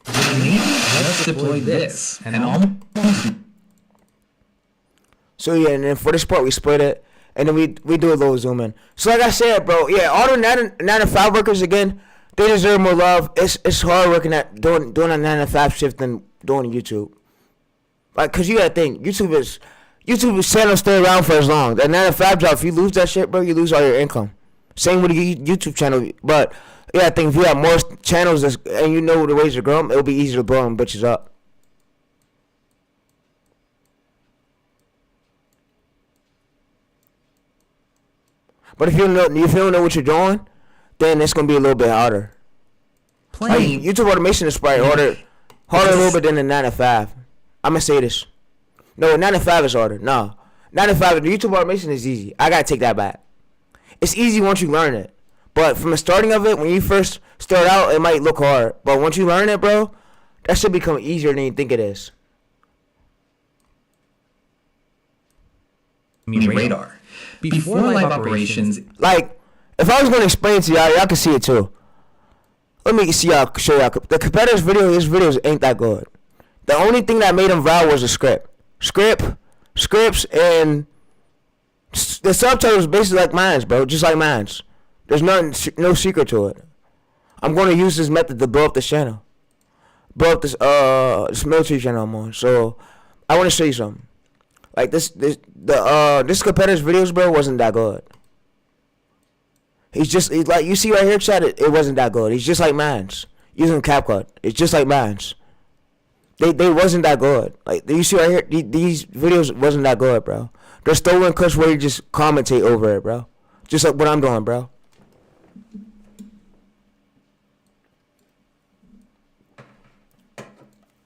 C: Just deployed this, and almost...
A: So yeah, and then for this part we split it, and then we do a little zoom in. So like I said, bro, yeah, all the 9 to 5 workers, again, they deserve more love. It's hard working at doing a 9 to 5 shift than doing YouTube. Like, cause you gotta think, YouTube channels stay around for as long. That 9 to 5 job, if you lose that shit, bro, you lose all your income. Same with the YouTube channel, but yeah, I think if you have more channels and you know the ways to grow them, it'll be easier to blow them bitches up. But if you don't know what you're doing, then it's gonna be a little bit harder. Like, YouTube automation is probably harder a little bit than the 9 to 5. I'm gonna say this. No, 9 to 5 is harder. No, 9 to 5. The YouTube automation is easy. I gotta take that back. It's easy once you learn it. But from the starting of it, when you first start out, it might look hard. But once you learn it, bro, That should become easier than you think it is.
C: Radar. Before live operations,
A: Like, if I was going to explain it to y'all can see it too. Let me show y'all. The competitor's video, his videos ain't that good. The only thing that made him viral was the scripts, and the subtitles basically like mine's, bro. Just like mine's. There's no secret to it. I'm going to use this method to blow up this channel. Blow up this military channel I'm on. So, I want to show you something. Like this competitor's videos, bro, wasn't that good. He's like, you see right here, chat, it wasn't that good. He's just like mine's. Using CapCut. It's just like mine's. They wasn't that good. Like, you see right here, these videos wasn't that good, bro. They're stolen clips where you just commentate over it, bro. Just like what I'm doing, bro.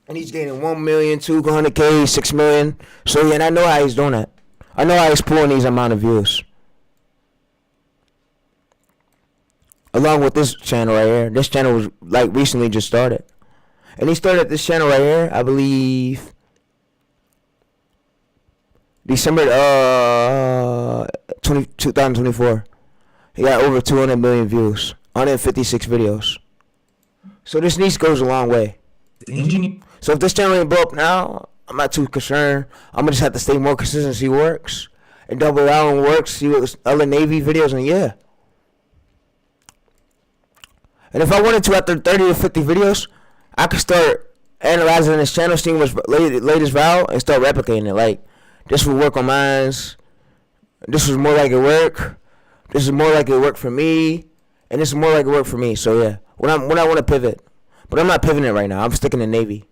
A: And he's getting 1 million, 200K, 6 million. So, yeah, and I know how he's doing that. I know how he's pulling these amount of views. Along with this channel right here. This channel was, like, recently just started. And he started this channel right here, I believe, December 2024. He got over 200 million views. 156 videos. So this niche goes a long way. So if this channel ain't blow up now, I'm not too concerned. I'm gonna just have to stay more consistent, see what works, and double down on works, see what other Navy videos, and yeah. And if I wanted to, after 30 or 50 videos, I could start analyzing this channel, seeing what's latest viral, and start replicating it. Like, this would work on mines. This was more like it work. This is more like it worked for me, and this is more like it worked for me. So yeah, when I want to pivot, but I'm not pivoting right now. I'm sticking to Navy.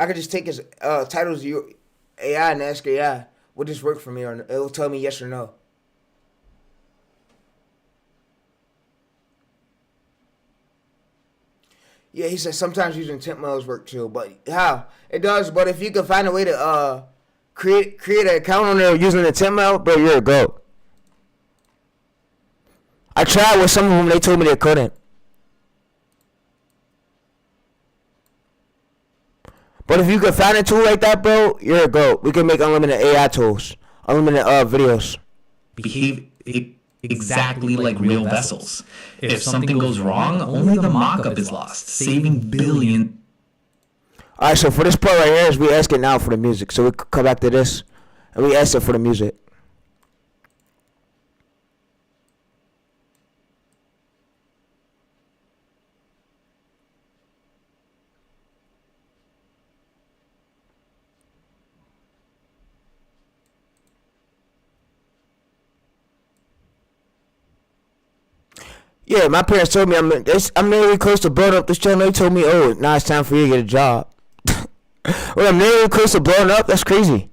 A: I could just take his titles AI and ask AI, will this work for me, or it'll tell me yes or no. Yeah, he said sometimes using temp mails work too, but how? It does, but if you can find a way to create an account on there using the temp mail, bro, you're a goat. I tried with some of them, they told me they couldn't. But if you can find a tool like that, bro, you're a goat. We can make unlimited AI tools, unlimited videos.
C: Behave exactly like real vessels. If something goes wrong, only the mock-up is lost, saving billions.
A: Alright, so for this part right here, is we ask it now for the music. So we come back to this, and we ask it for the music. Yeah, my parents told me I'm nearly close to blowing up this channel. They told me, oh, now it's time for you to get a job. When I'm nearly close to blowing up, that's crazy.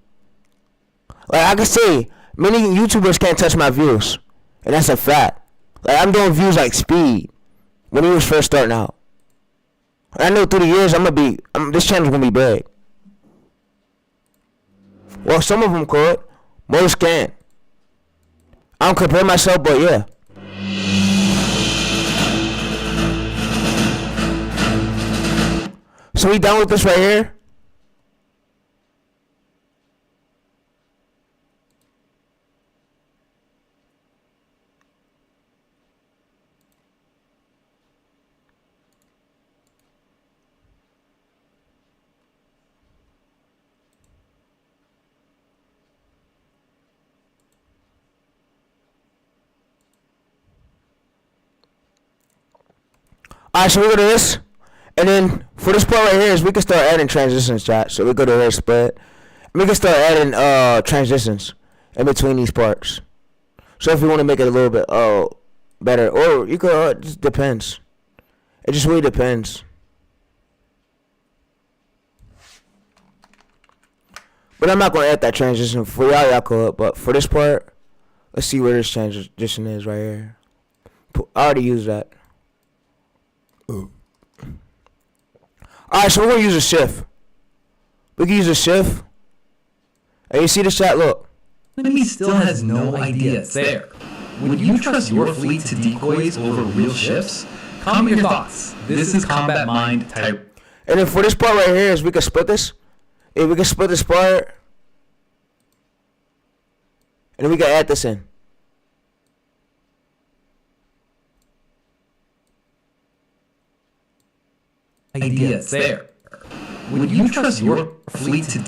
A: Like, I can say, many YouTubers can't touch my views. And that's a fact. Like, I'm doing views like Speed when he was first starting out. I know through the years, this channel's gonna be big. Well, some of them could. Most can't. I don't compare myself, but yeah. So we done with this right here? Alright, so we go to this. And then for this part right here is we can start adding transitions, chat. So we go to hair split. And we can start adding transitions in between these parts. So if you want to make it a little bit better, or you could, it just depends. It just really depends. But I'm not gonna add that transition for y'all could. But for this part, let's see where this transition is right here. I already used that. Ooh. Alright, so we're going to use a shift. We can use a shift. And you see the shot, look.
C: Enemy still has no idea it's there. Would you trust your fleet to decoys over real ships? Comment your thoughts. This is Combat Mind type.
A: And then for this part right here is we can split this. If we can split this part. And then we can add this in.
C: Ideas there. Would you trust your fleet to...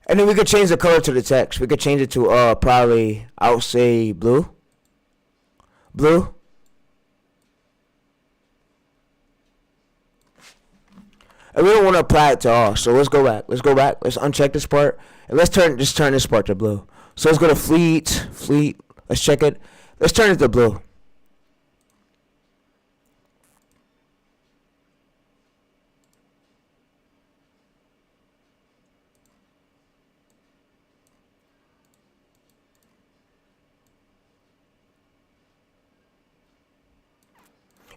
A: And then we could change the color to the text. We could change it to probably, I would say blue. Blue. And we don't want to apply it to all. So let's go back. Let's go back. Let's uncheck this part. And let's just turn this part to blue. So let's go to fleet. Let's check it. Let's turn it to blue.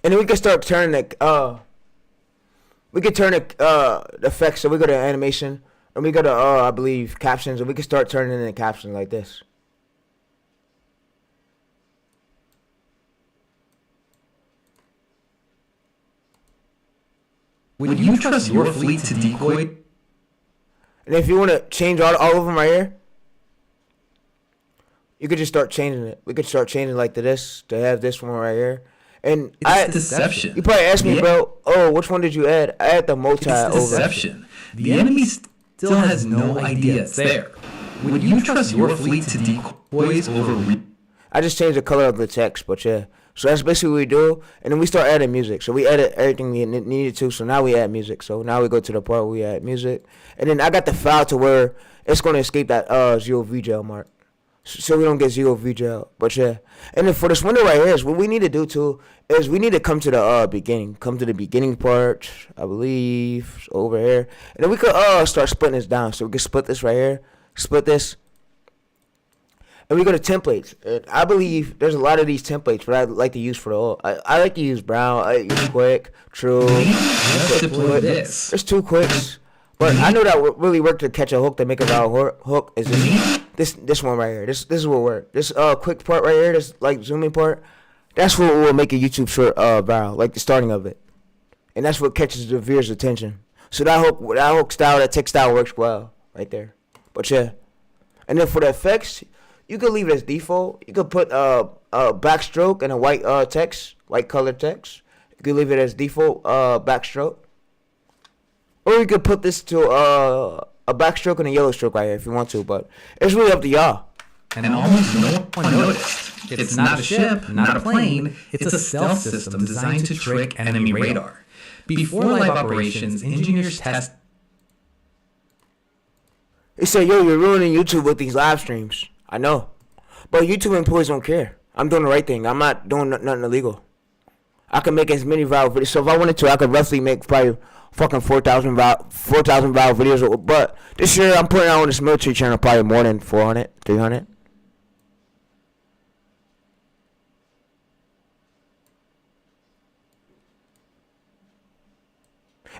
A: And then we can start turning the we can turn the effects. So we go to animation and we go to I believe captions, and we can start turning in the captions like this.
C: Would you trust your fleet to decoy?
A: And if you want to change all of them right here, you could just start changing it. We could start changing like to this, to have this one right here. And
C: It's deception.
A: You probably asked me, bro, oh, which one did you add? I had the multi
C: It's
A: over.
C: deception. The enemy still has no idea it's there. Would you trust your fleet to decoys over...
A: I just changed the color of the text, but yeah. So that's basically what we do. And then we start adding music. So we added everything we needed to. So now we add music. So now we go to the part where we add music. And then I got the file to where it's going to escape that 0 VGL mark. So we don't get 0 VGL. But yeah. And then for this window right here, is what we need to do too is we need to come to the beginning. Come to the beginning part, I believe, over here. And then we could start splitting this down. So we can split this right here. Split this. And we go to templates. And I believe there's a lot of these templates, but I like to use for the whole. I like to use brown. I use quick, true.
C: This.
A: There's 2 quicks. But I know that really work to catch a hook, to make a valid hook is this one right here. This is what work. This quick part right here, this like zooming part, that's what will make a YouTube short viral, like the starting of it. And that's what catches the viewer's attention. So that hook style, that text style works well right there. But yeah. And then for the effects, you could leave it as default. You could put a backstroke and a white text, white colored text. You could leave it as default backstroke. Or you could put this to a backstroke and a yellow stroke right here if you want to, but it's really up to y'all.
C: And almost no one noticed. It's not a ship, not a plane. It's a stealth system designed to trick enemy radar. Before live operations, engineers test...
A: They say, yo, you're ruining YouTube with these live streams. I know. But YouTube employees don't care. I'm doing the right thing. I'm not doing nothing illegal. I can make as many viral videos. So if I wanted to, I could roughly make probably fucking 4,000 viral videos. But this year, I'm putting out on this military channel probably more than 400, 300.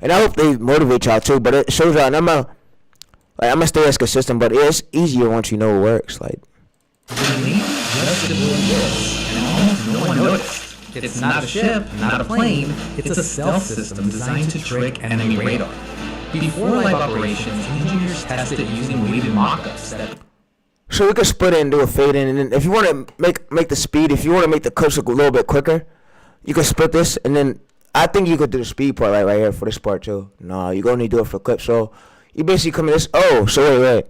A: And I hope they motivate y'all too. But it shows y'all, and I'm gonna stay as consistent. But it's easier once you know it works. Like.
C: No one noticed. It's not a ship, not a plane. It's a stealth system designed to trick enemy radar. Before live operations, engineers tested it using weighted mock-ups that...
A: So we can split it and do a fade in, and then if you want to make the speed, if you want to make the clips look a little bit quicker, you can split this, and then I think you could do the speed part right here for this part too. No, you're gonna need to do it for clips. So you basically come in this. Oh, so wait.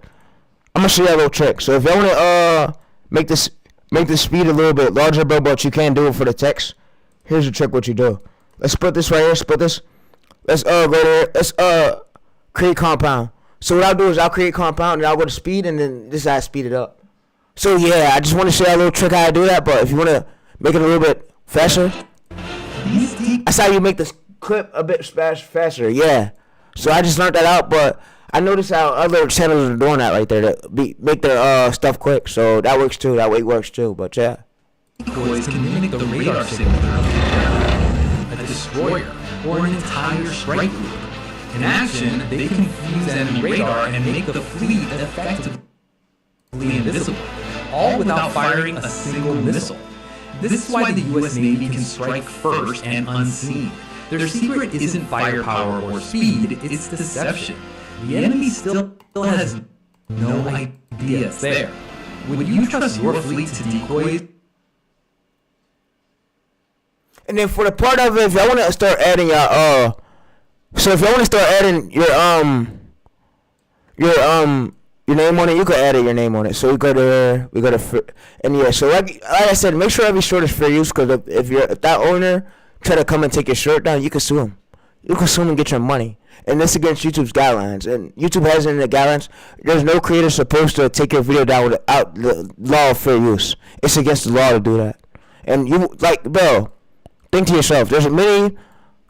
A: I'm gonna show you a little trick. So if you want to make the speed a little bit larger, but you can't do it for the text. Here's the trick. What you do? Let's split this right here. Split this. Let's go there. Let's create compound. So what I'll do is I'll create compound and I'll go to speed, and then this is how I speed it up. So yeah, I just want to show you a little trick how I do that. But if you want to make it a little bit faster, that's how you make this clip a bit faster. Yeah. So I just learned that out, but I noticed how other channels are doing that right there to make their stuff quick. So that works too. That way it works too. But yeah.
C: Decoys can mimic the radar signal of a destroyer or an entire strike group. In action, they confuse enemy radar and make the fleet effectively invisible. all without firing a single missile. This is why the US Navy can strike first and unseen. Their secret isn't firepower or speed, it's deception. The enemy still has no idea it's there. Would you trust your fleet to decoy?
A: And then for the part of it, if y'all want to start adding so if y'all want to start adding your name on it, you can add your name on it. So we go to and yeah. So like I said, make sure every shirt is fair use, because if that owner try to come and take your shirt down, you can sue him. You can sue him and get your money. And that's against YouTube's guidelines. And YouTube has it in the guidelines. There's no creator supposed to take your video down without the law of fair use. It's against the law to do that. And you, like, bro, think to yourself. There's many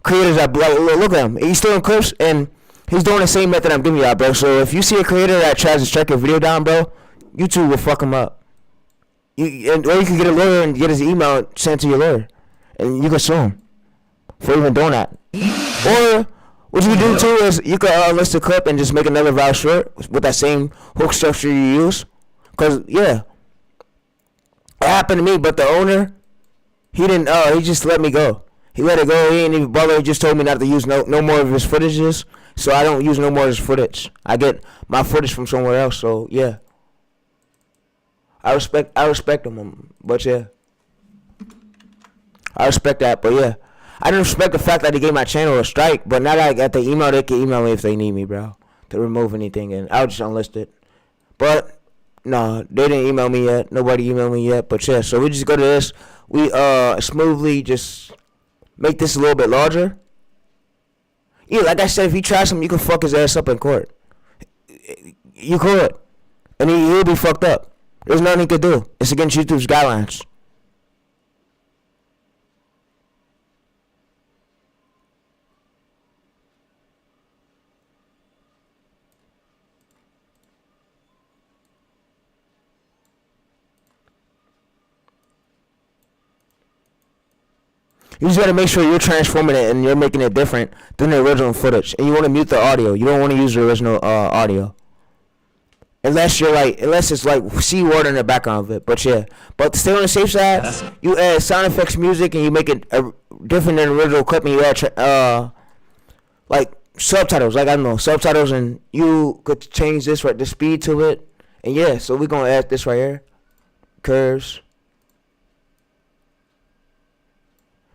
A: creators that, like, look at him. He's still in clips, and he's doing the same method I'm giving you out, bro. So if you see a creator that tries to strike your video down, bro, YouTube will fuck him up. Or you can get a lawyer and get his email sent to your lawyer. And you can sue him for even doing that. Or what you can do too is you can list a clip and just make another viral short with that same hook structure you use. Cause yeah, it happened to me, but the owner, he didn't. He just let me go. He let it go. He ain't even bother. He just told me not to use no more of his footages. So I don't use no more of his footage. I get my footage from somewhere else. So yeah, I respect him. But yeah, I respect that. But yeah, I didn't respect the fact that they gave my channel a strike. But now that I got the email, they can email me if they need me, bro, to remove anything, and I'll just unlist it. But no, they didn't email me yet. Nobody emailed me yet. But yeah, so we just go to this. We smoothly just make this a little bit larger. Yeah, like I said, if he tries something, you can fuck his ass up in court. You could, and he'll be fucked up. There's nothing he could do. It's against YouTube's guidelines. You just gotta make sure you're transforming it and you're making it different than the original footage. And you want to mute the audio. You don't want to use the original audio. Unless it's like C word in the background of it. But yeah. But to stay on the safe side, you add sound effects, music, and you make it different than the original clip, and you add like subtitles. Like, I don't know, subtitles, and you could change the speed to it. And yeah, so we're gonna add this right here. Curves.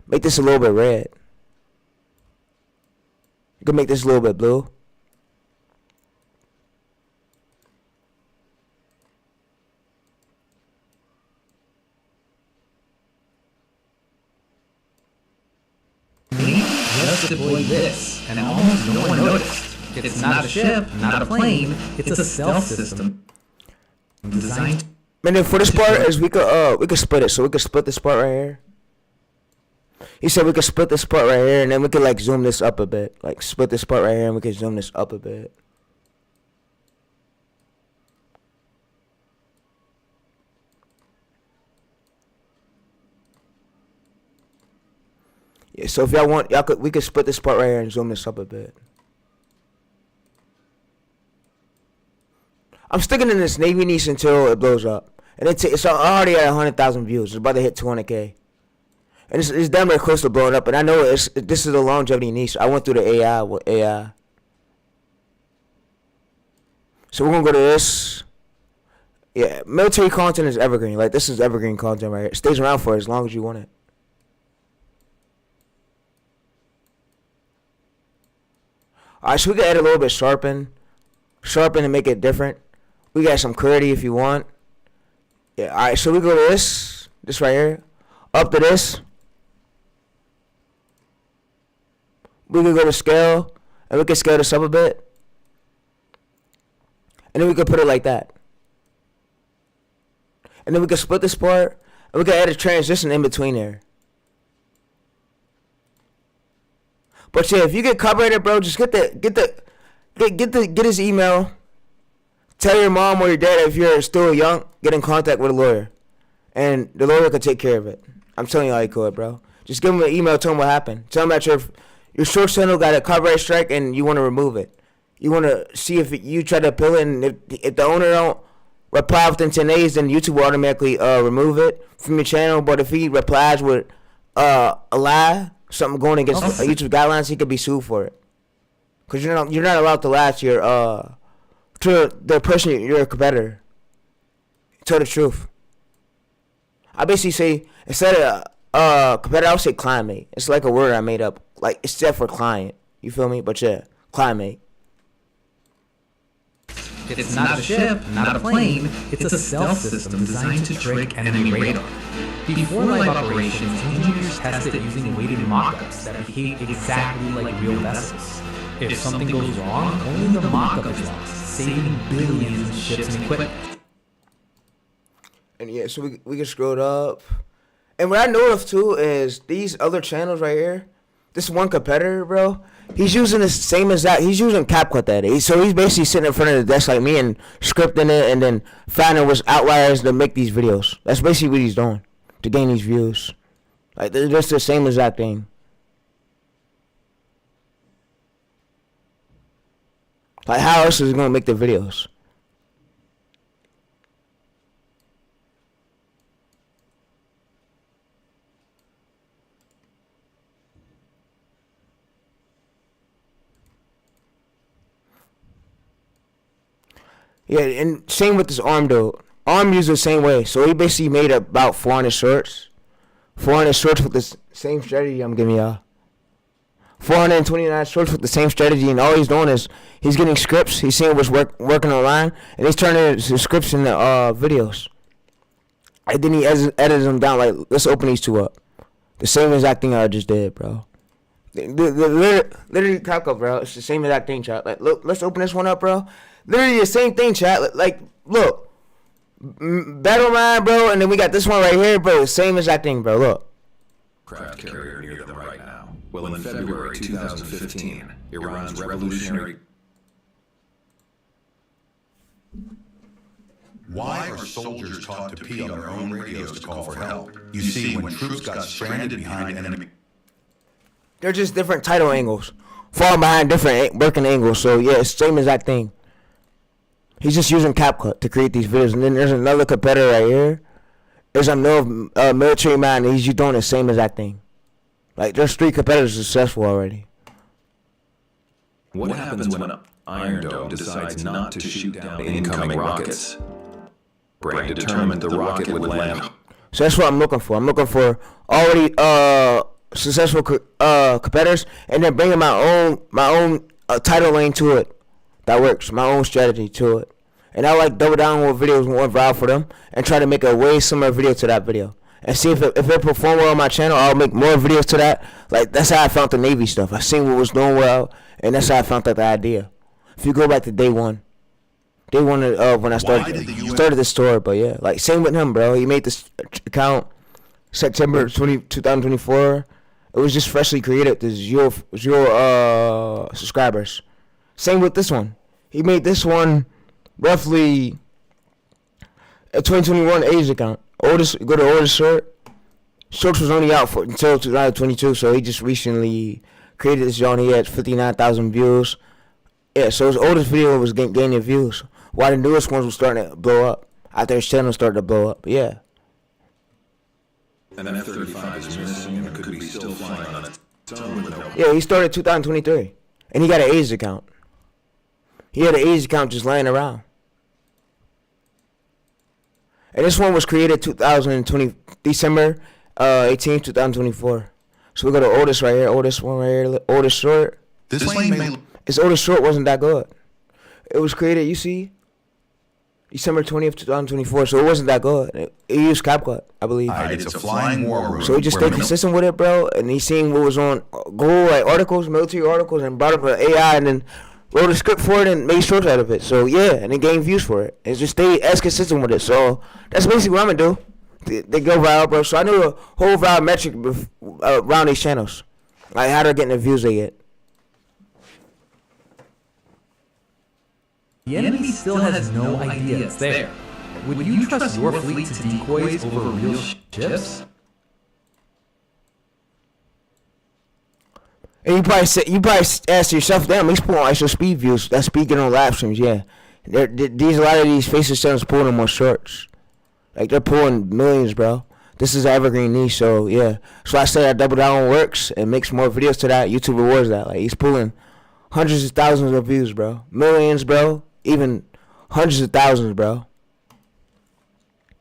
A: Make this a little bit red. You can make this a little bit blue.
C: Just deployed this, and almost no one noticed. It's not a ship, not a plane, it's a stealth system designed.
A: And then for this part is we could split it. So we could split this part right here. He said we could split this part right here, and then we could like zoom this up a bit. Like split this part right here, and we could zoom this up a bit. Yeah, so if y'all want, we could split this part right here and zoom this up a bit. I'm sticking in this Navy niche until it blows up, and it's already at 100,000 views. It's about to hit 200K. And it's damn near close to blowing up. And I know this is a longevity niche. I went through the AI with AI. So we're going to go to this. Yeah, military content is evergreen. Like, this is evergreen content right here. It stays around for as long as you want it. Alright, so we can add a little bit sharpen and make it different. We got some clarity if you want. Yeah, alright, so we go to this right here. Up to this. We can go to scale, and we can scale this up a bit. And then we can put it like that. And then we can split this part, and we can add a transition in between there. But yeah, if you get copyrighted, bro, just get his email. Tell your mom or your dad if you're still young, get in contact with a lawyer, and the lawyer can take care of it. I'm telling you how you could, bro. Just give him an email, tell him what happened. Tell him that your short channel got a copyright strike and you want to remove it. You want to see if you try to appeal it, and if the owner don't reply within 10 days, then YouTube will automatically remove it from your channel. But if he replies with a lie, something going against YouTube guidelines, he could be sued for it. Cause you're not allowed to lie to your to the person you're a competitor. Tell the truth. I basically say instead of competitor, I would say clientmate. It's like a word I made up. Like it's set for client. You feel me? But yeah, clientmate.
C: It's not a ship, not a plane. It's a stealth system designed to trick enemy radar. Before live operations, engineers tested using weighted mock-ups that behave exactly like real vessels. If something goes wrong, only the mock-up is lost, saving billions in ships and equipment.
A: And yeah, so we can scroll it up. And what I know of too is these other channels right here. This one competitor, bro. He's using the same exact. He's using CapCut that. So he's basically sitting in front of the desk like me and scripting it and then finding what's outliers to make these videos. That's basically what he's doing to gain these views. Like they're just the same exact thing. Like how else is he gonna make the videos? Yeah, and same with this Arm dude. Arm used the same way. So he basically made about 400 shorts. 400 shorts with the same strategy I'm giving y'all. 429 shorts with the same strategy, and all he's doing is he's getting scripts. He's seeing what's working online, and he's turning his scripts into videos. And then he edits them down. Like, let's open these two up. The same exact thing I just did, bro. Literally, crack up, bro. It's the same exact thing, chat. Like, look, let's open this one up, bro. Literally the same thing, chat. Like, look. Battle Mind, bro, and then we got this one right here, bro. Same exact thing, bro. Look.
B: Craft carrier near them right now. Well, in February 2015, Iran's revolutionary...
G: Why are soldiers taught to pee on their own radios to call for help? You see, when troops got stranded behind enemy...
A: They're just different title angles. Falling behind different working angles. So, yeah, it's the same exact thing. He's just using CapCut to create these videos. And then there's another competitor right here. There's another military man, and he's just doing the same exact thing. Like, there's 3 competitors successful already.
B: What happens when Iron Dome decides not to shoot down incoming rockets? Brain determined the rocket would land.
A: So that's what I'm looking for. I'm looking for already successful competitors, and then bringing my own title lane to it. That works. My own strategy to it. And I like double down on videos went viral for them and try to make a way similar video to that video. And see if it perform well on my channel, I'll make more videos to that. Like, that's how I found the Navy stuff. I seen what was doing well, and that's how I found out the idea. If you go back to day one when I started this store, but yeah, like same with him, bro. He made this account September 2024. It was just freshly created. There's zero subscribers. Same with this one. He made this one roughly a 2021 age account. Go to oldest short. Shorts was only out until 2022, so he just recently created this joint. He had 59,000 views. Yeah, so his oldest video was gaining views, while the newest ones were starting to blow up. After his channel started to blow up, yeah.
B: An F-35 is missing and could be still flying on its own with no...
A: Yeah, he started 2023, and he got an age account. He had an age account just laying around. And this one was created December 18th, 2024. So we go to oldest right here, oldest one right here, oldest short.
G: This lane may...
A: His oldest short wasn't that good. It was created, you see, December 20th, 2024, so it wasn't that good. He used CapCut, I believe.
G: It's a flying war room.
A: So he just stayed consistent with it, bro, and he seen what was on Google, like articles, military articles, and brought up an AI, and then wrote a script for it and made shorts out of it. So yeah, and he gained views for it. And just stay as consistent with it. So that's basically what I'm gonna do. They go viral, bro. So I knew the whole viral metric around these channels, like how they're getting the views they get.
C: The enemy still has no idea it's there. Would you trust your fleet to decoys over real ships?
A: And you probably ask yourself, damn, he's pulling ISO speed views. That's speaking on live streams, yeah. These a lot of these Faceless channels pulling them on shorts. Like they're pulling millions, bro. This is an evergreen niche, so yeah. So I say I double down on works and makes more videos to that. YouTube rewards that. Like he's pulling hundreds of thousands of views, bro. Millions, bro. Even hundreds of thousands, bro.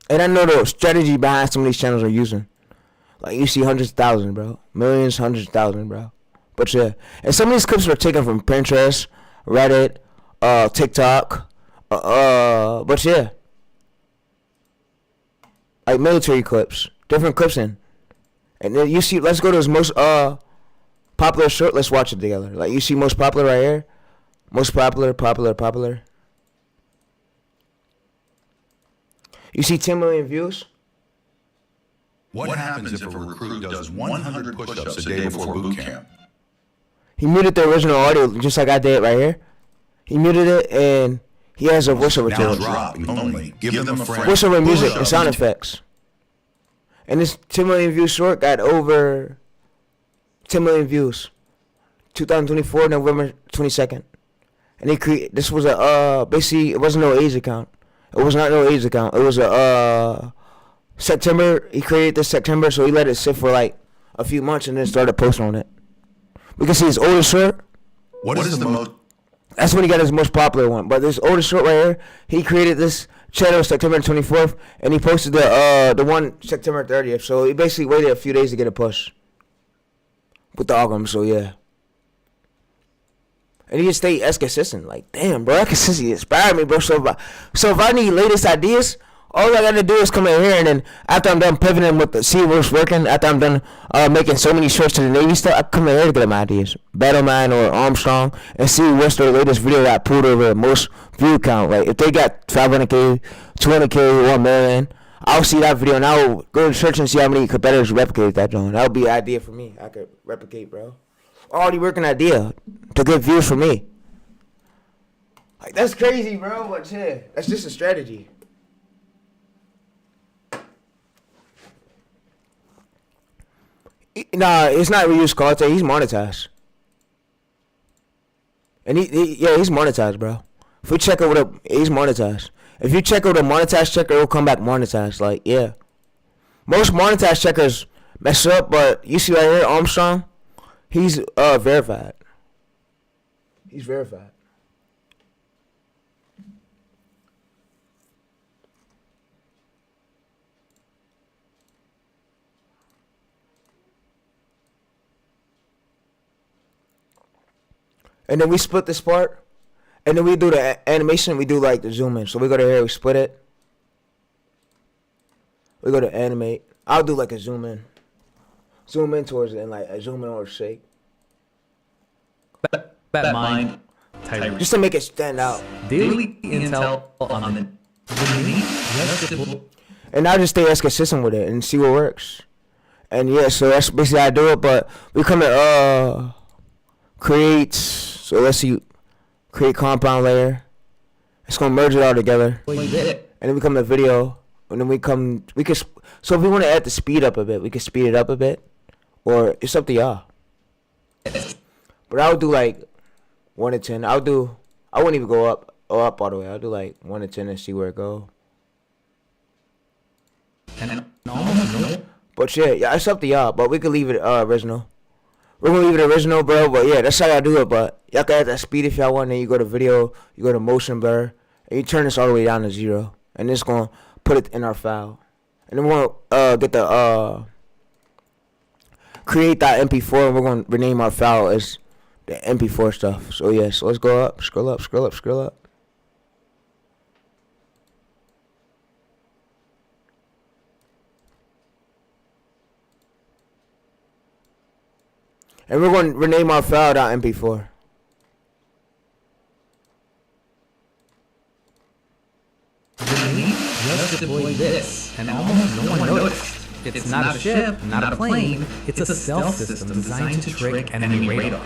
A: And I know the strategy behind some of these channels are using. Like you see hundreds of thousands, bro. Millions, hundreds of thousands, bro. But yeah. And some of these clips are taken from Pinterest, Reddit, TikTok. But yeah. Like military clips. Different clips in. And then you see, let's go to his most popular short. Let's watch it together. Like you see most popular right here. Most popular. You see 10 million views?
G: What happens if a recruit does 100 push-ups a day before boot camp?
A: He muted the original audio just like I did right here. He muted it and he has a voiceover
G: Now
A: to it.
G: drop only. Give them a friend.
A: Voiceover music and
G: Push-ups.
A: sound effects. And this 10 million views short got over 10 million views. 2024, November 22nd. And this was a, basically, it wasn't no age account. It was not no age account. It was a, September. He created this September, so he let it sit for like a few months and then started posting on it. We can see his oldest short.
G: What is the most?
A: That's when he got his most popular one. But this oldest short right here, he created this channel September 24th, and he posted the one September 30th. So he basically waited a few days to get a push with the algorithm. So yeah. And he just stayed as consistent. Like, damn, bro, that consistency inspired me, bro. So if I need latest ideas, all I gotta do is come in here, and then after I'm done pivoting with see what's working, after I'm done making so many shorts to the Navy stuff, I come in here to get them ideas. Battleman or Armstrong, and see what's their latest video that pulled over the most view count. Like, if they got 500K, 200K, 1 million, I'll see that video, and I'll go to search and see how many competitors replicate that joint. That would be an idea for me. I could replicate, bro. Already working idea to get views for me. Like, that's crazy, bro, but yeah, that's just a strategy. Nah, it's not reused content. He's monetized. And he's monetized, bro. If we check over he's monetized. If you check over the monetized checker, it'll come back monetized. Like, yeah. Most monetized checkers mess up, but you see right here, Armstrong, he's verified. He's verified. And then we split this part. And then we do the animation. We do like the zoom in. So we go to here. We split it. We go to animate. I'll do like a zoom in. Zoom in towards it and like a zoom in or shake.
C: Bet mind. Tyree.
A: Just to make it stand out.
C: Daily intel on the
A: And I just stay as consistent with it and see what works. And yeah, so that's basically how I do it. But we come to create. So let's see. Create compound layer. It's gonna merge it all together. And then we come to video. And then we can. So if we want to add the speed up a bit, we can speed it up a bit. Or it's up to y'all. But I would do like 1 to 10. I wouldn't even go up all the way. I'll do like 1 to 10 and see where it go. But yeah, it's up to y'all. But we could leave it original. We're gonna leave it original, bro. But yeah, that's how y'all do it. But y'all can add that speed if y'all want. Then you go to video, you go to motion blur, and you turn this all the way down to 0. And it's gonna put it in our file. And then we're gonna get the create.mp4, and we're gonna rename our file as the mp4 stuff. So yeah, so let's go up, scroll up. And we're going to rename our file .mp4.
C: Just deployed this, and almost no one noticed. It's not a ship, not a plane. It's a stealth system designed to trick enemy radar.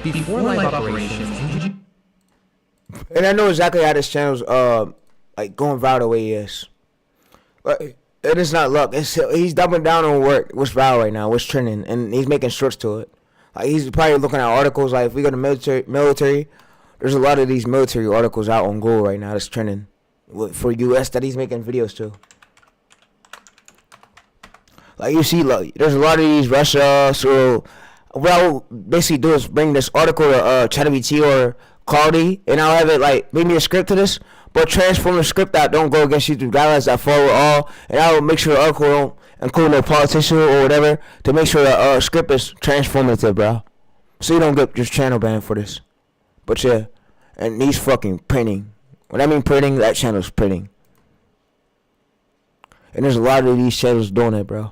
C: Before live operations,
A: and I know exactly how this channel's like going viral the way he is. But it is not luck. He's doubling down on what's viral right now, what's trending, and he's making shorts to it. Like he's probably looking at articles like if we go to military, There's a lot of these military articles out on Google right now that's trending for U.S. that he's making videos to. Like you see, like, there's a lot of these Russia. So what I'll basically do is bring this article to ChatGPT or Claude, and I'll have it like make me a script to this, but transform the script that don't go against YouTube guidelines that follow all, and I'll make sure the article don't include no politician or whatever to make sure the script is transformative, bro. So you don't get your channel banned for this. But yeah, and he's fucking printing. When I mean printing, that channel's printing. And there's a lot of these channels doing it, bro.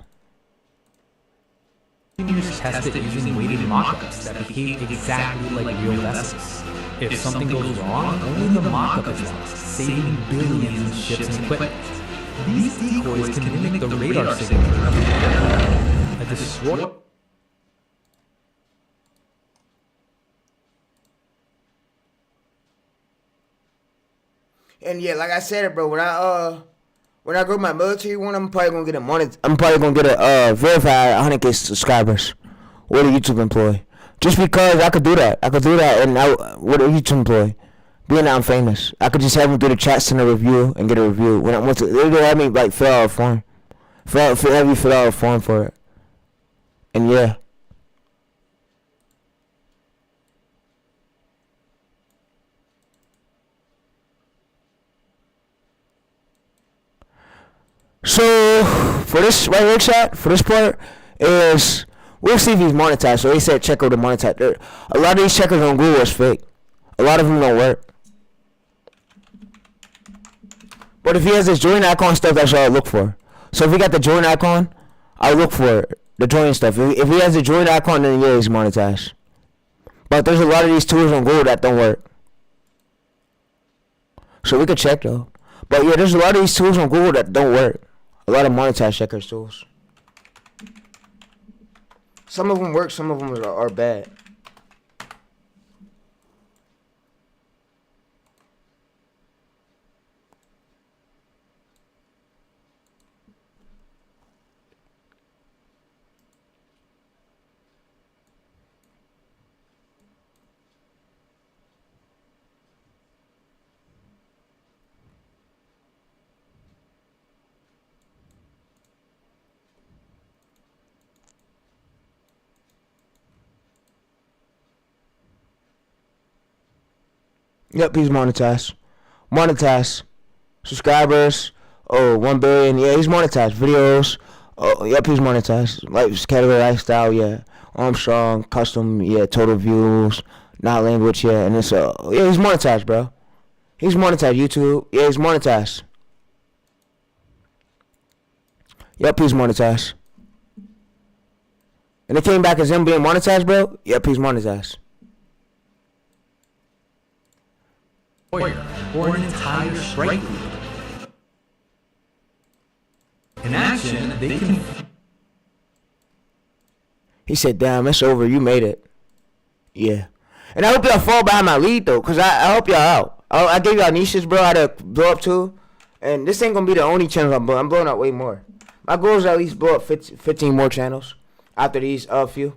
C: Engineers tested using weighted mock-ups that behave exactly like real vessels. If something goes wrong, only the mock-up is lost, saving billions in ships and equipment. These decoys can mimic the radar signal of a destroyer.
A: And yeah, like I said, bro, when I go to my military one, I'm probably gonna get verified 100K subscribers with a YouTube employee. Just because I could do that. And with a YouTube employee. Being that I'm famous. I could just have them do the chat, send a review, and get a review. When I want to, they'll have me like fill out a form. Have you fill out a form for it. And yeah. So for this right here, chat, for this part is we'll see if he's monetized. So he said check out the monetize. A lot of these checkers on Google is fake. A lot of them don't work. But if he has this join icon stuff, that's what I look for. So if he got the join icon, I'll look for it, the join stuff. If he has the join icon, then yeah, he's monetized. But there's a lot of these tools on Google that don't work. So we could check though. But yeah, there's a lot of these tools on Google that don't work. A lot of monetized checkers tools. Some of them work, some of them are bad. Yep, he's monetized. Subscribers. Oh, 1 billion. Yeah, he's monetized. Videos. Oh, yep, he's monetized. Like, category lifestyle, yeah. Armstrong, custom, yeah. Total views. Not language, yeah. And it's, yeah, he's monetized, bro. He's monetized. YouTube. Yeah, he's monetized. Yep, he's monetized. And it came back as him being monetized, bro. Yep, he's monetized.
C: Or an entire strike group. In action, they can...
A: He said, damn, it's over. You made it. Yeah. And I hope y'all fall behind my lead, though, because I help y'all out. I gave y'all niches, bro, how to blow up, too. And this ain't going to be the only channel I'm blowing. I'm blowing up way more. My goal is at least blow up 15 more channels after these few.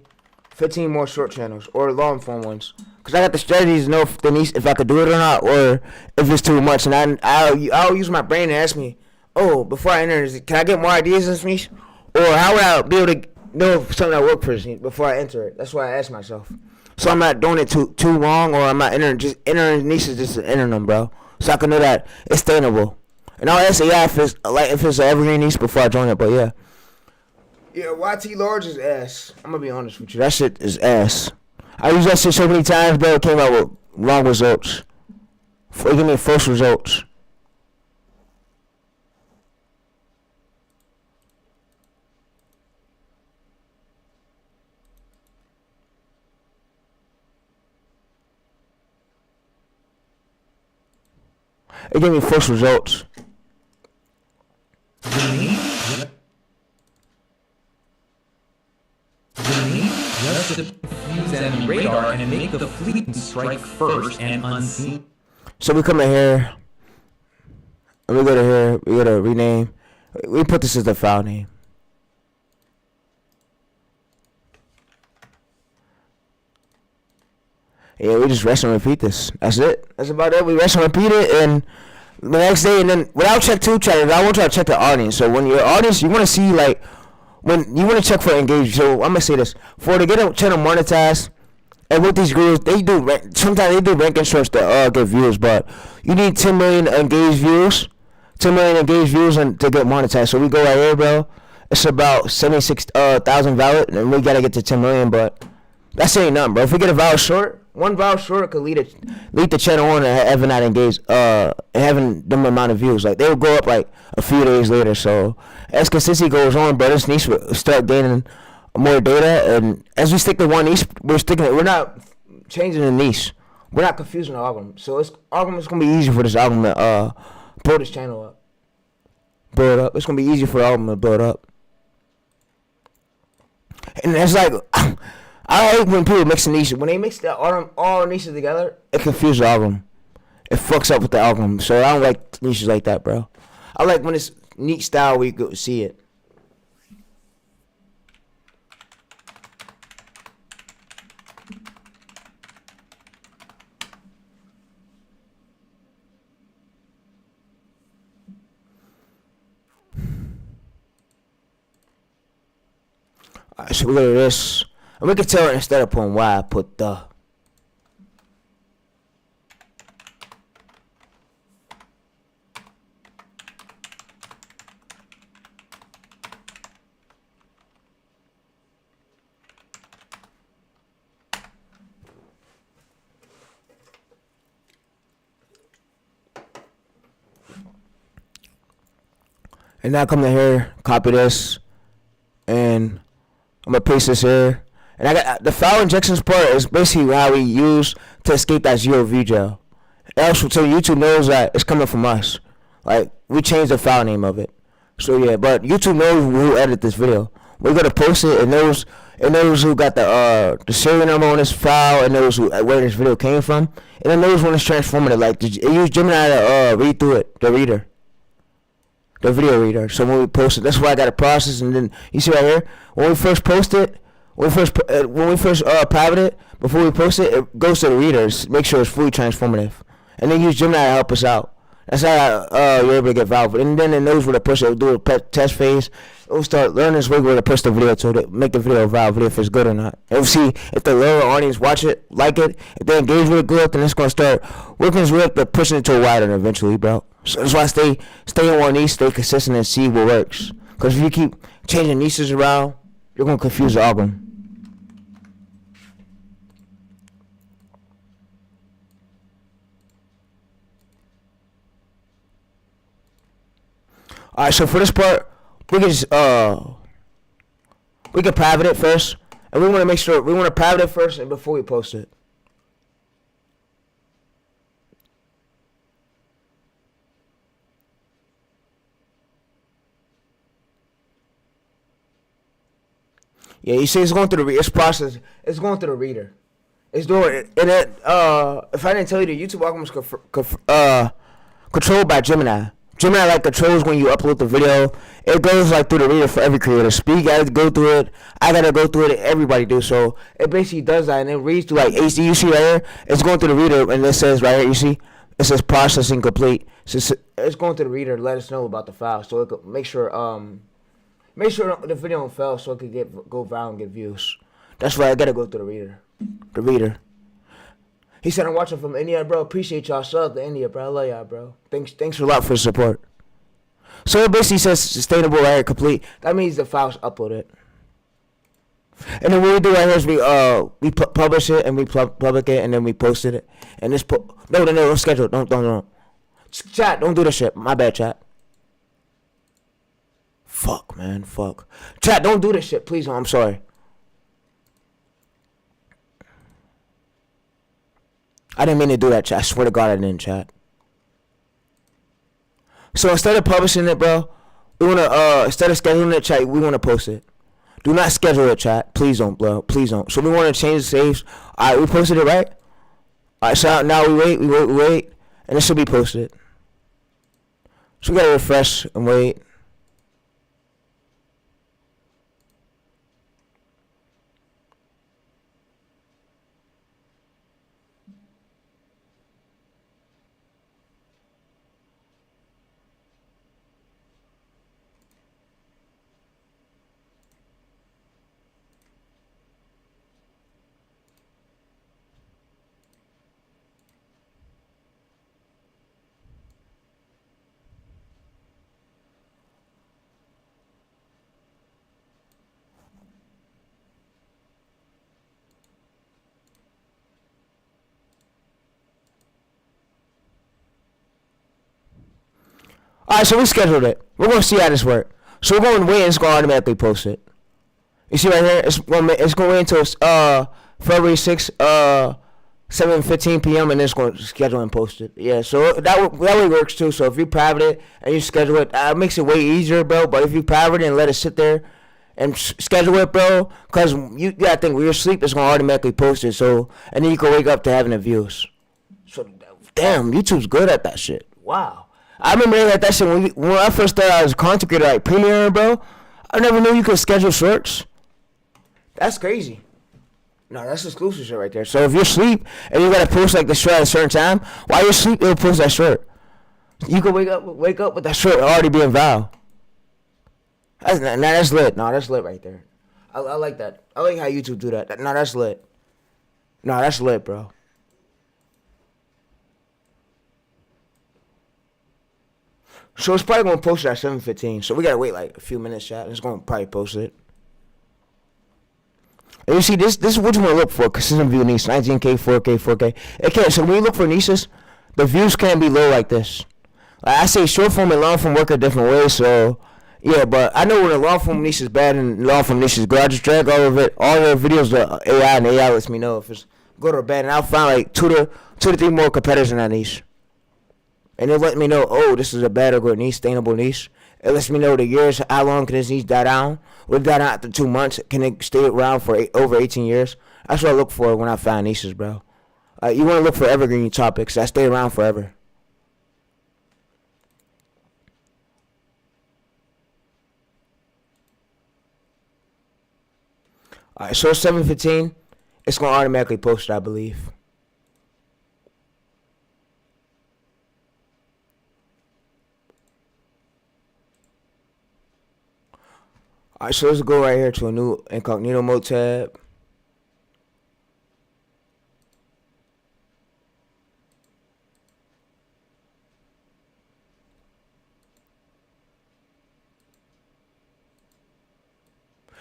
A: 15 more short channels or long form ones. Because I got the strategies to know if I could do it or not, or if it's too much. And I'll use my brain and ask me, oh, before I enter, can I get more ideas in this niche? Or how would I be able to know if something that worked for this niche before I enter it? That's why I ask myself. So I'm not doing it too long, or I'm not entering niches just to enter them, bro. So I can know that it's sustainable. And I'll ask AI if it's an evergreen niche before I join it, but yeah. Yeah, YT large is ass. I'm gonna be honest with you. That shit is ass. I used that shit so many times, bro. It came out with wrong results. It gave me false results. It gave me false results.
C: Just to fuse enemy radar and make the fleet strike first and unseen.
A: So we come in here, and we go to here, we go to rename. We put this as the file name. Yeah, we just rest and repeat this. That's it. That's about it. We rest and repeat it, and the next day, and then without check two chatters, I want you to check the audience. So when your audience, you want to see like when you want to check for engagement. So I'm gonna say this for to get a channel monetized. And with these gurus, they do sometimes they do ranking shorts to get views, but you need 10 million engaged views, 10 million engaged views, and to get monetized. So we go right here, bro. It's about 76,000 valid, and we gotta get to 10 million, but that's ain't nothing, bro. If we get a valid short, one valid short could lead the channel on and having not engaged, having them amount of views. Like they will go up like a few days later. So as consistency goes on, bro, this niche will start gaining more data, and as we stick to one niche, we're not changing the niche. We're not confusing the algorithm. So it's gonna be easy for this algorithm to blow this channel up. Blow it up. It's gonna be easy for the algorithm to blow it up. And it's like I hate when people mix the niches. When they mix all niches together, it confuses the algorithm. It fucks up with the algorithm. So I don't like niches like that, bro. I like when it's neat style where you go see it. Alright, so look at this. And we can tell instead of putting Y, I put the. And now come to here, copy this, and I'm gonna paste this here. And I got the file injections part is basically how we use to escape that zero view jail. Also, so YouTube knows that it's coming from us. Like we changed the file name of it. So yeah, but YouTube knows who edited this video. We're gonna post it, and knows who got the serial number on this file, and knows where this video came from, and it knows when it's transformative. Like it used Gemini to read through it, the video reader. So when we post it, that's why I got to process. And then you see right here, when we first post it, when we first private it, before we post it, it goes to the readers, make sure it's fully transformative, and then use Gemini to help us out. That's how you're able to get valid. And then it knows where to push it. It'll do a test phase. It'll start learning this way where to push the video to make the video a valid video if it's good or not. It'll see if the lower audience watch it, like it. If they engage with it good, then it's gonna start working its way up to pushing it to a wider eventually, bro. So that's why I stay in one niche, stay consistent, and see what works. Because if you keep changing niches around, you're gonna confuse the algorithm. Alright, so for this part, we can just we can private it first, and we want to make sure we want to private it first and before we post it. Yeah, you see, it's going through the process. It's going through the reader. It's doing it, and it. If I didn't tell you, the YouTube algorithm is controlled by Gemini. Gemini like controls when you upload the video. It goes like through the reader for every creator. Speed gotta go through it. I gotta go through it. Everybody do. So it basically does that, and it reads through like HD. You see right here, it's going through the reader, and it says right here, you see, it says processing complete. So it's going through the reader to let us know about the file, so it could make sure the video don't fail, so it could go viral and get views. That's why I gotta go through the reader. The reader. He said I'm watching from India, bro. Appreciate y'all. Shout out to India, bro. I love y'all, bro. Thanks a lot for the support. So it basically says sustainable right here, complete. That means the file's uploaded. And then what we do right here is we publish it, and we public it, and then we posted it. And this no, don't schedule. Don't. Chat, don't do this shit. My bad, chat. Fuck, man. Fuck. Chat, don't do this shit, please. I'm sorry. I didn't mean to do that, chat. I swear to God I didn't, chat. So instead of publishing it, bro, we wanna instead of scheduling it, chat, we wanna post it. Do not schedule it, chat. Please don't, bro. Please don't. So we wanna change the saves. Alright, we posted it, right? Alright, so now we wait, and it should be posted. So we gotta refresh and wait. All right, so we scheduled it. We're gonna see how this works. So we're going to wait, and it's gonna automatically post it. You see right here, it's gonna wait until February 6th, 7:15 p.m. and then it's gonna schedule and post it. Yeah, so that way works too. So if you private it and you schedule it, it makes it way easier, bro. But if you private it and let it sit there and schedule it, bro, because you gotta think when you're asleep, it's gonna automatically post it. So and then you can wake up to having the views. So damn, YouTube's good at that shit. Wow. I remember they had that shit when I first started out as a content creator, like Premiere, bro. I never knew you could schedule shorts. That's crazy. No, that's exclusive shit right there. So if you're asleep and you gotta post like the short at a certain time, while you're asleep, it'll post that short. You can wake up with that short already being valid. That's lit. No, that's lit right there. I like that. I like how YouTube do that. No, that's lit. No, that's lit, bro. So it's probably gonna post it at 7:15. So we gotta wait like a few minutes, chat. It's gonna probably post it. And you see, this is what you wanna look for. Consistent view niche, 19K, 4K, 4K. It can't. So when you look for niches, the views can't be low like this. Like I say, short form and long form work a different way. So yeah, but I know when a long form niche is bad and long form niche is good. I just drag all of it, all the videos to AI, and AI lets me know if it's good or bad. And I'll find like two to three more competitors in that niche. And it let me know, oh, this is a bad or good niche, sustainable niche. It lets me know the years, how long can this niche die down? Will it die down after 2 months? Can it stay around for over 18 years? That's what I look for when I find niches, bro. You want to look for evergreen topics that stay around forever. All right, so 7:15, it's going to automatically post it, I believe. Alright, so let's go right here to a new incognito mode tab.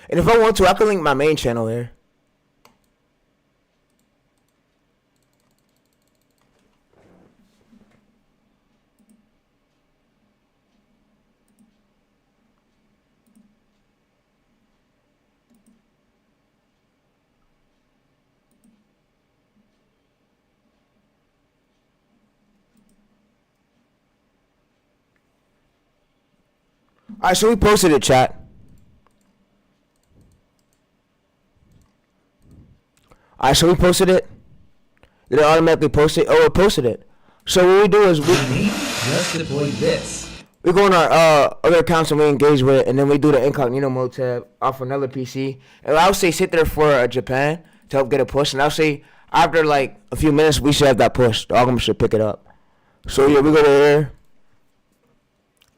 A: And if I want to, I can link my main channel here. Alright, so we posted it, chat. Alright, so we posted it. Did it automatically post it? Oh, it posted it. So what we do is
C: just deploy this.
A: we go on our other accounts and we engage with it, and then we do the incognito mode tab off another PC. And I'll say sit there for Japan to help get it pushed. And I'll say after like a few minutes, we should have that pushed. The algorithm should pick it up. So yeah, we go to there.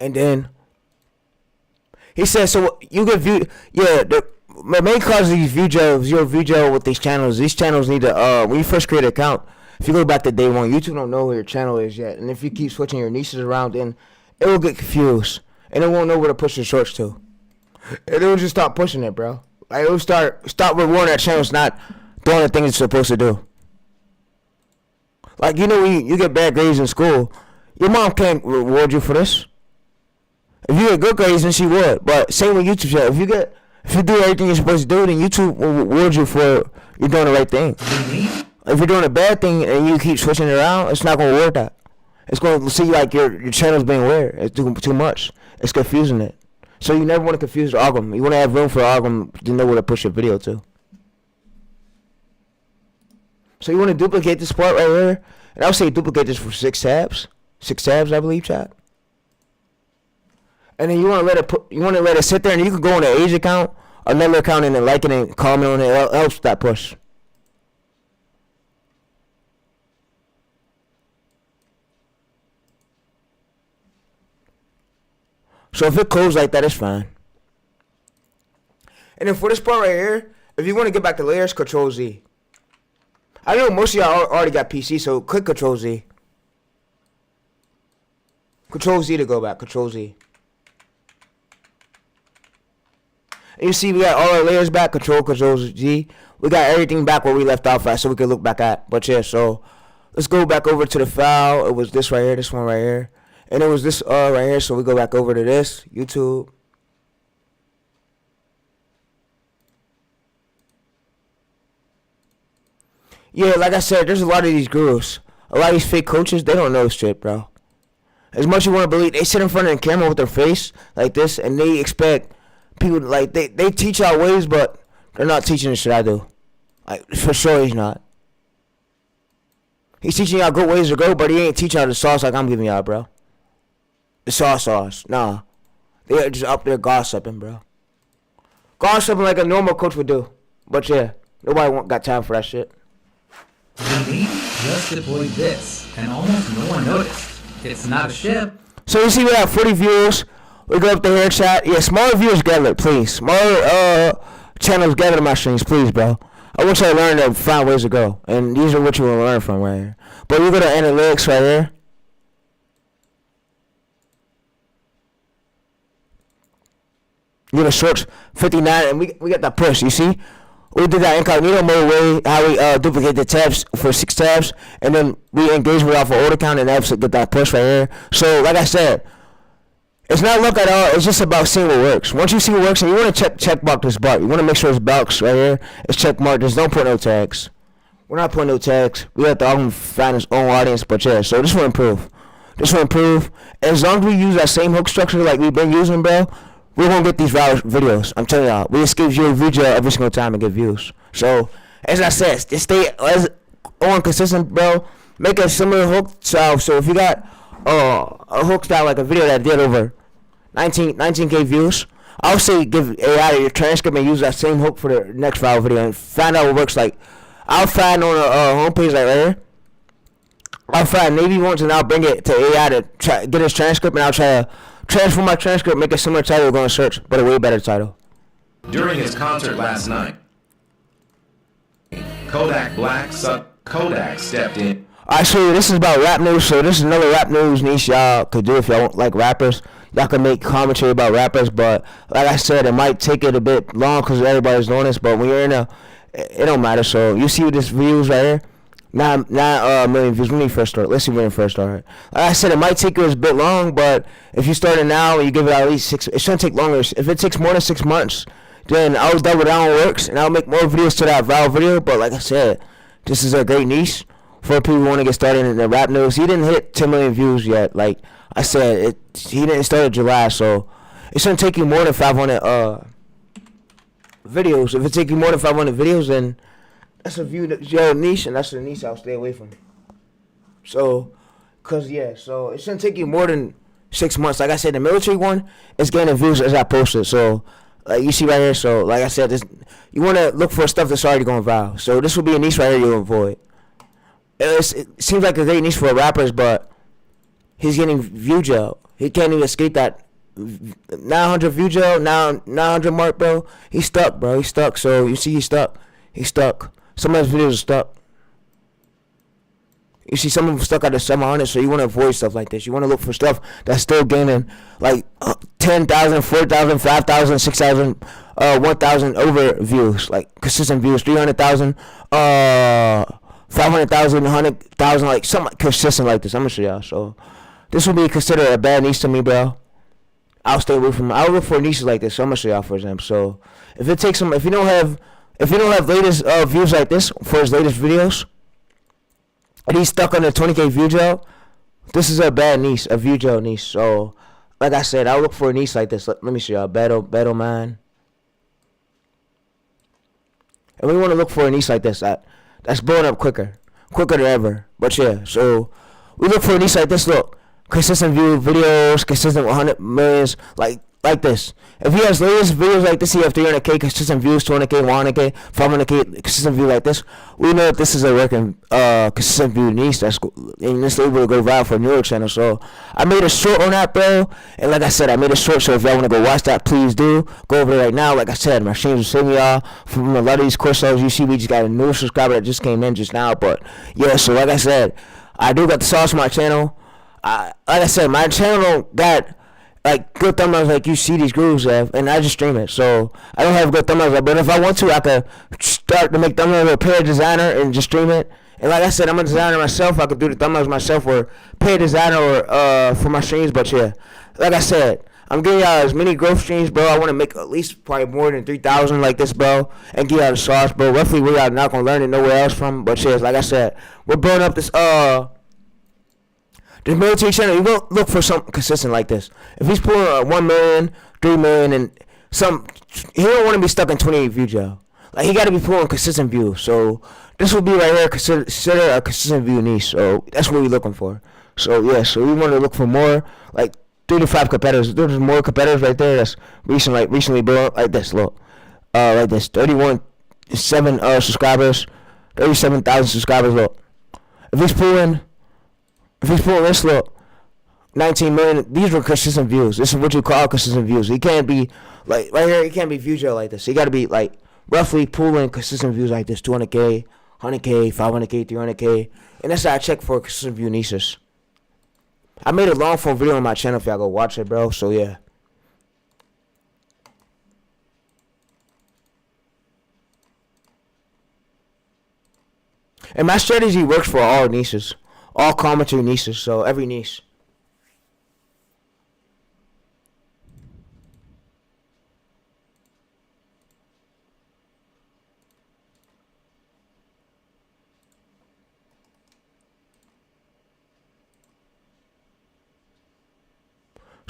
A: And then he says, so you get view. Yeah, the main cause of these view jails, your view jail with these channels need to, when you first create an account, if you go back to day one, YouTube don't know where your channel is yet. And if you keep switching your niches around, then it will get confused. And it won't know where to push the shorts to. And it will just stop pushing it, bro. Like, it will stop rewarding that channel's not doing the things it's supposed to do. Like, you know, when you get bad grades in school, your mom can't reward you for this. If you get good grades, then she would. But same with YouTube channel. If you do everything you're supposed to do, then YouTube will reward you for you're doing the right thing. If you're doing a bad thing and you keep switching it around, it's not going to reward that. It's going to see like your channel's being weird. It's doing too much. It's confusing it. So you never want to confuse the algorithm. You want to have room for the algorithm to know where to push your video to. So you want to duplicate this part right here. And I would say duplicate this for 6 tabs. 6 tabs, I believe, chat. And then you want to let it sit there, and you can go on the age account, another account, and then like it and comment on it. It helps that push. So if it closes like that, it's fine. And then for this part right here, if you want to get back to layers, Control Z. I know most of y'all already got PC, so click Control Z. Control Z to go back. Control Z. And you see we got all our layers back. Control Z. We got everything back where we left off at, so we can look back at. But yeah, so let's go back over to the file. It was this right here, this one right here. And it was this right here. So we go back over to this YouTube. Yeah, like I said, there's a lot of these gurus, a lot of these fake coaches. They don't know shit, bro. As much as you want to believe, they sit in front of the camera with their face like this, and they expect people like they teach y'all ways, but they're not teaching the shit I do. Like for sure, he's not. He's teaching y'all good ways to go, but he ain't teaching y'all the sauce like I'm giving y'all, bro. The sauce. Nah, they're just up there gossiping, bro. Gossiping like a normal coach would do. But yeah, nobody got time for that shit.
C: The Navy just deployed this, and almost no one noticed. It's not a ship.
A: So you see we have 40 views. We go up to here, chat. Yeah, smaller viewers gather, please. Smaller channels gather my streams, please, bro. I want y'all to learn to find ways to go. And these are what you will learn from right here. But we go to analytics right here. You gonna search 59, and we got that push, you see? We did that incognito mode way, how we duplicate the tabs for 6 tabs, and then we engage with off of order count and apps to get that push right here. So, like I said, it's not luck at all. It's just about seeing what works. Once you see what works, and you want to check mark this bar. You want to make sure it's box right here. It's check mark. Just don't put no tags. We're not putting no tags. We have to all find his own audience, but yeah. So this will improve. This will improve. As long as we use that same hook structure like we've been using, bro, we're gonna get these viral videos. I'm telling y'all, we just give you a video every single time and get views. So as I said, just stay on consistent, bro. Make a similar hook style. So if you got a hook style like a video that did over 19K views, I'll say give AI your transcript and use that same hook for the next viral video and find out what works. Like I'll find on a homepage like right here. I'll find Navy ones and I'll bring it to AI to try get his transcript, and I'll try to transform my transcript, make a similar title, go and search, but a way better title.
B: During his concert last night, Kodak stepped in.
A: Alright, so this is about rap news. So this is another rap news niche y'all could do if y'all don't like rappers. Y'all can make commentary about rappers, but like I said, it might take it a bit long because everybody's doing this. But when you're in it don't matter. So you see this views right here, 9 million views when you first start. Let's see when you first start. Like I said, it might take you a bit long, but if you start it now and you give it at least 6, it shouldn't take longer. If it takes more than 6 months, then I'll double down what works and I'll make more videos to that viral video. But like I said, this is a great niche for people who want to get started in the rap news. He didn't hit 10 million views yet. Like I said, he didn't start in July, so it shouldn't take you more than 500 videos. If it takes you more than 500 videos, then that's a your niche, and that's a niche I'll stay away from. So, so it shouldn't take you more than 6 months. Like I said, the military one is gaining views as I posted. So, like you see right here. So, like I said, you want to look for stuff that's already going viral. So this will be a niche right here you'll avoid. It seems like a great niche for rappers, but he's getting view jail. He can't even escape that 900 view jail, now 900 mark, bro. He's stuck, bro. He's stuck. So you see he's stuck. He's stuck. Some of his videos are stuck. You see some of them stuck at the 700, so you want to avoid stuff like this. You want to look for stuff that's still gaining like 10,000, 4,000, 5,000, 6,000, 1,000 over views, like consistent views, 300,000, 500,000, 100,000, like something consistent like this. I'm gonna show y'all. So this will be considered a bad niche to me, bro. I'll stay away from. I'll look for niches like this. So I'm gonna show y'all, for example. So if it takes some, if you don't have latest views like this for his latest videos, and he's stuck on the 20K view jail, this is a bad niche, a view jail niche. So like I said, I'll look for a niche like this. Let me show y'all. Battle man. And we want to look for a niche like this that's blowing up quicker than ever. But yeah, so we look for a niche like this. Look, consistent view videos, consistent 100 millions, like this. If he has latest videos like this, he have 300K consistent views, 200K, 100K, 500K consistent view like this. We know that this is a working consistent view niche that's and this able to go viral for a newer channel. So I made a short on that, bro. And like I said, I made a short. So if y'all want to go watch that, please do. Go over there right now. Like I said, my streams are saving y'all from a lot of these courses. You see, we just got a new subscriber that just came in just now. But yeah, so like I said, I do got the sauce on my channel. Like I said, my channel got like good thumbnails like you see these gurus have, and I just stream it. So I don't have good thumbnails, but if I want to, I could start to make thumbnails with a pair designer and just stream it And like I said, I'm a designer myself. I could do the thumbnails myself or pay a designer for my streams. But yeah, like I said, I'm giving y'all as many growth streams, bro. I want to make at least probably more than 3,000 like this, bro, and give y'all the sauce, bro. Roughly, we are not gonna learn it nowhere else from. But yeah, like I said, we're building up this military channel. You gonna look for something consistent like this. If he's pulling 1 million, 3 million, and he don't want to be stuck in 28 view jail. Like he got to be pulling consistent views. So this will be right here consider a consistent view niche. So that's what we're looking for. So yeah, so we want to look for more like 3 to 5 competitors. There's more competitors right there that's recently built like this. Look, like this 31,700 subscribers, 37,000 subscribers. Look, if he's pulling this, look, 19 million. These were consistent views. This is what you call consistent views. He can't be like right here. He can't be view jail like this. He got to be like roughly pulling consistent views like this: 200K, 100K, 500K, 300K, and that's how I check for consistent view niches. I made a long form video on my channel if y'all go watch it, bro. So yeah. And my strategy works for all niches, all commentary niches. So every niche.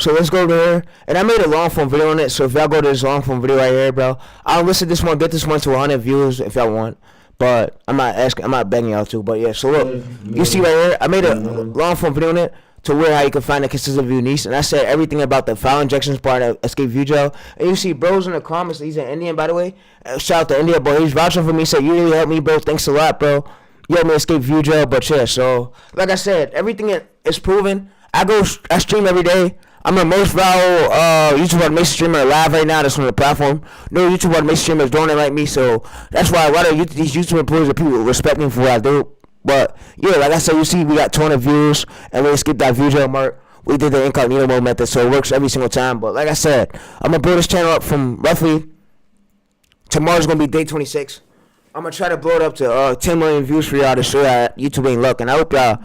A: So let's go there. And I made a long form video on it. So if y'all go to this long form video right here, bro, I'll listen this one, get this one to 100 views if y'all want. But I'm not begging y'all to. But yeah, so look, you see right here, I made a long form video on it to where how you can find a consistent view niche. And I said everything about the file injections part of Escape View Jail. And you see bros in the comments, he's an Indian, by the way. Shout out to India, boy. He's vouching for me. Said, you really helped me, bro. Thanks a lot, bro. You helped me escape View Jail. But yeah, so like I said, everything is proven. I stream every day. I'm the most viral YouTube automation streamer alive right now that's on the platform. No YouTube automation streamer is doing it like me, so that's why a lot of these YouTube employees and people respect me for what I do. But yeah, like I said, you see we got 200 views and we skipped that view jail mark. We did the incognito mode method, so it works every single time. But like I said, I'm gonna build this channel up from roughly tomorrow's gonna be day 26. I'm gonna try to blow it up to 10 million views for y'all to show y'all YouTube ain't luck. And I hope y'all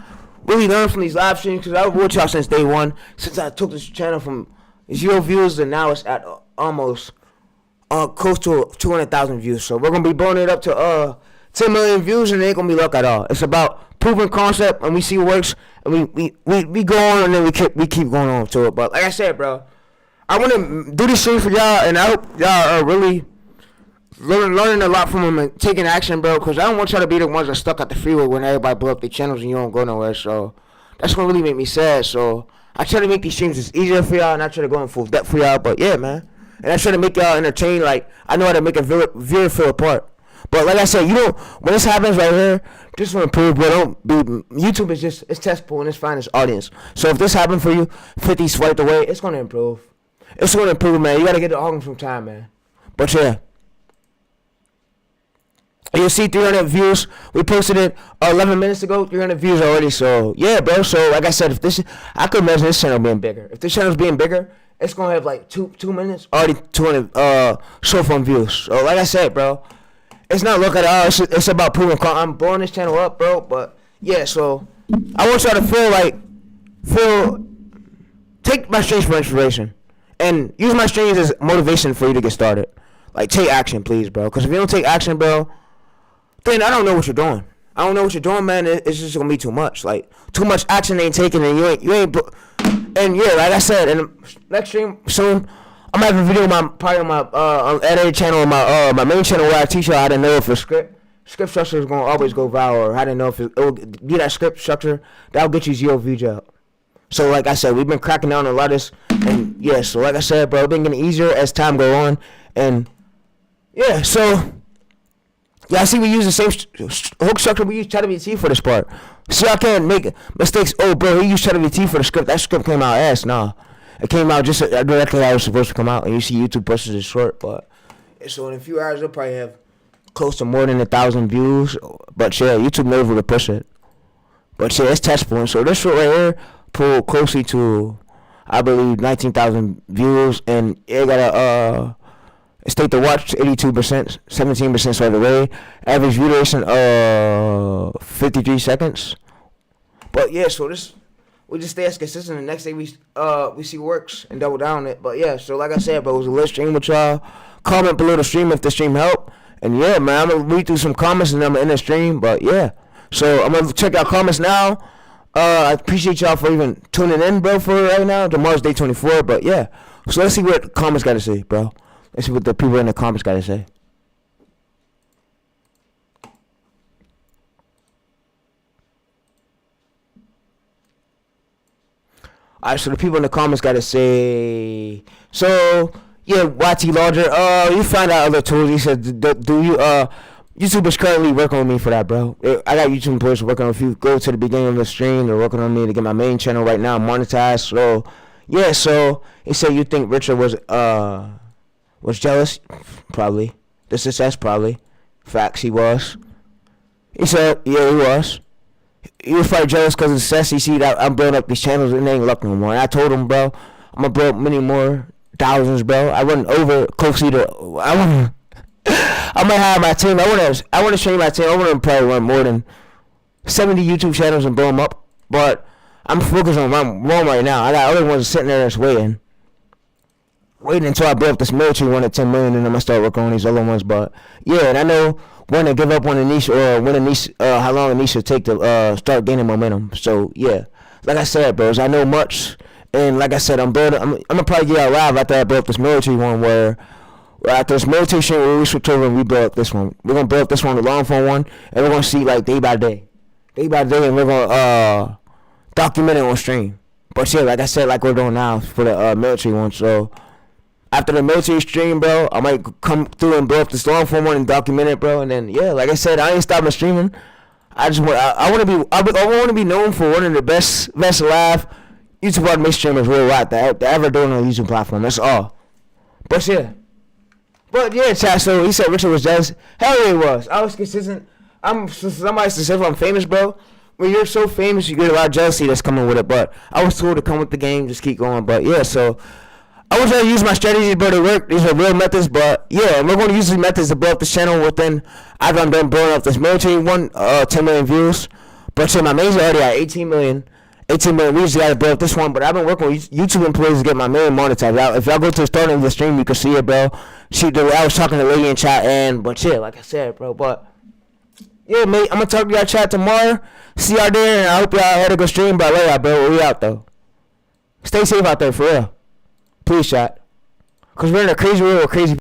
A: really learn from these live streams, because I've watched y'all since day one, since I took this channel from 0 views and now it's at almost close to 200,000 views. So we're gonna be blowing it up to 10 million views, and it ain't gonna be luck at all. It's about proving concept, and we see what works, and we go on, and then we keep going on to it. But like I said, bro, I want to do this thing for y'all, and I hope y'all are really learning a lot from them and taking action, bro, because I don't want y'all to be the ones that stuck at the freeway when everybody blow up their channels and you don't go nowhere. So that's gonna really make me sad. So I try to make these streams as easier for y'all, and I try to go in full depth for y'all. But yeah, man, and I try to make y'all entertained. Like I know how to make a viewer feel apart. But like I said, when this happens right here, this will improve. But don't be, YouTube is just, it's testable and it's fine as audience. So if this happened for you, 50 swiped away, it's gonna improve. It's gonna improve, man. You gotta get the organ from time, man. But yeah. You'll see 300 views. We posted it 11 minutes ago. 300 views already. So yeah, bro. So like I said, I could imagine this channel being bigger. If this channel's being bigger, it's gonna have like two minutes already 200 short form views. So like I said, bro, it's not look at all. It's about proving. I'm blowing this channel up, bro. But yeah, so I want y'all to take my streams for inspiration and use my streams as motivation for you to get started. Like take action, please, bro. Because if you don't take action, bro, then I don't know what you're doing. I don't know what you're doing, man. It's just gonna be too much. Like too much action ain't taken, and you ain't. And yeah, like I said, in the next stream soon, I'm gonna have a video on my edited channel on my main channel where I teach you how to know if a script structure is gonna always go viral, or how to know if it will be that script structure that'll get you 0 view job. So like I said, we've been cracking down on a lot of this, and yeah. So like I said, bro, it's been getting easier as time go on, and yeah. So. Yeah, I see we use the same hook structure we use ChatGPT for this part. See, I can't make mistakes. Oh, bro, he used ChatGPT for the script. That script came out ass. Nah, it came out just directly how it was supposed to come out. And you see YouTube pushes it short. But so in a few hours, it'll probably have close to more than 1,000 views. But yeah, YouTube never would push it. But yeah, it's testable. And so this short right here pulled closely to, I believe, 19,000 views, and it got State the watch 82%, 17% swipe away. Average view duration 53 seconds. But yeah, so we just stay as consistent. The next day we see works and double down on it. But yeah, so like I said, bro, it was a lit stream with y'all. Comment below the stream if the stream helped. And yeah, man, I'm gonna read through some comments and I'm gonna end the stream. But yeah, so I'm gonna check out comments now. I appreciate y'all for even tuning in, bro, for right now. Tomorrow's day 24. But yeah, so let's see what the comments gotta say, bro. Let's see what the people in the comments gotta say. Alright, so the people in the comments gotta say. So yeah, YT Larger. You find out other tools. He said, do you YouTube is currently working on me for that, bro. I got YouTube employees working on. If you go to the beginning of the stream, they're working on me to get my main channel right now monetized. So yeah, so he said you think Richard was jealous? Probably. The success, probably. Facts, he was. He said, yeah, he was. He was probably jealous because of the success. He see that I'm building up these channels and they ain't luck no more. And I told him, bro, I'm going to build many more thousands, bro. I run over closely to, I might have my team. I want to train my team. I want to probably run more than 70 YouTube channels and blow them up. But I'm focused on one right now. I got other ones sitting there that's waiting until I build up this military one at 10 million, and I'm gonna start working on these other ones. But yeah, and I know when to give up on a niche or when a niche, how long a niche should take to start gaining momentum. So yeah, like I said, bros, I know much, and like I said, I'm gonna probably get out live after I build up this military one. Where after this military shit, we switch over and we build up this one. We're gonna build up this one, the long form one, and we're gonna see like day by day, and we're gonna document it on stream. But yeah, like I said, like we're doing now for the military one. So after the military stream, bro, I might come through and blow up this long form one and document it, bro. And then yeah, like I said, I ain't stopping streaming. I want to be known for one of the best live YouTube automation streamers worldwide that ever doing on a YouTube platform. That's all. But yeah, chat. So he said Richard was jealous. Hell yeah, he was. I was consistent. Somebody said I'm famous, bro. When you're so famous, you get a lot of jealousy that's coming with it. But I was told to come with the game, just keep going. But yeah, so I was trying to use my strategies, but they work. These are real methods, but yeah, we're going to use these methods to blow up this channel within. After I'm done blowing up this military one, 10 million views. But yeah, my mains are already at 18 million. 18 million. We just got to blow up this one, but I've been working with YouTube employees to get my main monetized out. If y'all go to the start of the stream, you can see it, bro. I was talking to the lady in chat, but yeah, like I said, bro, but yeah, mate, I'm going to talk to y'all chat tomorrow. See y'all there, and I hope y'all had a good stream, but I love y'all, bro. We out, though. Stay safe out there, for real. Please, chat. Because we're in a crazy world with crazy